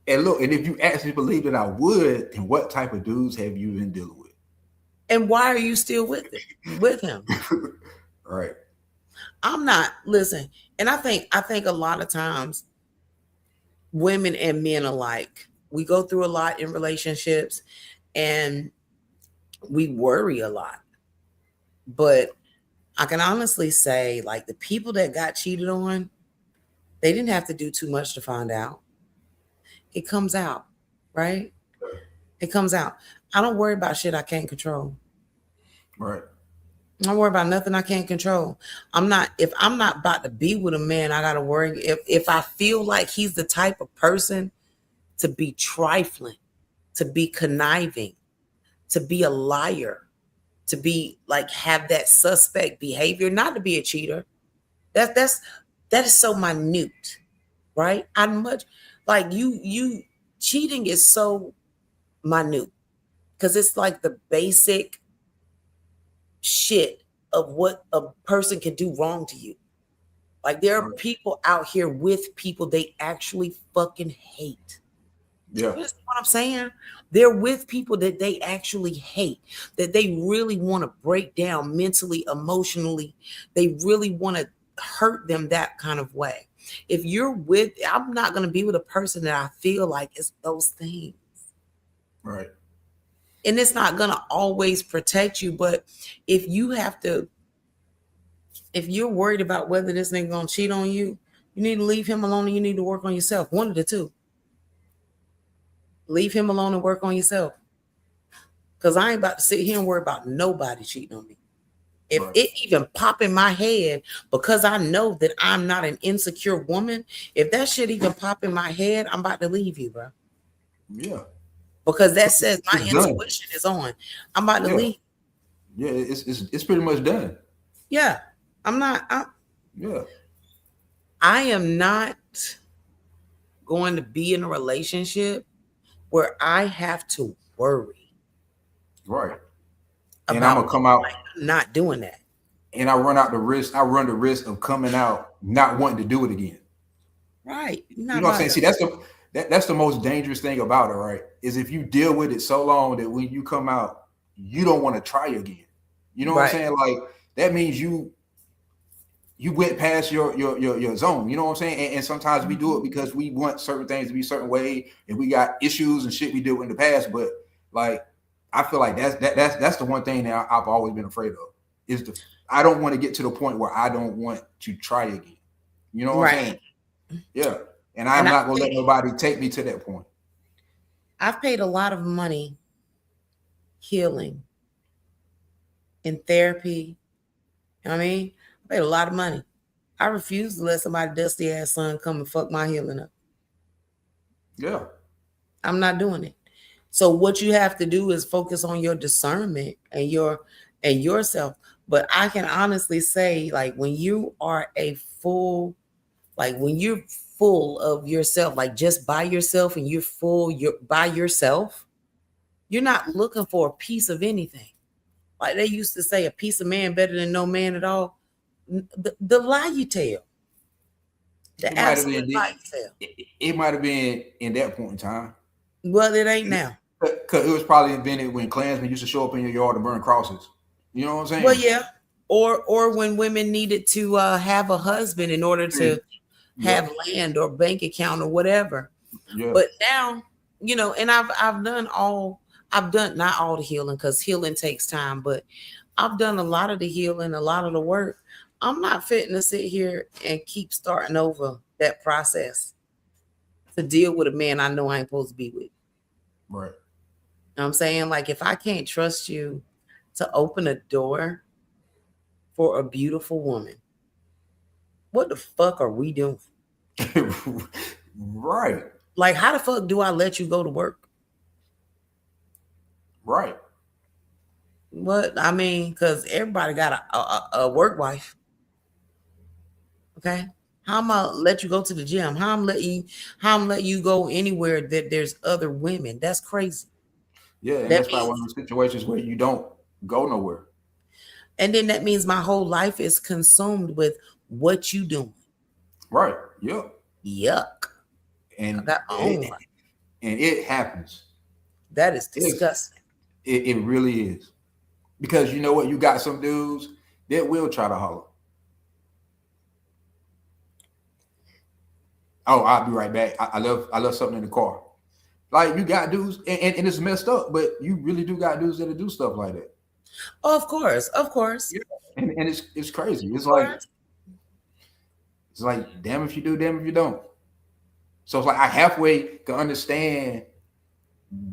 Speaker 1: And if you actually believe that I would, then what type of dudes have you been dealing with?
Speaker 4: And why are you still with him?
Speaker 1: Right.
Speaker 4: I'm not, and I think a lot of times women and men alike, We go through a lot in relationships and we worry a lot. But I can honestly say, like, the people that got cheated on, they didn't have to do too much to find out. It comes out, right? It comes out. I don't worry about shit I can't control.
Speaker 1: Right.
Speaker 4: I don't worry about nothing I can't control. If I'm not about to be with a man, I gotta worry. If I feel like he's the type of person to be trifling, to be conniving, to be a liar, to be like have that suspect behavior, not to be a cheater. That is so minute, right? I'm much like you cheating is so minute because it's like the basic shit of what a person can do wrong to you. Like there are people out here with people they actually fucking hate.
Speaker 1: Yeah.
Speaker 4: That's what I'm saying. They're with people that they actually hate, that they really want to break down mentally, emotionally. They really want to hurt them that kind of way. If you're with, I'm not going to be with a person that I feel like is those things.
Speaker 1: Right.
Speaker 4: And it's not going to always protect you. But if you're worried about whether this nigga going to cheat on you, you need to leave him alone and you need to work on yourself. One of the two. Leave him alone and work on yourself. Because I ain't about to sit here and worry about nobody cheating on me. If it even pop in my head, because I know that I'm not an insecure woman, if that shit even pop in my head, I'm about to leave you, bro.
Speaker 1: Yeah.
Speaker 4: Because that says my
Speaker 1: It's
Speaker 4: intuition is on. I'm about to leave.
Speaker 1: Yeah, it's pretty much done.
Speaker 4: Yeah. I am not going to be in a relationship where I have to worry.
Speaker 1: Right. And I'm gonna come out
Speaker 4: not doing that.
Speaker 1: And I run the risk of coming out not wanting to do it again.
Speaker 4: Right.
Speaker 1: You know what I'm saying? See, that's the most dangerous thing about it, right? Is if you deal with it so long that when you come out, you don't want to try again. You know what I'm saying? Like that means you went past your zone. You know what I'm saying? And sometimes we do it because we want certain things to be a certain way, and we got issues and shit we did in the past. But like, I feel like that's the one thing that I've always been afraid of is I don't want to get to the point where I don't want to try again. You know what I'm saying? Yeah. And I'm not going to let nobody take me to that point.
Speaker 4: I've paid a lot of money healing in therapy. You know what I mean? I paid a lot of money. I refuse to let somebody dusty ass son come and fuck my healing up.
Speaker 1: Yeah.
Speaker 4: I'm not doing it. So what you have to do is focus on your discernment and yourself. But I can honestly say, like, when you are when you're full of yourself, like just by yourself, and you're by yourself, you're not looking for a piece of anything. Like they used to say, a piece of man better than no man at all. The lie you tell. The absolute lie you tell.
Speaker 1: It might have been in that point in time.
Speaker 4: Well, it ain't now.
Speaker 1: Because it was probably invented when Klansmen used to show up in your yard and burn crosses. You know what I'm saying?
Speaker 4: Well, yeah. Or when women needed to have a husband in order to have land or bank account or whatever. Yeah. But now, and I've done not all the healing, because healing takes time, but I've done a lot of the healing, a lot of the work. I'm not fitting to sit here and keep starting over that process to deal with a man I know I ain't supposed to be with.
Speaker 1: Right.
Speaker 4: You know what I'm saying? Like, if I can't trust you to open a door for a beautiful woman, what the fuck are we doing?
Speaker 1: Right.
Speaker 4: Like, how the fuck do I let you go to work?
Speaker 1: Right.
Speaker 4: What? I mean, because everybody got a work wife. Okay. How am I let you go to the gym? How I'm let you go anywhere that there's other women? That's crazy.
Speaker 1: Yeah, and that's probably one of those situations where you don't go nowhere.
Speaker 4: And then that means my whole life is consumed with what you doing.
Speaker 1: Right. Yep.
Speaker 4: Yuck.
Speaker 1: And I got my own life. And it happens.
Speaker 4: That is disgusting.
Speaker 1: It really is. Because you know what? You got some dudes that will try to holler. Oh, I'll be right back. I love something in the car. Like you got dudes, and it's messed up, but you really do got dudes that do stuff like that.
Speaker 4: Oh, of course.
Speaker 1: Yeah. And it's crazy.
Speaker 4: Of course.
Speaker 1: It's like damn if you do, damn if you don't. So it's like I halfway can understand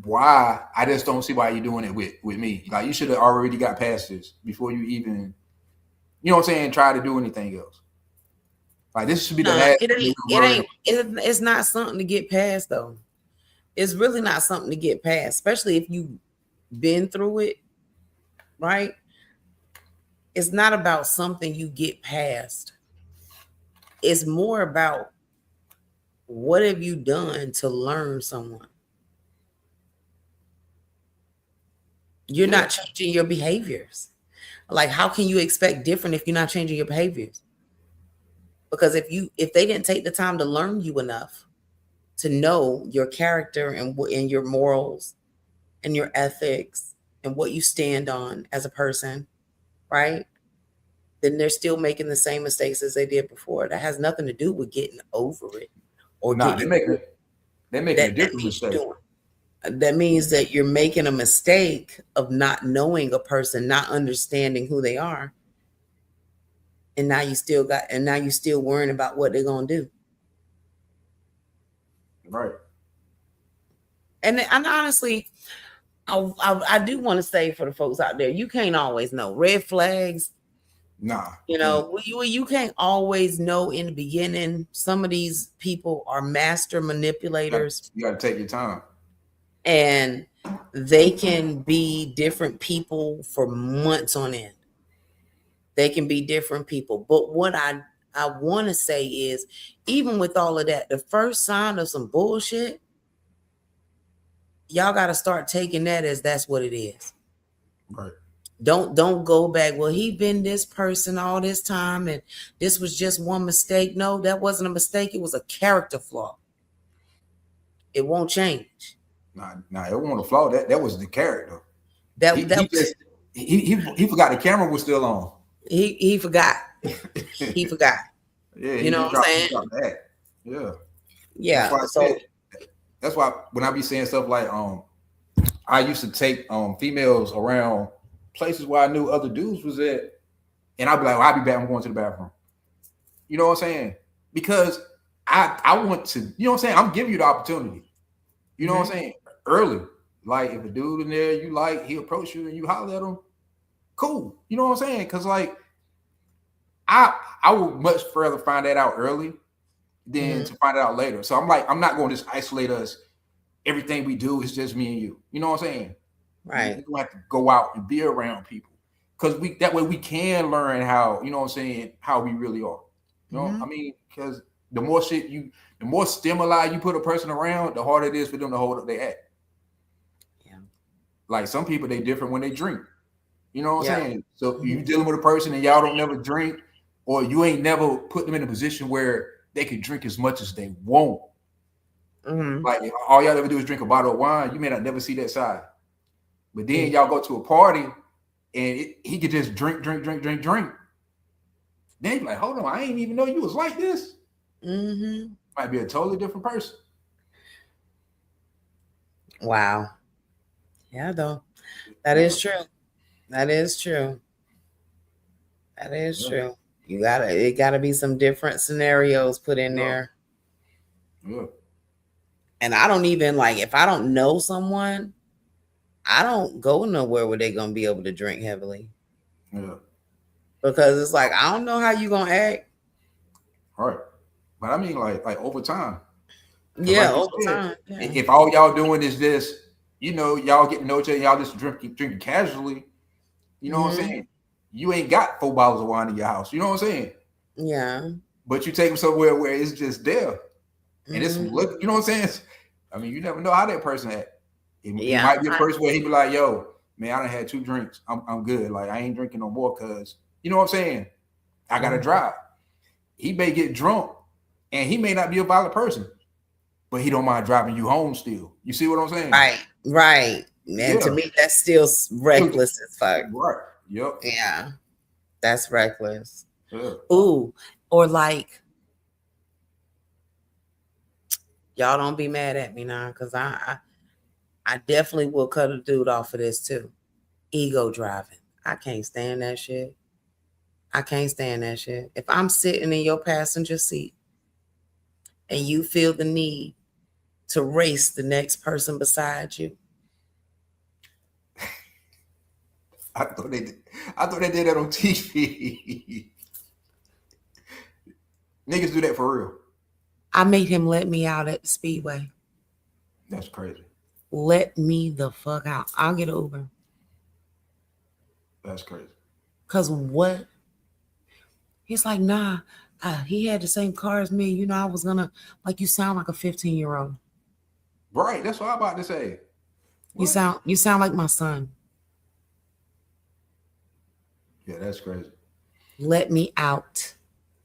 Speaker 1: why. I just don't see why you're doing it with me. Like you should have already got past this before you even, you know what I'm saying, try to do anything else. Like this should be the last.
Speaker 4: It's not something to get past though. It's really not something to get past, especially if you've been through it, right? It's not about something you get past. It's more about what have you done to learn someone. You're not changing your behaviors. Like, how can you expect different if you're not changing your behaviors? Because if they didn't take the time to learn you enough to know your character and your morals and your ethics and what you stand on as a person, right? Then they're still making the same mistakes as they did before. That has nothing to do with getting over it or
Speaker 1: they're making a different mistake.
Speaker 4: That means that you're making a mistake of not knowing a person, not understanding who they are. And now you still worrying about what they're gonna do.
Speaker 1: Right.
Speaker 4: And honestly, I do want to say for the folks out there, you can't always know red flags.
Speaker 1: Nah.
Speaker 4: You know, you can't always know in the beginning. Some of these people are master manipulators.
Speaker 1: You got to take your time.
Speaker 4: And they can be different people for months on end. They can be different people. But what I want to say is, even with all of that, the first sign of some bullshit, y'all got to start taking that as that's what it is.
Speaker 1: Right.
Speaker 4: Don't go back. Well, he been this person all this time, and this was just one mistake. No, that wasn't a mistake. It was a character flaw. It won't change.
Speaker 1: Nah, it wasn't a flaw. That was the character. He forgot the camera was still on.
Speaker 4: He forgot. He forgot.
Speaker 1: Yeah,
Speaker 4: you know what I'm saying?
Speaker 1: Yeah.
Speaker 4: Yeah.
Speaker 1: That's why when I be saying stuff like I used to take females around places where I knew other dudes was at, and I'd be like, well, I'll be back. I'm going to the bathroom. You know what I'm saying? Because I want to, you know what I'm saying? I'm giving you the opportunity. You know what I'm saying? Early. Like if a dude in there you like, he approach you and you holler at him, cool. You know what I'm saying? Because like I would much further find that out early than to find it out later. So I'm like, I'm not going to just isolate us. Everything we do is just me and you. You know what I'm saying?
Speaker 4: Right.
Speaker 1: We're going to have to go out and be around people. Because that way we can learn how, you know what I'm saying, how we really are. You know, I mean, because the more stimuli you put a person around, the harder it is for them to hold up their act.
Speaker 4: Yeah.
Speaker 1: Like some people, they different when they drink. You know what I'm saying? So you dealing with a person and y'all don't never drink, or you ain't never put them in a position where they can drink as much as they want. Like all y'all ever do is drink a bottle of wine. You may not never see that side. But then y'all go to a party and he could just drink. Then you're like, hold on, I ain't even know you was like this. Might be a totally different person.
Speaker 4: Wow. Yeah, though. That is true. That is true. That is true. It gotta be some different scenarios put in there.
Speaker 1: Yeah.
Speaker 4: And I don't even like, if I don't know someone, I don't go nowhere where they're gonna be able to drink heavily.
Speaker 1: Yeah.
Speaker 4: Because it's like, I don't know how you gonna act.
Speaker 1: All right. But I mean like over time.
Speaker 4: Yeah,
Speaker 1: like
Speaker 4: over time. Yeah.
Speaker 1: If all y'all doing is this, you know, y'all getting to know each other, y'all just drinking casually, you know what I'm saying? You ain't got 4 bottles of wine in your house. You know what I'm saying?
Speaker 4: Yeah.
Speaker 1: But you take them somewhere where it's just there. And it's look, you know what I'm saying? I mean, you never know how that person act. It might be a person where he be like, yo, man, I done had 2 drinks. I'm good. Like I ain't drinking no more because you know what I'm saying? I gotta drive. He may get drunk and he may not be a violent person, but he don't mind driving you home still. You see what I'm saying?
Speaker 4: Right. And to me, that's still reckless as fuck.
Speaker 1: Right. Yep.
Speaker 4: Yeah. That's reckless.
Speaker 1: Yeah.
Speaker 4: Ooh. Or like, y'all don't be mad at me now, because I definitely will cut a dude off for this too. Ego driving. I can't stand that shit. I can't stand that shit. If I'm sitting in your passenger seat and you feel the need to race the next person beside you,
Speaker 1: I thought they did that on TV. Niggas do that for real.
Speaker 4: I made him let me out at the speedway.
Speaker 1: That's crazy.
Speaker 4: Let me the fuck out. I'll get an Uber.
Speaker 1: That's crazy.
Speaker 4: Cause what? He's like, nah. He had the same car as me. You know, I was gonna like. You sound like a 15-year-old.
Speaker 1: Right. That's what I'm about to say.
Speaker 4: You sound like my son.
Speaker 1: Yeah, that's crazy.
Speaker 4: Let me out.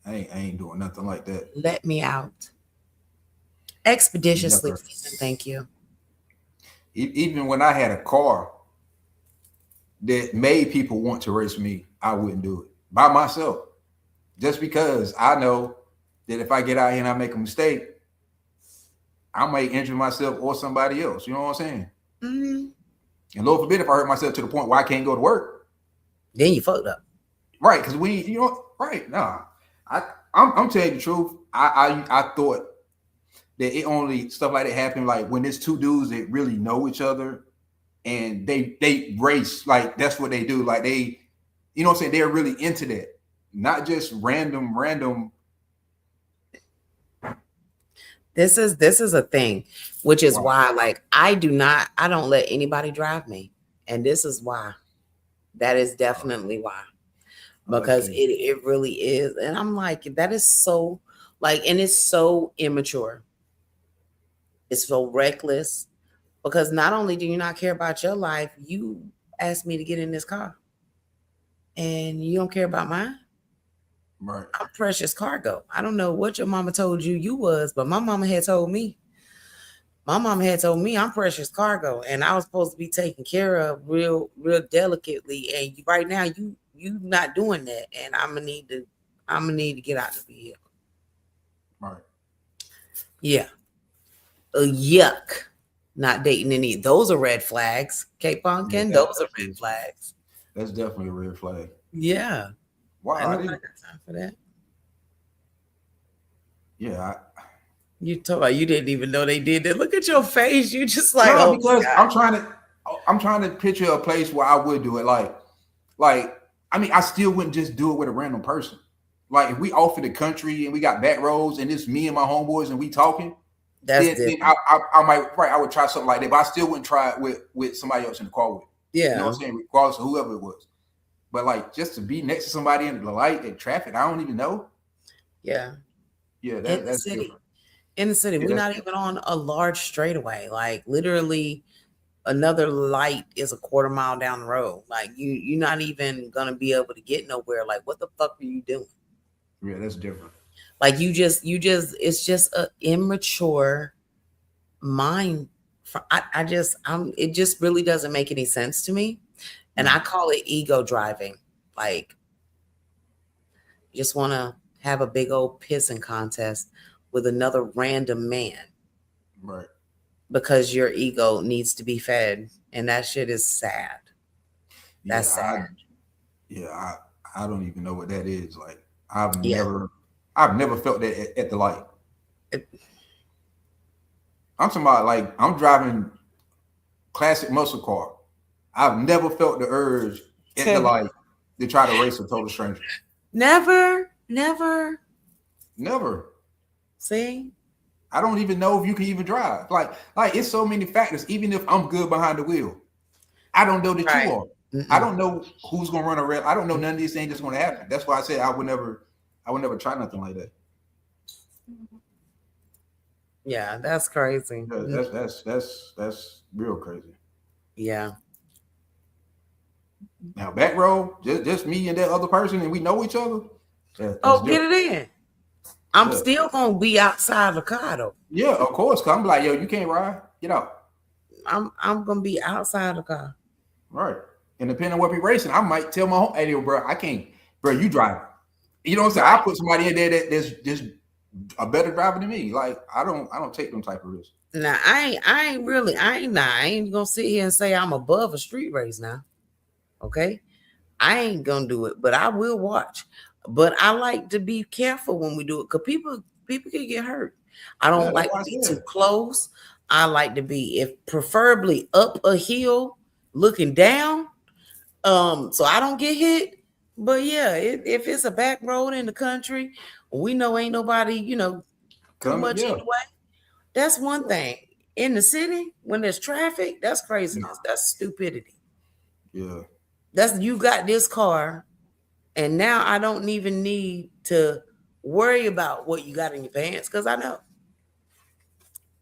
Speaker 1: I ain't doing nothing like that.
Speaker 4: Let me out. Expeditiously,
Speaker 1: Never.
Speaker 4: thank you.
Speaker 1: Even when I had a car that made people want to race me, I wouldn't do it by myself. Just because I know that if I get out here and I make a mistake, I might injure myself or somebody else. You know what I'm saying?
Speaker 4: Mm-hmm.
Speaker 1: And Lord forbid if I hurt myself to the point where I can't go to work.
Speaker 4: Then you fucked up.
Speaker 1: Right, because right. Nah. I'm telling you the truth. I thought that it only stuff like that happened like when there's two dudes that really know each other and they race, like that's what they do. Like they, you know what I'm saying? They're really into that. Not just random.
Speaker 4: This is a thing, which is why like I don't let anybody drive me. And this is why. That is definitely why. Because it really is. And I'm like, that is so like, and it's so immature. It's so reckless. Because not only do you not care about your life, you asked me to get in this car. And you don't care about mine.
Speaker 1: Right.
Speaker 4: I'm precious cargo. I don't know what your mama told you was, but my mama had told me. My mama had told me I'm precious cargo, and I was supposed to be taken care of real delicately. And right now, you not doing that, and I'm gonna need to get out of the vehicle.
Speaker 1: Right.
Speaker 4: Yeah. Yuck. Not dating any. Those are red flags. K-Punkin, those are red flags.
Speaker 1: That's definitely a red flag.
Speaker 4: Yeah.
Speaker 1: Why?
Speaker 4: I got time for that.
Speaker 1: Yeah.
Speaker 4: You didn't even know they did that. Look at your face. You just like,
Speaker 1: no, because I'm trying to picture a place where I would do it. Like, I mean, I still wouldn't just do it with a random person. Like if we off in the country and we got back roads and it's me and my homeboys and we talking, then I would try something like that, but I still wouldn't try it with somebody else in the car with.
Speaker 4: Yeah.
Speaker 1: You know what I'm saying? Regardless of whoever it was. But like just to be next to somebody in the light in traffic, I don't even know.
Speaker 4: Yeah.
Speaker 1: Yeah, that's different.
Speaker 4: In the city, we're not even on a large straightaway. Like literally another light is a quarter mile down the road. Like you're not even gonna be able to get nowhere. Like what the fuck are you doing?
Speaker 1: Yeah, that's different.
Speaker 4: Like you just it's just an immature mind. It just really doesn't make any sense to me. And I call it ego driving. Like you just want to have a big old pissing contest with another random man.
Speaker 1: Right.
Speaker 4: Because your ego needs to be fed. And that shit is sad. That's sad.
Speaker 1: I don't even know what that is. Like I've never felt that at the light. I'm talking about like I'm driving classic muscle car. I've never felt the urge at the light to try to race a total stranger.
Speaker 4: Never. See?
Speaker 1: I don't even know if you can even drive. Like it's so many factors. Even if I'm good behind the wheel, I don't know that you are. Mm-mm. I don't know who's gonna run a red. I don't know none of these things that's gonna happen. That's why I said I would never try nothing like that.
Speaker 4: Yeah, that's crazy.
Speaker 1: Yeah, that's real crazy.
Speaker 4: Yeah.
Speaker 1: Now back row, just me and that other person, and we know each other.
Speaker 4: Get it in. I'm still gonna be outside the car though.
Speaker 1: Yeah, of course. Cause I'm like, yo, you can't ride. Get out.
Speaker 4: I'm gonna be outside the car.
Speaker 1: Right. And depending on what we racing, I might tell my home, hey, bro, I can't, bro, you drive. You know what I'm saying? I put somebody in there that's a better driver than me. Like I don't take them type of risks.
Speaker 4: Now I ain't gonna sit here and say I'm above a street race now. Okay. I ain't gonna do it, but I will watch. But I like to be careful when we do it because people can get hurt. I don't
Speaker 1: Yeah,
Speaker 4: like
Speaker 1: that's
Speaker 4: to be
Speaker 1: why I
Speaker 4: too
Speaker 1: said.
Speaker 4: close. I like to be preferably up a hill looking down. So I don't get hit. But yeah, if it's a back road in the country, we know ain't nobody, too much
Speaker 1: Yeah.
Speaker 4: anyway. That's one thing. In the city, when there's traffic, that's craziness. That's stupidity.
Speaker 1: Yeah.
Speaker 4: That's you got this car, and now I don't even need to worry about what you got in your pants because I know.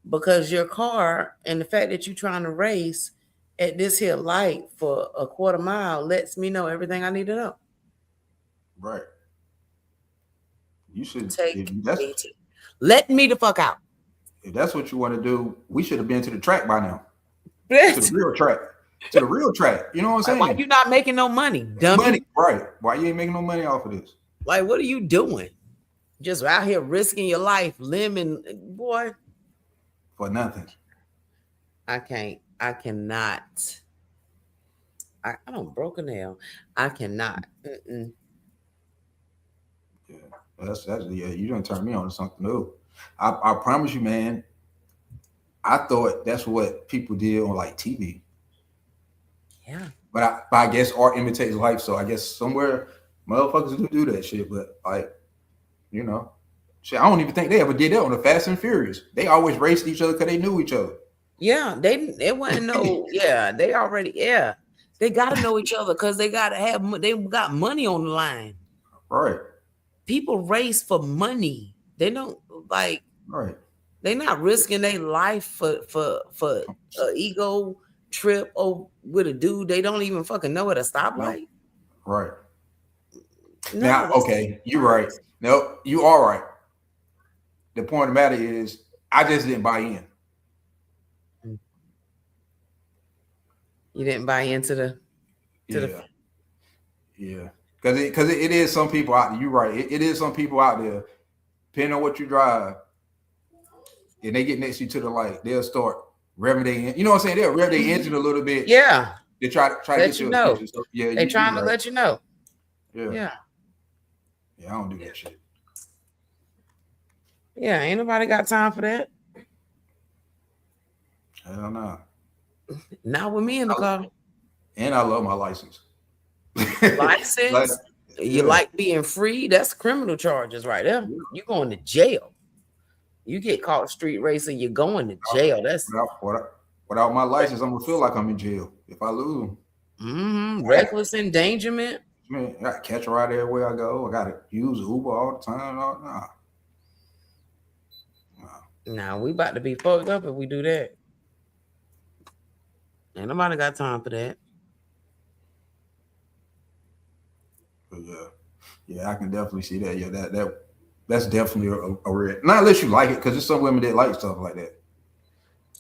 Speaker 4: Because your car and the fact that you're trying to race at this here light for a quarter mile lets me know everything I need to know.
Speaker 1: Right. You should.
Speaker 4: Let me the fuck out.
Speaker 1: If that's what you want to do, we should have been to the track by now. To the real track. To the real track. You know what I'm saying?
Speaker 4: Why you not making no money, dummy?
Speaker 1: Money, right. Why you ain't making no money off of this?
Speaker 4: Like, what are you doing? Just out here risking your life, limb boy.
Speaker 1: For nothing.
Speaker 4: I cannot. I don't broke a nail. I cannot. Mm-mm.
Speaker 1: Yeah. That's you done turn me on to something new. I promise you, man. I thought that's what people did on like TV.
Speaker 4: Yeah.
Speaker 1: But I guess art imitates life. So I guess somewhere motherfuckers do that shit. But like, shit, I don't even think they ever did that on the Fast and Furious. They always raced each other because they knew each other.
Speaker 4: Yeah, they wasn't no. Yeah, they already. Yeah, they got to know each other because they got to have. They got money on the line.
Speaker 1: Right.
Speaker 4: People race for money. They don't like.
Speaker 1: Right.
Speaker 4: They not risking their life for a ego trip with a dude they don't even fucking know at a stoplight.
Speaker 1: Right. No, now, okay, you're right. No, you are right. The point of the matter is, I just didn't buy in.
Speaker 4: You didn't buy into the
Speaker 1: yeah, because it is some people out there. You're right. It is some people out there, depending on what you drive, and they get next to you to the light, they'll start revving their engine. You know what I'm saying? They'll rev their engine a little bit.
Speaker 4: Yeah.
Speaker 1: They try to get
Speaker 4: you know.
Speaker 1: So, yeah,
Speaker 4: they're trying to let you know.
Speaker 1: Yeah. Yeah, I don't do that shit.
Speaker 4: Yeah, ain't nobody got time for that.
Speaker 1: Hell no.
Speaker 4: Not with me in the car.
Speaker 1: And I love my license.
Speaker 4: License? You like being free? That's criminal charges right there. Yeah. You're going to jail. You get caught street racing, you're going to jail. That's
Speaker 1: without my license, I'm gonna feel like I'm in jail if I lose them.
Speaker 4: Reckless endangerment.
Speaker 1: Man, I gotta catch a ride everywhere I go. I gotta use Uber all the time.
Speaker 4: Nah, we about to be fucked up if we do that. Ain't nobody got time for that.
Speaker 1: But yeah, I can definitely see that. Yeah, that's definitely a red. Not unless you like it, because there's some women that like stuff like that.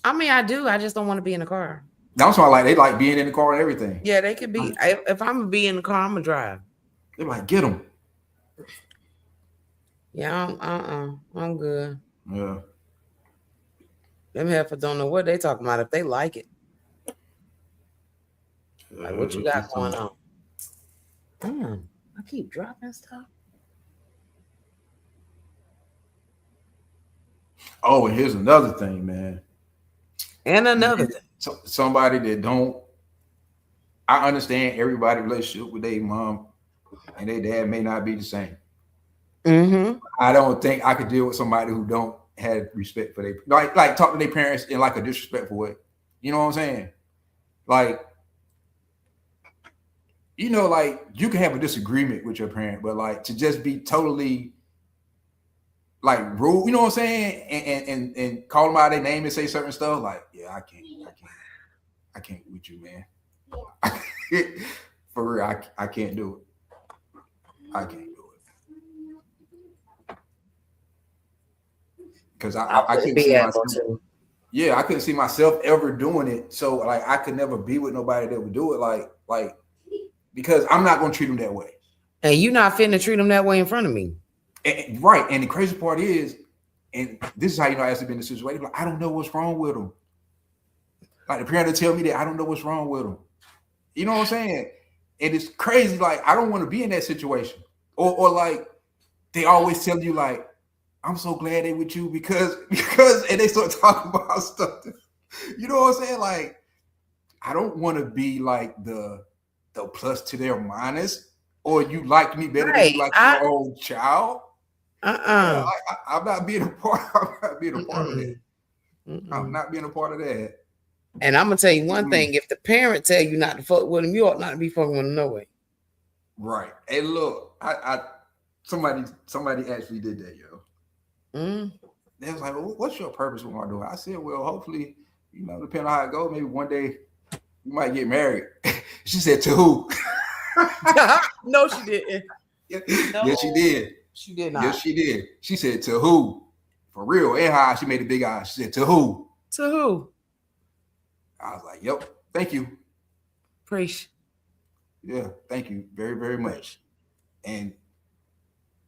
Speaker 4: I mean, I do. I just don't want to be in the car.
Speaker 1: That's why they like being in the car and everything.
Speaker 4: Yeah, they could be. If I'm gonna be in the car, I'm gonna drive.
Speaker 1: They're like, get them.
Speaker 4: Yeah, I'm good.
Speaker 1: Yeah.
Speaker 4: Them heifers don't know what they talking about if they like it. Like, what you got going on? Damn, I keep dropping stuff.
Speaker 1: Oh, and here's another thing, man.
Speaker 4: And another thing.
Speaker 1: Somebody that don't. I understand everybody's relationship with their mom and their dad may not be the same.
Speaker 4: Mm-hmm.
Speaker 1: I don't think I could deal with somebody who don't have respect for their like talk to their parents in like a disrespectful way. You know what I'm saying? Like, like you can have a disagreement with your parent, but like to just be totally like rude, you know what I'm saying? And call them out their name and say certain stuff. Like, yeah, I can't with you, man. For real, I can't do it. I can't do it. Because I couldn't see myself. Yeah, I couldn't see myself ever doing it. So like I could never be with nobody that would do it like because I'm not gonna treat them that way.
Speaker 4: And you not finna treat them that way in front of me.
Speaker 1: Right. And the crazy part is And this is how you know I actually been in the situation. Like, I don't know what's wrong with him. Like the parent will tell me that I don't know what's wrong with him. You know what I'm saying? And it's crazy. Like, I don't want to be in that situation. Or like they always tell you, like, I'm so glad they with you because and they start talking about stuff. You know what I'm saying? Like, I don't want to be like the plus to their minus, or you like me better than you like your own child. I'm not being a part. I'm not being a part of that. I'm not being a part of that.
Speaker 4: And I'm gonna tell you one thing: if the parent tell you not to fuck with them, you ought not to be fucking with them no way.
Speaker 1: Right. Hey, look, I somebody actually did that, yo. They was like, well, "What's your purpose with my daughter?" I said, "Well, hopefully, you know, depending on how it goes, maybe one day you might get married." She said, "To who?"
Speaker 4: No, she didn't.
Speaker 1: No, yes, she did.
Speaker 4: She did not.
Speaker 1: Yes, she did. She said, "To who?" For real. And how she made a big eye. She said, "To who?"
Speaker 4: To who?
Speaker 1: I was like, "Yep, thank you."
Speaker 4: Preach.
Speaker 1: Yeah, thank you very, very much. And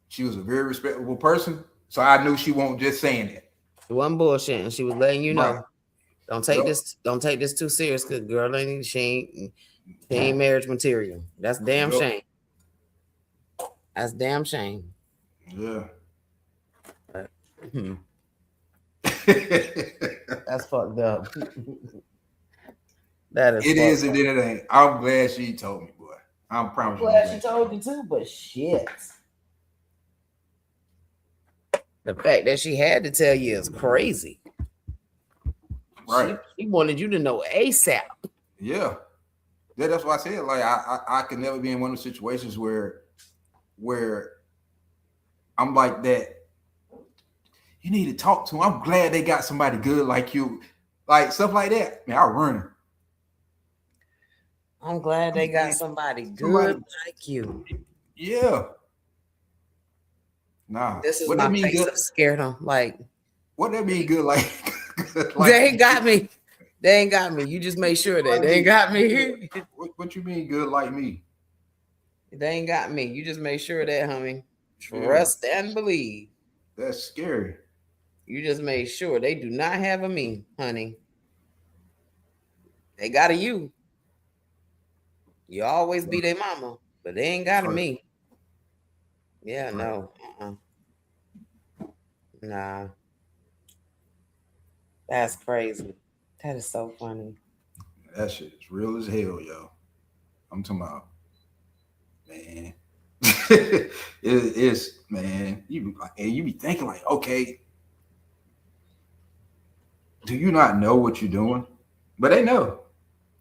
Speaker 1: she was a very respectable person, so I knew she won't just saying it.
Speaker 4: It wasn't bullshitting. She was letting you know.
Speaker 1: Right.
Speaker 4: Don't take this too serious, because girl she ain't marriage material. That's damn shame. That's damn shame.
Speaker 1: Yeah.
Speaker 4: That's fucked up. That is.
Speaker 1: It is and then it ain't. I'm glad she told me, boy. I'm proud.
Speaker 4: Glad she told you too, but shit. The fact that she had to tell you is crazy.
Speaker 1: Right.
Speaker 4: She wanted you to know ASAP.
Speaker 1: Yeah. That's why I said, like, I could never be in one of those situations where I'm like that. You need to talk to him. I'm glad they got somebody good like you. Like stuff like that. Man, I'll run.
Speaker 4: I'm glad they got somebody good like you.
Speaker 1: Yeah. Nah.
Speaker 4: This is what my face that scared them. Like,
Speaker 1: what that mean good like?
Speaker 4: They ain't got me. They ain't got me. You just make sure that they ain't got me.
Speaker 1: What you mean good like me?
Speaker 4: They ain't got me. You just make sure that, homie. Trust and believe.
Speaker 1: That's scary.
Speaker 4: You just made sure they do not have a me, honey. They got a you. You always be their mama, but they ain't got a me. Yeah, no. Nah. That's crazy. That is so funny.
Speaker 1: That shit is real as hell, yo. I'm talking about, man. It's man. You be thinking like, okay, do you not know what you're doing? But they know.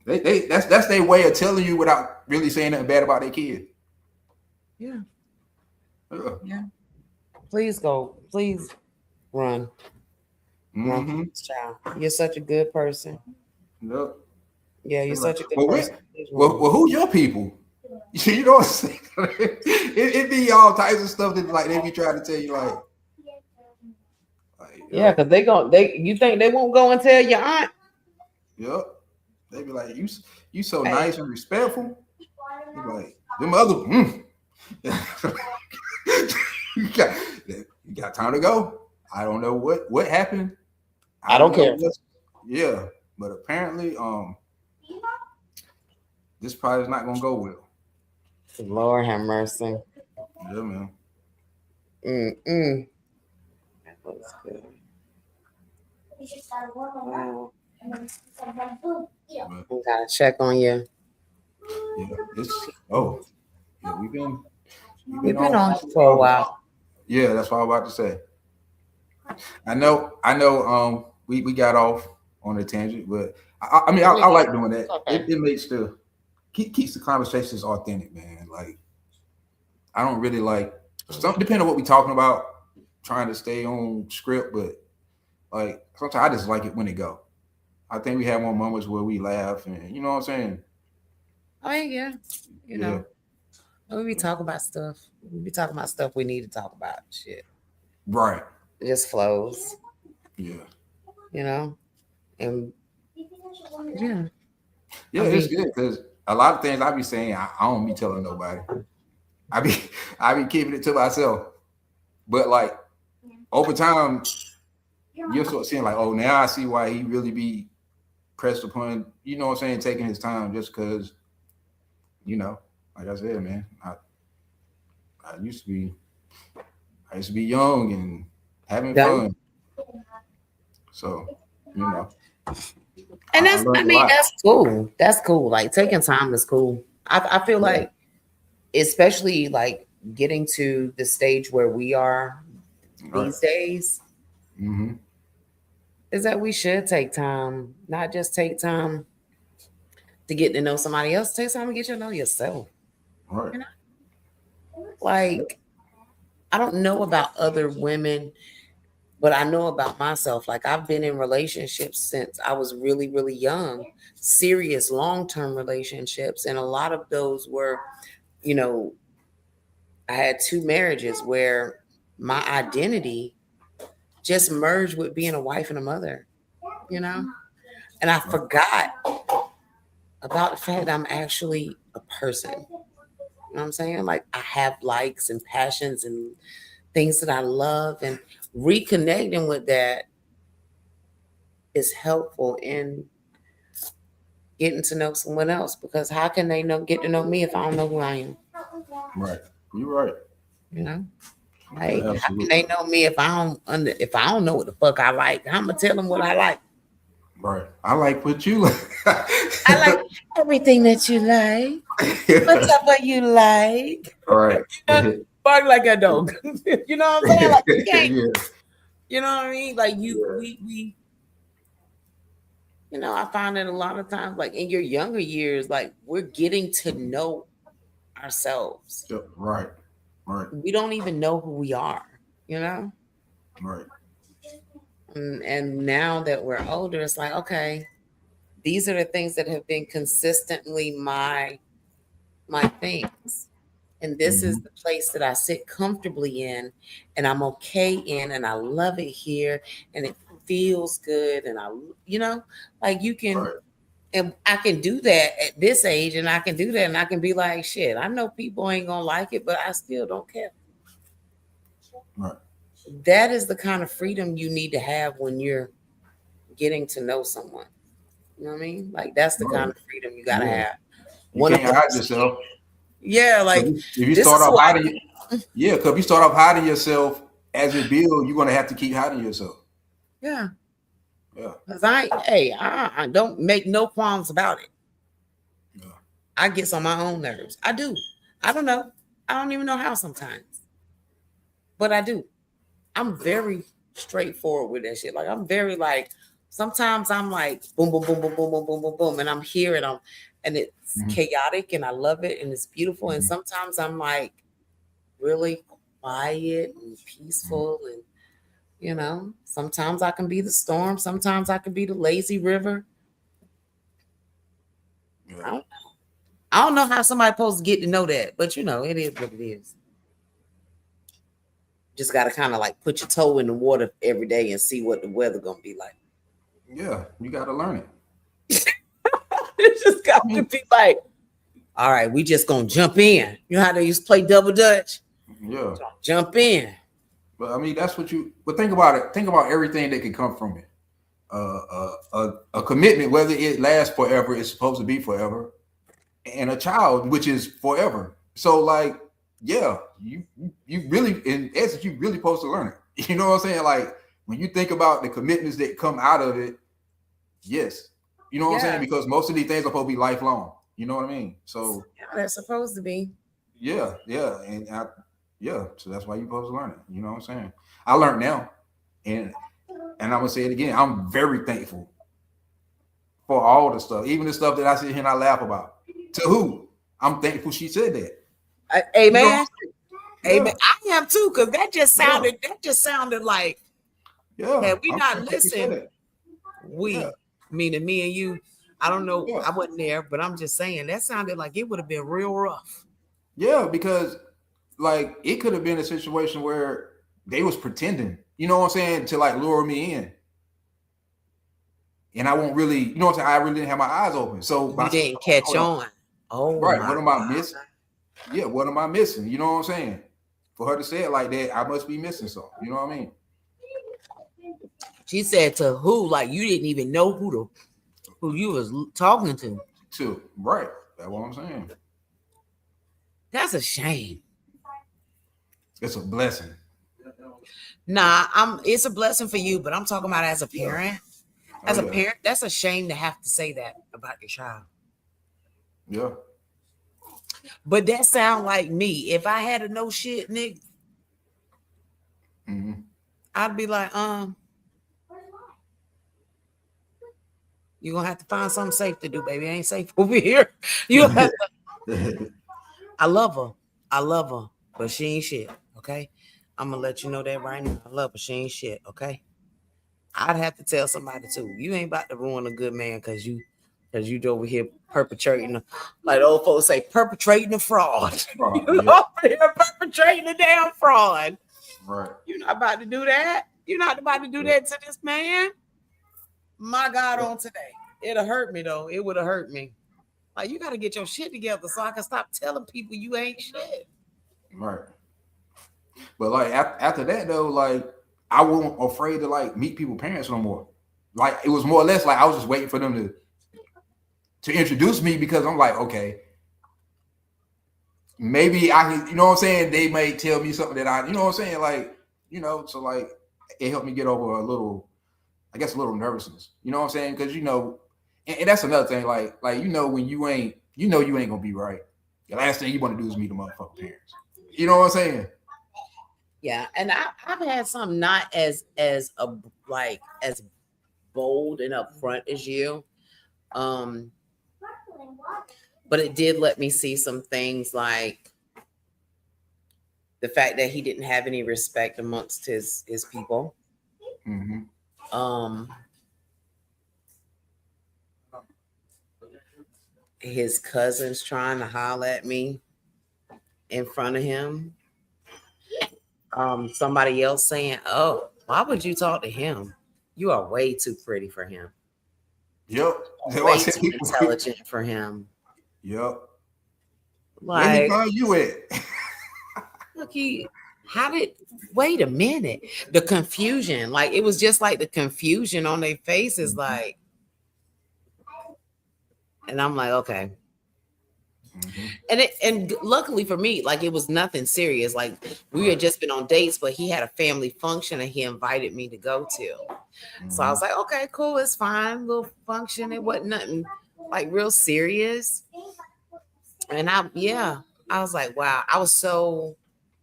Speaker 1: They that's their way of telling you without really saying nothing bad about their kid.
Speaker 4: Yeah. Yeah. Please go. Please run.
Speaker 1: Mm-hmm.
Speaker 4: Child, you're such a good person.
Speaker 1: Yep.
Speaker 4: Yeah, you're such a good person.
Speaker 1: Well, who your people? You know what I'm saying? it be all types of stuff that like they be trying to tell you like
Speaker 4: yeah, because you think they won't go and tell your aunt?
Speaker 1: Yep. They be like, you so nice and respectful. You like them other you got time to go. I don't know what happened.
Speaker 4: I don't care.
Speaker 1: Yeah, but apparently, this probably is not gonna go well.
Speaker 4: Lord have mercy.
Speaker 1: Yeah, man.
Speaker 4: That looks good. Wow. We gotta check on you.
Speaker 1: Yeah, we've been
Speaker 4: on for a while.
Speaker 1: Yeah, that's what I'm about to say. I know. We got off on a tangent, but I mean, I like doing that. Okay. It makes keeps the conversations authentic, man. Like, I don't really like depending on what we're talking about, trying to stay on script, but like sometimes I just like it when it go. I think we have more moments where we laugh, and you know what I'm saying.
Speaker 4: Oh yeah, you know. We be talking about stuff. We be talking about stuff we need to talk about. Shit.
Speaker 1: Right.
Speaker 4: It just flows.
Speaker 1: Yeah.
Speaker 4: You know? And yeah.
Speaker 1: Yeah, it's good because a lot of things I be saying, I don't be telling nobody. I be keeping it to myself. But like over time, you're sort of seeing like, oh, now I see why he really be pressed upon, you know what I'm saying, taking his time just because, you know, like I said, man, I used to be young and having fun. So, you know.
Speaker 4: And that's cool. That's cool. Like taking time is cool. I feel like, especially like getting to the stage where we are these days, is that we should take time, not just take time to get to know somebody else. Take time to get to know yourself.
Speaker 1: Right.
Speaker 4: You know? Like, I don't know about other women, but I know about myself. Like, I've been in relationships since I was really, really young, serious long-term relationships. And a lot of those were, you know, I had 2 marriages where my identity just merged with being a wife and a mother, you know? And I forgot about the fact that I'm actually a person. You know what I'm saying? Like, I have likes and passions and things that I love, and reconnecting with that is helpful in getting to know someone else, because how can they get to know me if I don't know who I am?
Speaker 1: Right. You're right.
Speaker 4: You know? Like, how can they know me if I don't know what the fuck I like? I'm gonna tell them what I like.
Speaker 1: Right. I like what you like.
Speaker 4: I like everything that you like. Whatever you like.
Speaker 1: All right.
Speaker 4: Bark like a dog. You know what I'm saying? Like, you can't, you know what I mean? Like, we you know, I find that a lot of times, like in your younger years, like we're getting to know ourselves.
Speaker 1: Right. Right.
Speaker 4: We don't even know who we are, you know?
Speaker 1: Right.
Speaker 4: And now that we're older, it's like, okay, these are the things that have been consistently my things. And this is the place that I sit comfortably in, and I'm okay in, and I love it here, and it feels good. And you know, like you can, and I can do that at this age, and I can do that, and I can be like, shit, I know people ain't gonna like it, but I still don't care.
Speaker 1: Right.
Speaker 4: That is the kind of freedom you need to have when you're getting to know someone. You know what I mean? Like, that's the kind of freedom you gotta have.
Speaker 1: You can't hide yourself.
Speaker 4: Yeah, like
Speaker 1: if you start off hiding, because if you start off hiding yourself as you build, you're gonna have to keep hiding yourself.
Speaker 4: Yeah. Because I don't make no qualms about it. Yeah. I get on my own nerves. I do. I don't know. I don't even know how sometimes, but I do. I'm very straightforward with that shit. Like, I'm very like, sometimes I'm like boom, boom, boom, boom, boom, boom, boom, boom, boom, and I'm here and it's chaotic, and I love it, and it's beautiful. And sometimes I'm like really quiet and peaceful, and you know, sometimes I can be the storm, sometimes I can be the lazy river. Yeah. I don't know how somebody's supposed to get to know that, but you know, it is what it is. Just got to kind of like put your toe in the water every day and see what the weather gonna be like.
Speaker 1: Yeah, you got to learn it.
Speaker 4: It just got to be like, all right, we just gonna jump in. You know how they used to play double dutch?
Speaker 1: Yeah,
Speaker 4: jump in.
Speaker 1: But I mean, that's what but think about it. Think about everything that can come from it. A commitment, whether it lasts forever, it's supposed to be forever, and a child, which is forever. So, like, yeah, you really, in essence, you really supposed to learn it. You know what I'm saying? Like, when you think about the commitments that come out of it, yes, you know what I'm saying? Because most of these things are supposed to be lifelong. You know what I mean? So
Speaker 4: they're supposed to be.
Speaker 1: Yeah, and so that's why you're supposed to learn it. You know what I'm saying? I learned now, and I'm gonna say it again. I'm very thankful for all the stuff, even the stuff that I sit here and I laugh about. To who? I'm thankful she said that.
Speaker 4: Amen. You know? Amen. I am too, because that just sounded like, had we not listened, meaning me and you, I don't know, I wasn't there, but I'm just saying that sounded like it would have been real rough.
Speaker 1: Yeah, because like it could have been a situation where they was pretending, you know what I'm saying, to like lure me in. And I won't really, you know what I'm saying, I really didn't have my eyes open. So
Speaker 4: you didn't catch on. Oh,
Speaker 1: right. What am I missing? Yeah, what am I missing? You know what I'm saying? For her to say it like that, I must be missing something. You know what I mean?
Speaker 5: She said to who? Like you didn't even know who you was talking to.
Speaker 1: Right. That's what I'm saying.
Speaker 5: That's a shame.
Speaker 1: It's a blessing.
Speaker 5: Nah, it's a blessing for you, but I'm talking about as a parent. As a parent, that's a shame to have to say that about your child.
Speaker 1: Yeah.
Speaker 5: But that sound like me. If I had a no shit nigga, I'd be like, you're gonna have to find something safe to do, baby. It ain't safe over here. You have to. I love her, but she ain't shit. Okay. I'm gonna let you know that right now. I love her, she ain't shit. Okay. I'd have to tell somebody too. You ain't about to ruin a good man because you over here perpetrating, like the old folks say, perpetrating a fraud. You over here perpetrating a damn fraud.
Speaker 1: Right.
Speaker 5: You're not about to do that. You're not about to do that to this man. My God, on today. It'll hurt me though. It would have hurt me. Like you got to get your shit together so I can stop telling people you ain't shit.
Speaker 1: Right. But like after that though, like I wasn't afraid to like meet people's parents no more. Like it was more or less like I was just waiting for them to introduce me because I'm like, okay, maybe I can, you know what I'm saying? They may tell me something that I, you know what I'm saying? Like, you know, so like it helped me get over a little nervousness. You know what I'm saying? Because you know, and that's another thing. Like you know, when you ain't gonna be right. The last thing you want to do is meet the motherfucking parents. You know what I'm saying?
Speaker 5: Yeah, and I've had some not as bold and upfront as you, but it did let me see some things like the fact that he didn't have any respect amongst his people. His cousins trying to holler at me in front of him. Somebody else saying, "Oh, why would you talk to him? You are way too pretty for him.
Speaker 1: Yep.
Speaker 5: Way too intelligent for him."
Speaker 1: Yep.
Speaker 5: Like,
Speaker 1: where he found you at?
Speaker 5: Look, wait a minute. The confusion, like it was just like the confusion on their faces, like, and I'm like, okay. And luckily for me, like it was nothing serious. Like we had just been on dates, but he had a family function and he invited me to go to. So I was like, okay, cool, it's fine, little function. It wasn't nothing like real serious. And I was like, wow, I was so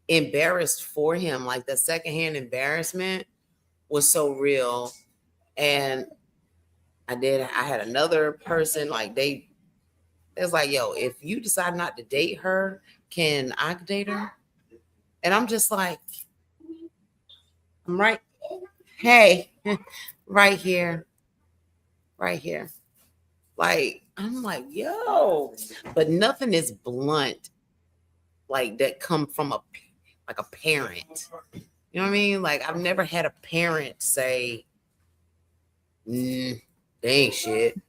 Speaker 5: embarrassed for him. Like the secondhand embarrassment was so real. And I had another person, like it's like, yo, if you decide not to date her, can I date her? And I'm just like, I'm right. Hey, right here. Like, I'm like, yo, but nothing is blunt like that come from a parent. You know what I mean? Like, I've never had a parent say, they ain't shit.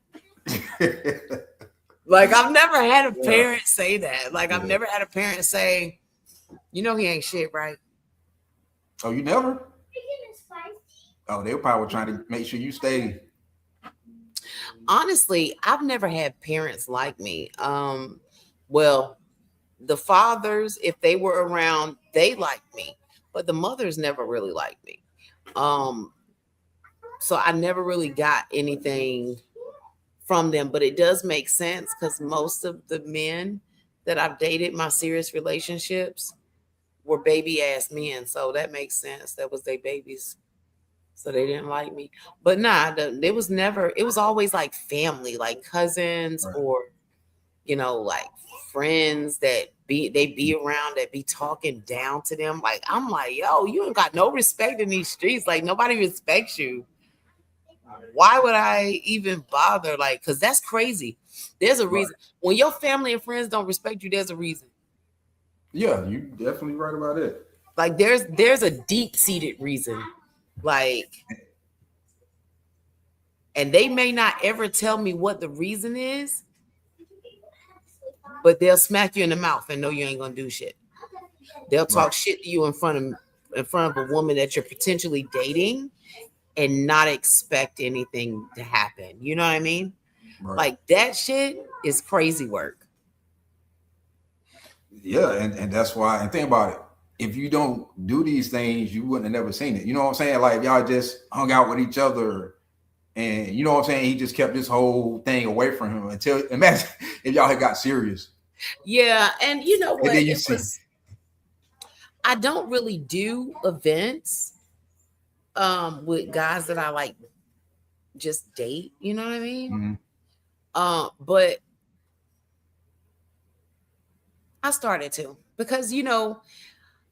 Speaker 5: Like, I've never had a parent say that. Like, I've never had a parent say, you know, he ain't shit, right?
Speaker 1: Oh, you never? Oh, they were probably trying to make sure you stay.
Speaker 5: Honestly, I've never had parents like me. Well, the fathers, if they were around, they liked me, but the mothers never really liked me. So I never really got anything from them, but it does make sense because most of the men that I've dated, my serious relationships, were baby ass men. So that makes sense. That was their babies. So they didn't like me. But nah, it was always like family, like cousins, or, you know, like friends that they be around that be talking down to them. Like, I'm like, yo, you ain't got no respect in these streets. Like, nobody respects you. Why would I even bother? Like, because that's crazy. There's a reason. When your family and friends don't respect you, there's a reason.
Speaker 1: Yeah, you definitely right about it.
Speaker 5: Like, there's a deep-seated reason. Like, and they may not ever tell me what the reason is, but they'll smack you in the mouth and know you ain't gonna do shit. They'll talk shit to you in front of a woman that you're potentially dating, and not expect anything to happen. You know what I mean?
Speaker 1: Right.
Speaker 5: Like that shit is crazy work.
Speaker 1: Yeah, and that's why. And think about it. If you don't do these things, you wouldn't have never seen it. You know what I'm saying? Like y'all just hung out with each other, and you know what I'm saying. He just kept this whole thing away from him until imagine if y'all had got serious.
Speaker 5: Yeah, and you know what?
Speaker 1: And then you
Speaker 5: It
Speaker 1: see,
Speaker 5: was, I don't really do events with guys that I like just date, you know what I mean? But I started to, because you know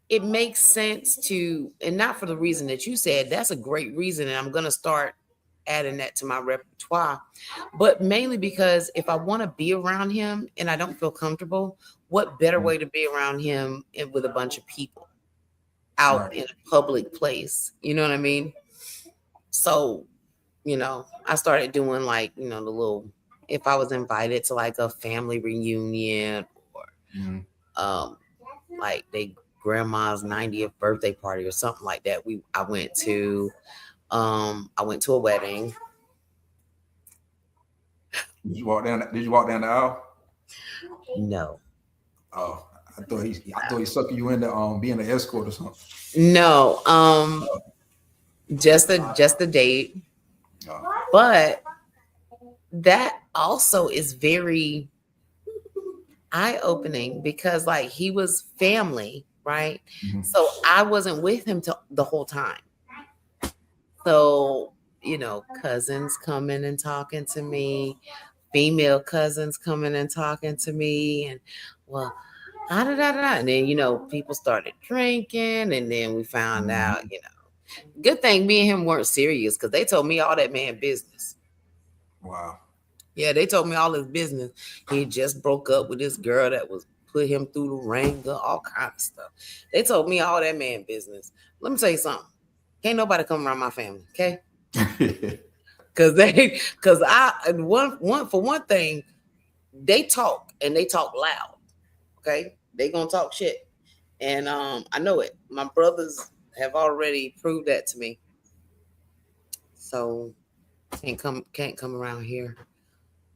Speaker 5: it makes sense to, and not for the reason that you said. That's a great reason, and I'm gonna start adding that to my repertoire, but mainly because if I want to be around him and I don't feel comfortable, what better way to be around him and with a bunch of people out in a public place, you know what I mean? So, you know, I started doing like, you know, the little, if I was invited to like a family reunion or like they grandma's 90th birthday party or something like that, I went to a wedding.
Speaker 1: Did you walk down the aisle?
Speaker 5: No.
Speaker 1: Oh, I thought he sucking you into being an escort or something.
Speaker 5: No, just a date. But that also is very eye-opening because like he was family, right? So I wasn't with him the whole time. So, you know, cousins coming and talking to me, female cousins coming and talking to me, and well, and then, you know, people started drinking, and then we found out, you know, good thing me and him weren't serious because they told me all that man business.
Speaker 1: Wow.
Speaker 5: Yeah, they told me all his business. He just broke up with this girl that was put him through the ringer, all kind of stuff. They told me all that man business. Let me tell you something. Can't nobody come around my family, okay? Because for one thing, they talk and they talk loud. Okay, they gonna talk shit, and I know it. My brothers have already proved that to me. So can't come around here,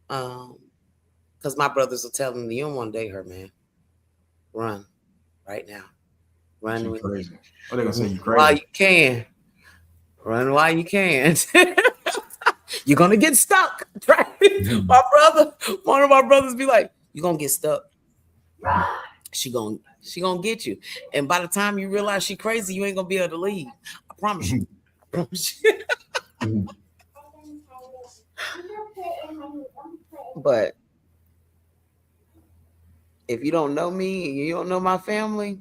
Speaker 5: because my brothers will tell them, you don't want to date her, man. Run right now. Run with
Speaker 1: crazy. Oh, they're gonna say you crazy.
Speaker 5: While you can. Run while you can. You're gonna get stuck. Right? One of my brothers be like, you're gonna get stuck. She gonna get you. And by the time you realize she crazy, you ain't gonna be able to leave. I promise you. I promise you. But if you don't know me and you don't know my family,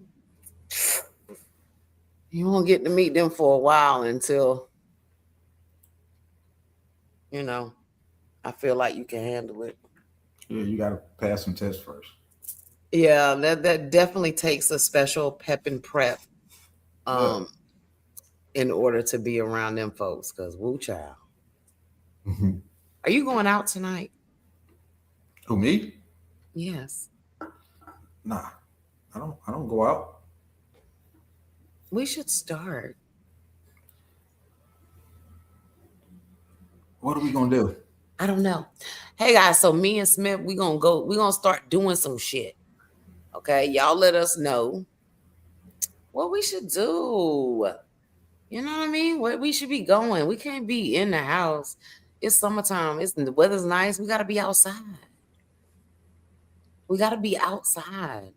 Speaker 5: you won't get to meet them for a while until, you know, I feel like you can handle it.
Speaker 1: Yeah, you gotta pass some tests first.
Speaker 5: Yeah, that definitely takes a special pep and prep in order to be around them folks, because woo child. Are you going out tonight?
Speaker 1: Who, me?
Speaker 5: Yes.
Speaker 1: Nah, I don't go out.
Speaker 5: We should start.
Speaker 1: What are we gonna do?
Speaker 5: I don't know. Hey guys, so me and Smith, we're gonna start doing some shit. Okay, y'all let us know what we should do. You know what I mean? Where we should be going. We can't be in the house. It's summertime. The weather's nice. We gotta be outside. We gotta be outside.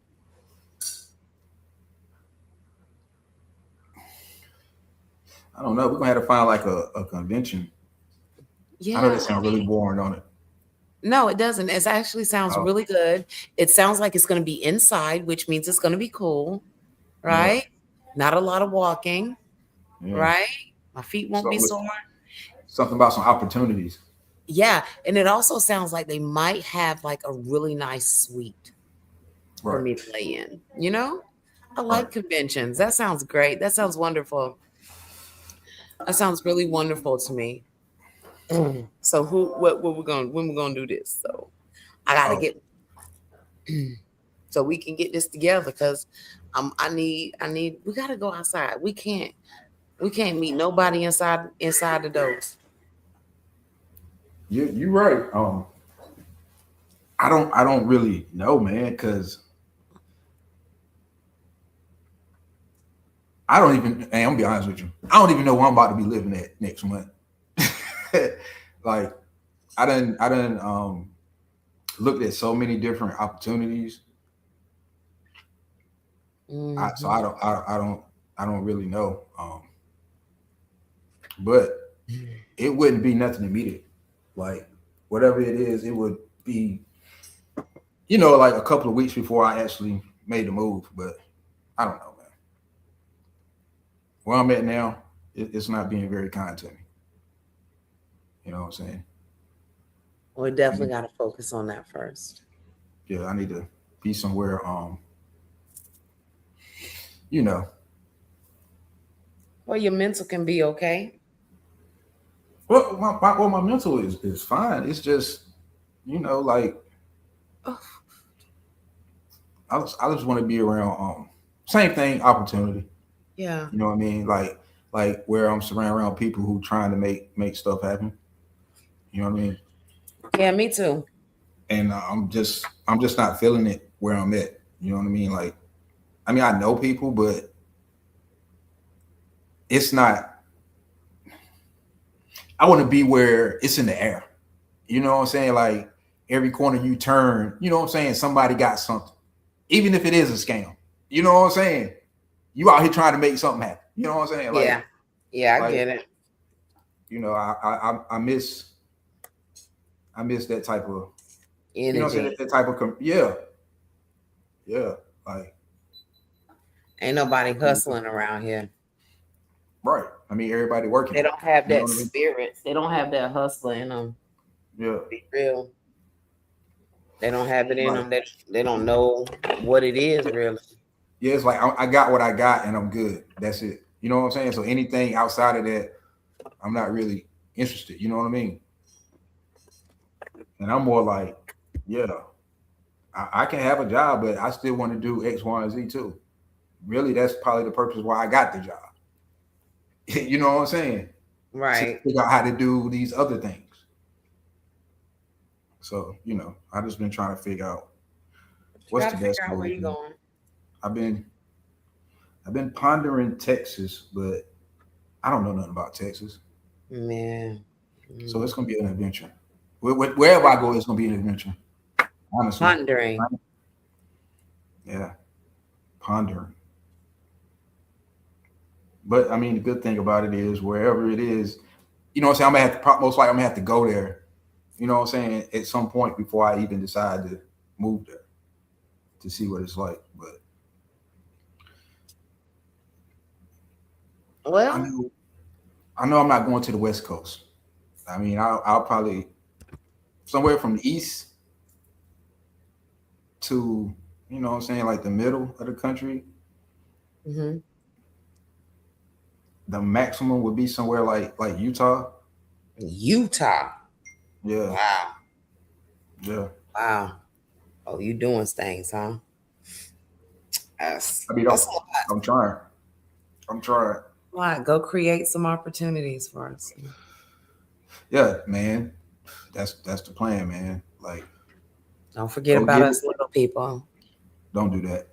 Speaker 1: I don't know. We're gonna have to find like a convention.
Speaker 5: Yeah.
Speaker 1: I know that sounds really boring, don't it?
Speaker 5: No, it doesn't. It actually sounds really good. It sounds like it's going to be inside, which means it's going to be cool, right? Yeah. Not a lot of walking, right? My feet won't be sore.
Speaker 1: Something about some opportunities.
Speaker 5: Yeah, and it also sounds like they might have like a really nice suite for me to lay in. You know, I like conventions. That sounds great. That sounds wonderful. That sounds really wonderful to me. So when we're gonna do this? So I gotta get so we can get this together, because we gotta go outside. We can't We can't meet nobody inside the doors.
Speaker 1: You're right. I don't really know, man, because I don't even. Hey, I'm gonna be honest with you. I don't even know where I'm about to be living at next month. Like, I done looked at so many different opportunities. So I don't really know. But it wouldn't be nothing immediate. Like, whatever it is, it would be, like a couple of weeks before I actually made the move. But I don't know, man. Where I'm at now, it's not being very kind to me. You know what I'm saying?
Speaker 5: We definitely got to focus on that first.
Speaker 1: Yeah, I need to be somewhere,
Speaker 5: Well, your mental can be okay.
Speaker 1: Well, my mental is fine. It's just, like, I just want to be around, same thing, opportunity.
Speaker 5: Yeah.
Speaker 1: You know what I mean? Like where I'm surrounded around people who trying to make stuff happen. You know what I mean?
Speaker 5: Yeah, me too.
Speaker 1: And I'm just not feeling it where I'm at. You know what I mean? Like, I mean, I know people, but it's not. I want to be where it's in the air. You know what I'm saying? Like, every corner you turn, you know what I'm saying? Somebody got something, even if it is a scam. You know what I'm saying? You out here trying to make something happen. You know what I'm saying? Like,
Speaker 5: yeah, I get it.
Speaker 1: I miss that type of
Speaker 5: energy.
Speaker 1: That type of like,
Speaker 5: ain't nobody hustling around here.
Speaker 1: Right. I mean, everybody working.
Speaker 5: They don't have that spirit. They don't have that hustler in them.
Speaker 1: Yeah.
Speaker 5: Be real. They don't have it in them. They don't know what it is really.
Speaker 1: Yeah, it's like I got what I got and I'm good. That's it. You know what I'm saying? So anything outside of that, I'm not really interested. You know what I mean? And I'm more like, I can have a job, but I still want to do X, Y, and Z too. Really, that's probably the purpose why I got the job. You know what I'm saying?
Speaker 5: Right.
Speaker 1: To figure out how to do these other things. So, I just been trying to figure out what's the best way.
Speaker 5: Where you going?
Speaker 1: I've been pondering Texas, but I don't know nothing about Texas.
Speaker 5: Man.
Speaker 1: So it's gonna be an adventure. Wherever I go, it's gonna be an adventure. Honestly.
Speaker 5: Pondering.
Speaker 1: Yeah. Pondering. But I mean, the good thing about it is wherever it is, you know what I'm saying? Most likely I'm gonna have to go there, you know what I'm saying, at some point before I even decide to move there to see what it's like. But
Speaker 5: well,
Speaker 1: I know I'm not going to the West Coast. I mean, I'll probably somewhere from the east to, you know what I'm saying, like the middle of the country.
Speaker 5: Mm-hmm.
Speaker 1: The maximum would be somewhere like Utah.
Speaker 5: Utah.
Speaker 1: Yeah.
Speaker 5: Wow.
Speaker 1: Yeah.
Speaker 5: Wow. Oh, you doing things, huh?
Speaker 1: That's I'm trying.
Speaker 5: Right. Go create some opportunities for us.
Speaker 1: Yeah, man. That's the plan, man. Like,
Speaker 5: don't forget about us little people.
Speaker 1: Don't do that.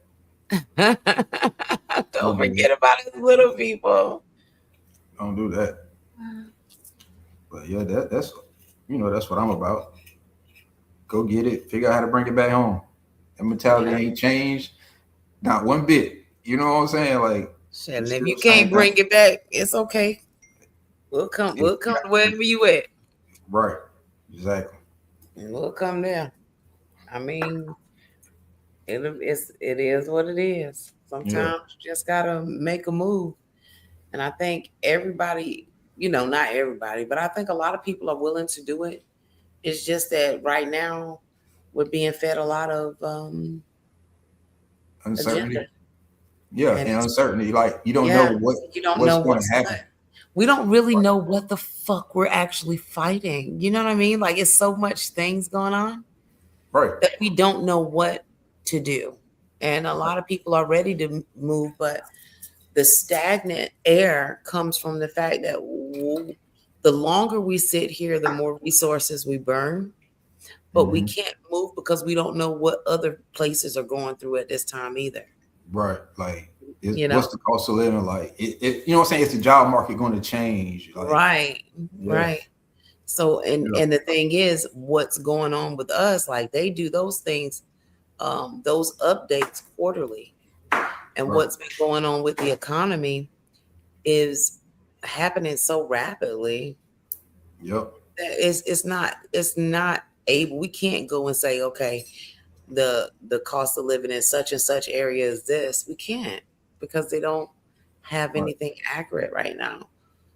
Speaker 5: Don't forget about us little people.
Speaker 1: Don't do that. But yeah, that's that's what I'm about. Go get it. Figure out how to bring it back home. That mentality ain't changed, not one bit. You know what I'm saying? Like,
Speaker 5: shit, and if you can't bring it back, it's okay. We'll come wherever you at.
Speaker 1: Right. Exactly.
Speaker 5: And we'll come there. I mean, it is what it is. Sometimes you just gotta make a move. And I think everybody, not everybody, but I think a lot of people are willing to do it. It's just that right now we're being fed a lot of
Speaker 1: uncertainty.
Speaker 5: Agenda.
Speaker 1: Yeah, and uncertainty. Like, you don't know what's going to happen.
Speaker 5: We don't really know what the fuck we're actually fighting. You know what I mean? Like, it's so much things going on,
Speaker 1: right,
Speaker 5: that we don't know what to do. And a lot of people are ready to move, but the stagnant air comes from the fact that the longer we sit here, the more resources we burn, but we can't move because we don't know what other places are going through at this time either.
Speaker 1: Right. Like,
Speaker 5: You know?
Speaker 1: what's the cost of living? Like, you know what I'm saying? Is the job market going to change? Like,
Speaker 5: Right.
Speaker 1: yeah.
Speaker 5: Right. So, and the thing is, what's going on with us, like they do those things, those updates quarterly. And
Speaker 1: Right.
Speaker 5: what's been going on with the economy is happening so rapidly.
Speaker 1: Yep.
Speaker 5: That it's not able, we can't go and say, okay, the cost of living in such and such area is this. We can't, because they don't have
Speaker 1: Right.
Speaker 5: anything accurate right now.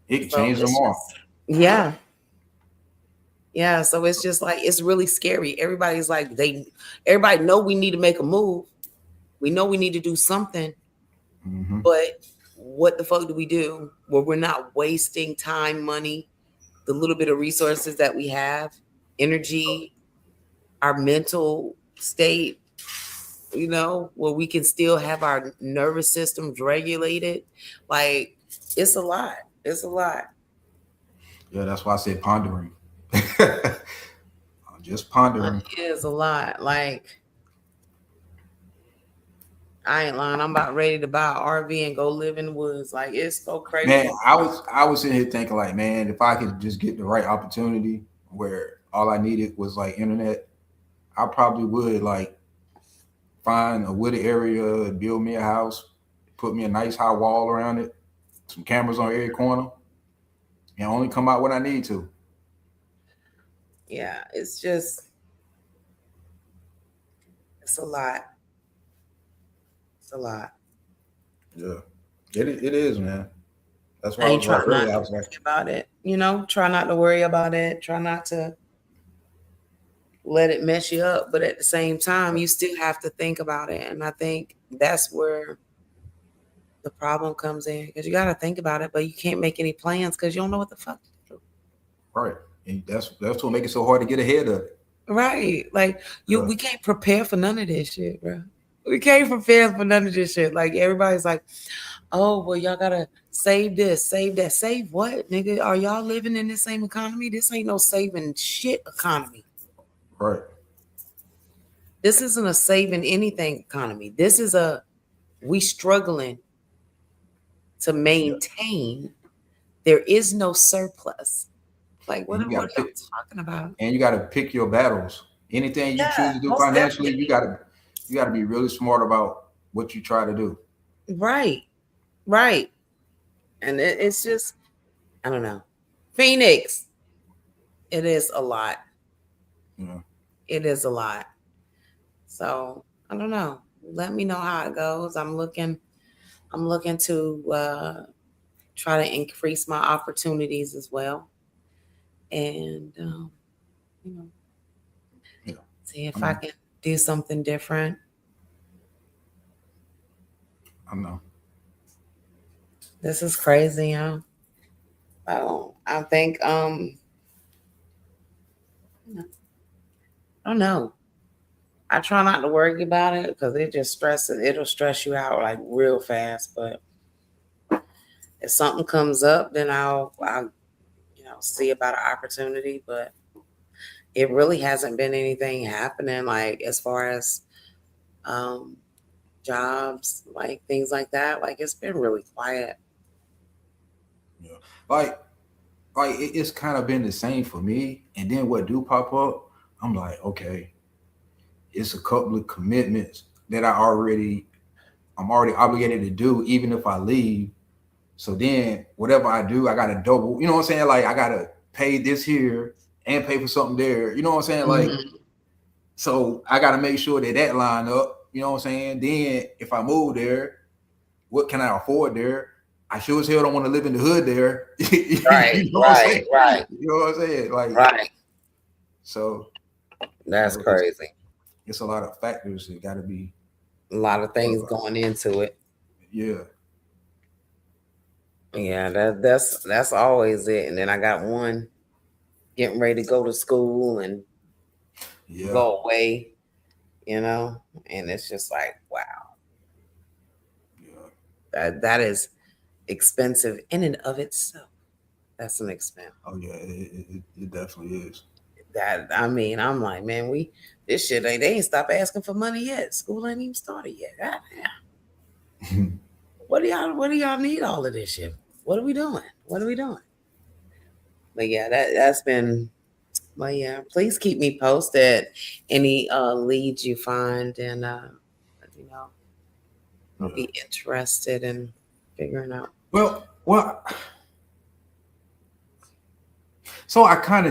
Speaker 1: It can
Speaker 5: So
Speaker 1: change
Speaker 5: it's
Speaker 1: tomorrow.
Speaker 5: yeah. Yeah. So it's just like, it's really scary. Everybody's like, everybody know we need to make a move. We know we need to do something, but what the fuck do we do where we're not wasting time, money, the little bit of resources that we have, energy, our mental state, you know, where we can still have our nervous systems regulated? Like, it's a lot. It's a lot.
Speaker 1: Yeah, that's why I said pondering. Just pondering.
Speaker 5: It is a lot. Like, I ain't lying. I'm about ready to buy an RV and go live in the woods. Like, it's so crazy.
Speaker 1: Man, I was sitting here thinking, like, man, if I could just get the right opportunity where all I needed was like internet, I probably would like find a wooded area, build me a house, put me a nice high wall around it, some cameras on every corner, and only come out when I need to.
Speaker 5: Yeah, it's a lot. It's a lot.
Speaker 1: Yeah, it is, man. That's why
Speaker 5: I
Speaker 1: I
Speaker 5: ain't
Speaker 1: was like,
Speaker 5: trying not
Speaker 1: really, I
Speaker 5: to
Speaker 1: was like,
Speaker 5: worry about it. You know, try not to worry about it. Try not to let it mess you up. But at the same time, you still have to think about it. And I think that's where the problem comes in, because you got to think about it, but you can't make any plans because you don't know what the fuck to do.
Speaker 1: right. And that's what makes it so hard to get ahead of it.
Speaker 5: Right. Like, we can't prepare for none of this shit, bro. We can't prepare for none of this shit. Like, everybody's like, oh, well, y'all gotta save this, save that. Save what, nigga? Are y'all living in the same economy? This ain't no saving shit economy.
Speaker 1: Right.
Speaker 5: This isn't a saving anything economy. This is we struggling to maintain. There is no surplus. Like, what are you talking about?
Speaker 1: And you got to pick your battles. Anything you choose to do financially, you got to be really smart about what you try to do.
Speaker 5: Right. Right. And it's just, I don't know. Phoenix, it is a lot.
Speaker 1: Yeah.
Speaker 5: It is a lot. So I don't know. Let me know how it goes. I'm looking to try to increase my opportunities as well. And see if I can do something different.
Speaker 1: I know.
Speaker 5: This is crazy, huh? I think I don't know. I try not to worry about it because it'll stress you out like real fast. But if something comes up, then I'll see about an opportunity. But it really hasn't been anything happening, like as far as jobs, like things like that. Like, it's been really quiet.
Speaker 1: Yeah. Like it's kind of been the same for me. And then what do pop up, I'm like, okay, it's a couple of commitments that I'm already obligated to do, even if I leave. So then whatever I do, I gotta double, you know what I'm saying? Like, I gotta pay this here and pay for something there. You know what I'm saying? Like, so I gotta make sure that line up, you know what I'm saying? Then if I move there, what can I afford there? I sure as hell don't want to live in the hood there.
Speaker 5: Right,
Speaker 1: you know what I'm saying?
Speaker 5: right.
Speaker 1: You know what I'm saying? Like,
Speaker 5: Right.
Speaker 1: So
Speaker 5: that's crazy.
Speaker 1: It's a lot of factors that got to be.
Speaker 5: A lot of things going into it.
Speaker 1: Yeah.
Speaker 5: Yeah, that's always it. And then I got one getting ready to go to school and go away, and it's just like, wow.
Speaker 1: Yeah.
Speaker 5: that is expensive in and of itself. That's an expense.
Speaker 1: Oh yeah, it definitely is.
Speaker 5: That I mean, I'm like, man, this shit they ain't stopped asking for money yet. School ain't even started yet. Goddamn. What do y'all need all of this shit? What are we doing? But yeah, that's been. But yeah, please keep me posted. Any leads you find, and you know, I'll be interested in figuring out.
Speaker 1: Well. So I kind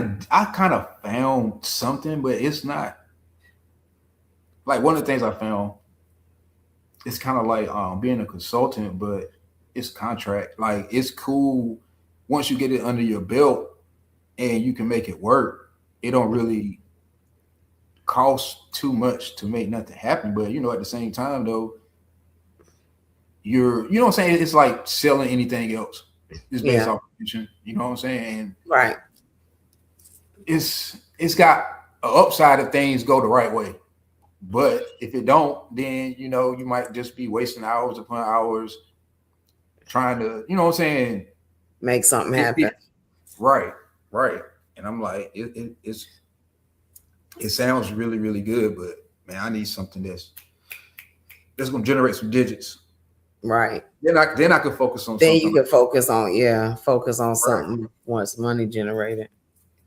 Speaker 1: of found something, but it's not like one of the things I found. It's kind of like being a consultant, but it's contract. Like it's cool once you get it under your belt and you can make it work. It don't really cost too much to make nothing happen. But at the same time though, you know what I'm saying? It's like selling anything else. It's based off commission. You know what I'm saying? And
Speaker 5: right.
Speaker 1: It's got an upside if things go the right way. But if it don't, then you might just be wasting hours upon hours trying to, you know what I'm saying,
Speaker 5: make something happen.
Speaker 1: Right. And I'm like, it sounds really, really good, but man, I need something that's gonna generate some digits.
Speaker 5: Right.
Speaker 1: Then I could focus on
Speaker 5: then
Speaker 1: something.
Speaker 5: You could focus on something once money generated.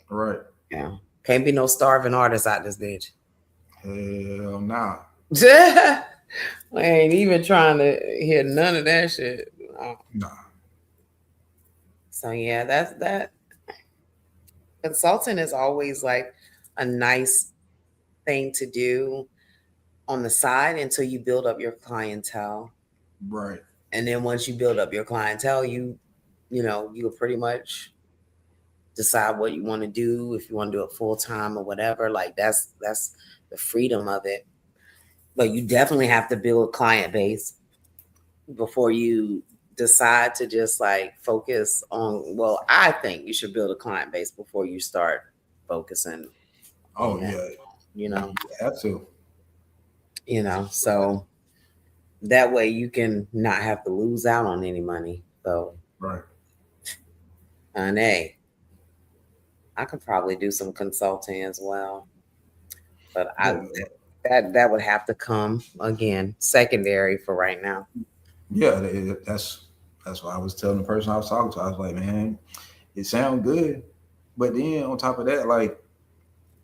Speaker 1: Right.
Speaker 5: Yeah. Can't be no starving artist out this bitch.
Speaker 1: Hell nah.
Speaker 5: I ain't even trying to hear none of that shit.
Speaker 1: Nah.
Speaker 5: So yeah, that consulting is always like a nice thing to do on the side until you build up your clientele.
Speaker 1: Right.
Speaker 5: And then once you build up your clientele, you pretty much decide what you want to do, if you want to do it full time or whatever. Like that's the freedom of it. But you definitely have to build a client base before you decide to just like focus on. Well, I think you should build a client base before you start focusing.
Speaker 1: Oh yeah.
Speaker 5: You
Speaker 1: have to.
Speaker 5: So that way you can not have to lose out on any money. So
Speaker 1: right.
Speaker 5: And I could probably do some consulting as well, but that would have to come again secondary for right now.
Speaker 1: Yeah, that's why I was telling the person I was talking to. I was like, man, it sounds good, but then on top of that, like,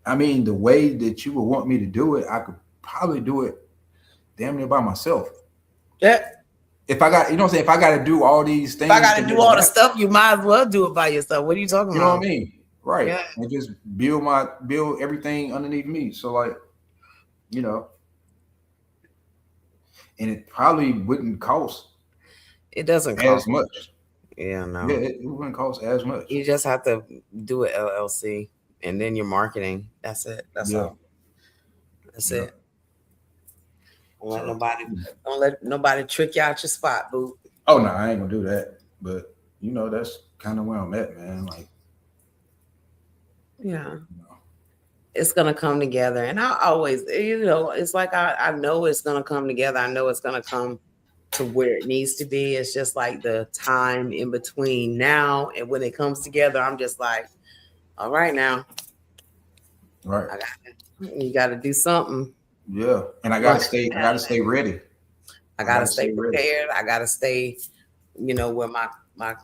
Speaker 1: I mean, the way that you would want me to do it, I could probably do it damn near by myself.
Speaker 5: Yeah.
Speaker 1: If I got, if I got to do all these things,
Speaker 5: if I got to do all the stuff, you might as well do it by yourself. What are you talking about?
Speaker 1: You know what I mean? Right. Yeah. And just build everything underneath me. So like, and it probably wouldn't cost.
Speaker 5: It doesn't
Speaker 1: cost as much.
Speaker 5: Yeah, no.
Speaker 1: Yeah, it wouldn't cost as much.
Speaker 5: You just have to do an LLC and then your marketing. That's it. That's all. That's it. Don't let nobody trick you out your spot, boo.
Speaker 1: Oh no, I ain't gonna do that. But that's kind of where I'm at, man. Like,
Speaker 5: yeah, it's gonna come together, and I always, it's like I know it's gonna come together. I know it's gonna come to where it needs to be. It's just like the time in between now and when it comes together. I'm just like, all right now,
Speaker 1: right?
Speaker 5: You got to do something.
Speaker 1: Yeah, and I gotta stay ready.
Speaker 5: I gotta stay prepared. I gotta stay, where my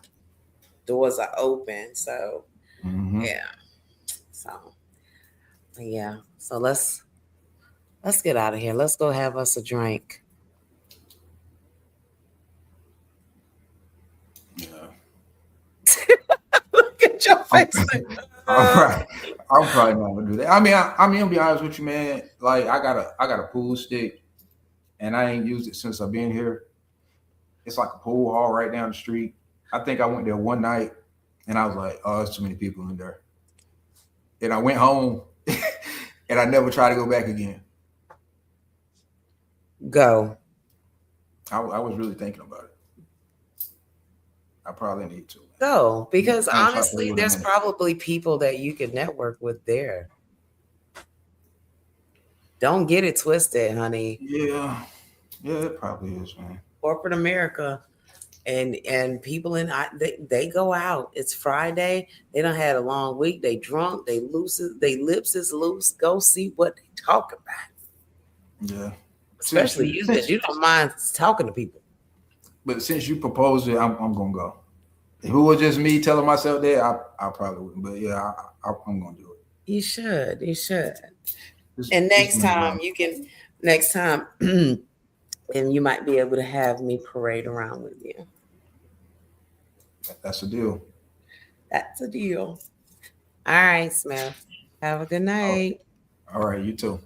Speaker 5: doors are open. So yeah. So let's get out of here. Let's go have us a drink.
Speaker 1: Yeah.
Speaker 5: Look at your face.
Speaker 1: All right. I'm probably not gonna do that. I mean, I'm gonna be honest with you, man. Like, I got a pool stick, and I ain't used it since I've been here. It's like a pool hall right down the street. I think I went there one night, and I was like, "Oh, there's too many people in there." And I went home, and I never tried to go back again.
Speaker 5: Go.
Speaker 1: I was really thinking about it. I probably need to.
Speaker 5: Go, because honestly, there's probably people that you could network with there. Don't get it twisted, honey.
Speaker 1: Yeah, it probably is, man.
Speaker 5: Corporate America and people they go out. It's Friday. They done had a long week. They drunk. They lips is loose. Go see what they talk about.
Speaker 1: Yeah.
Speaker 5: Especially you, because you don't mind talking to people.
Speaker 1: But since you proposed it, I'm gonna go. If it was just me telling myself that, I probably wouldn't. But yeah, I'm gonna do it.
Speaker 5: You should.
Speaker 1: This-
Speaker 5: And
Speaker 1: this
Speaker 5: next
Speaker 1: is
Speaker 5: time
Speaker 1: my-
Speaker 5: you can. Next time, and you might be able to have me parade around with you.
Speaker 1: That's a deal.
Speaker 5: That's a deal. All right, Smith. Have a good night.
Speaker 1: All right, you too.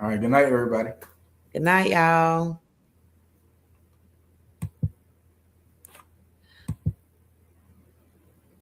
Speaker 1: All right, good night, everybody.
Speaker 5: Good night, y'all.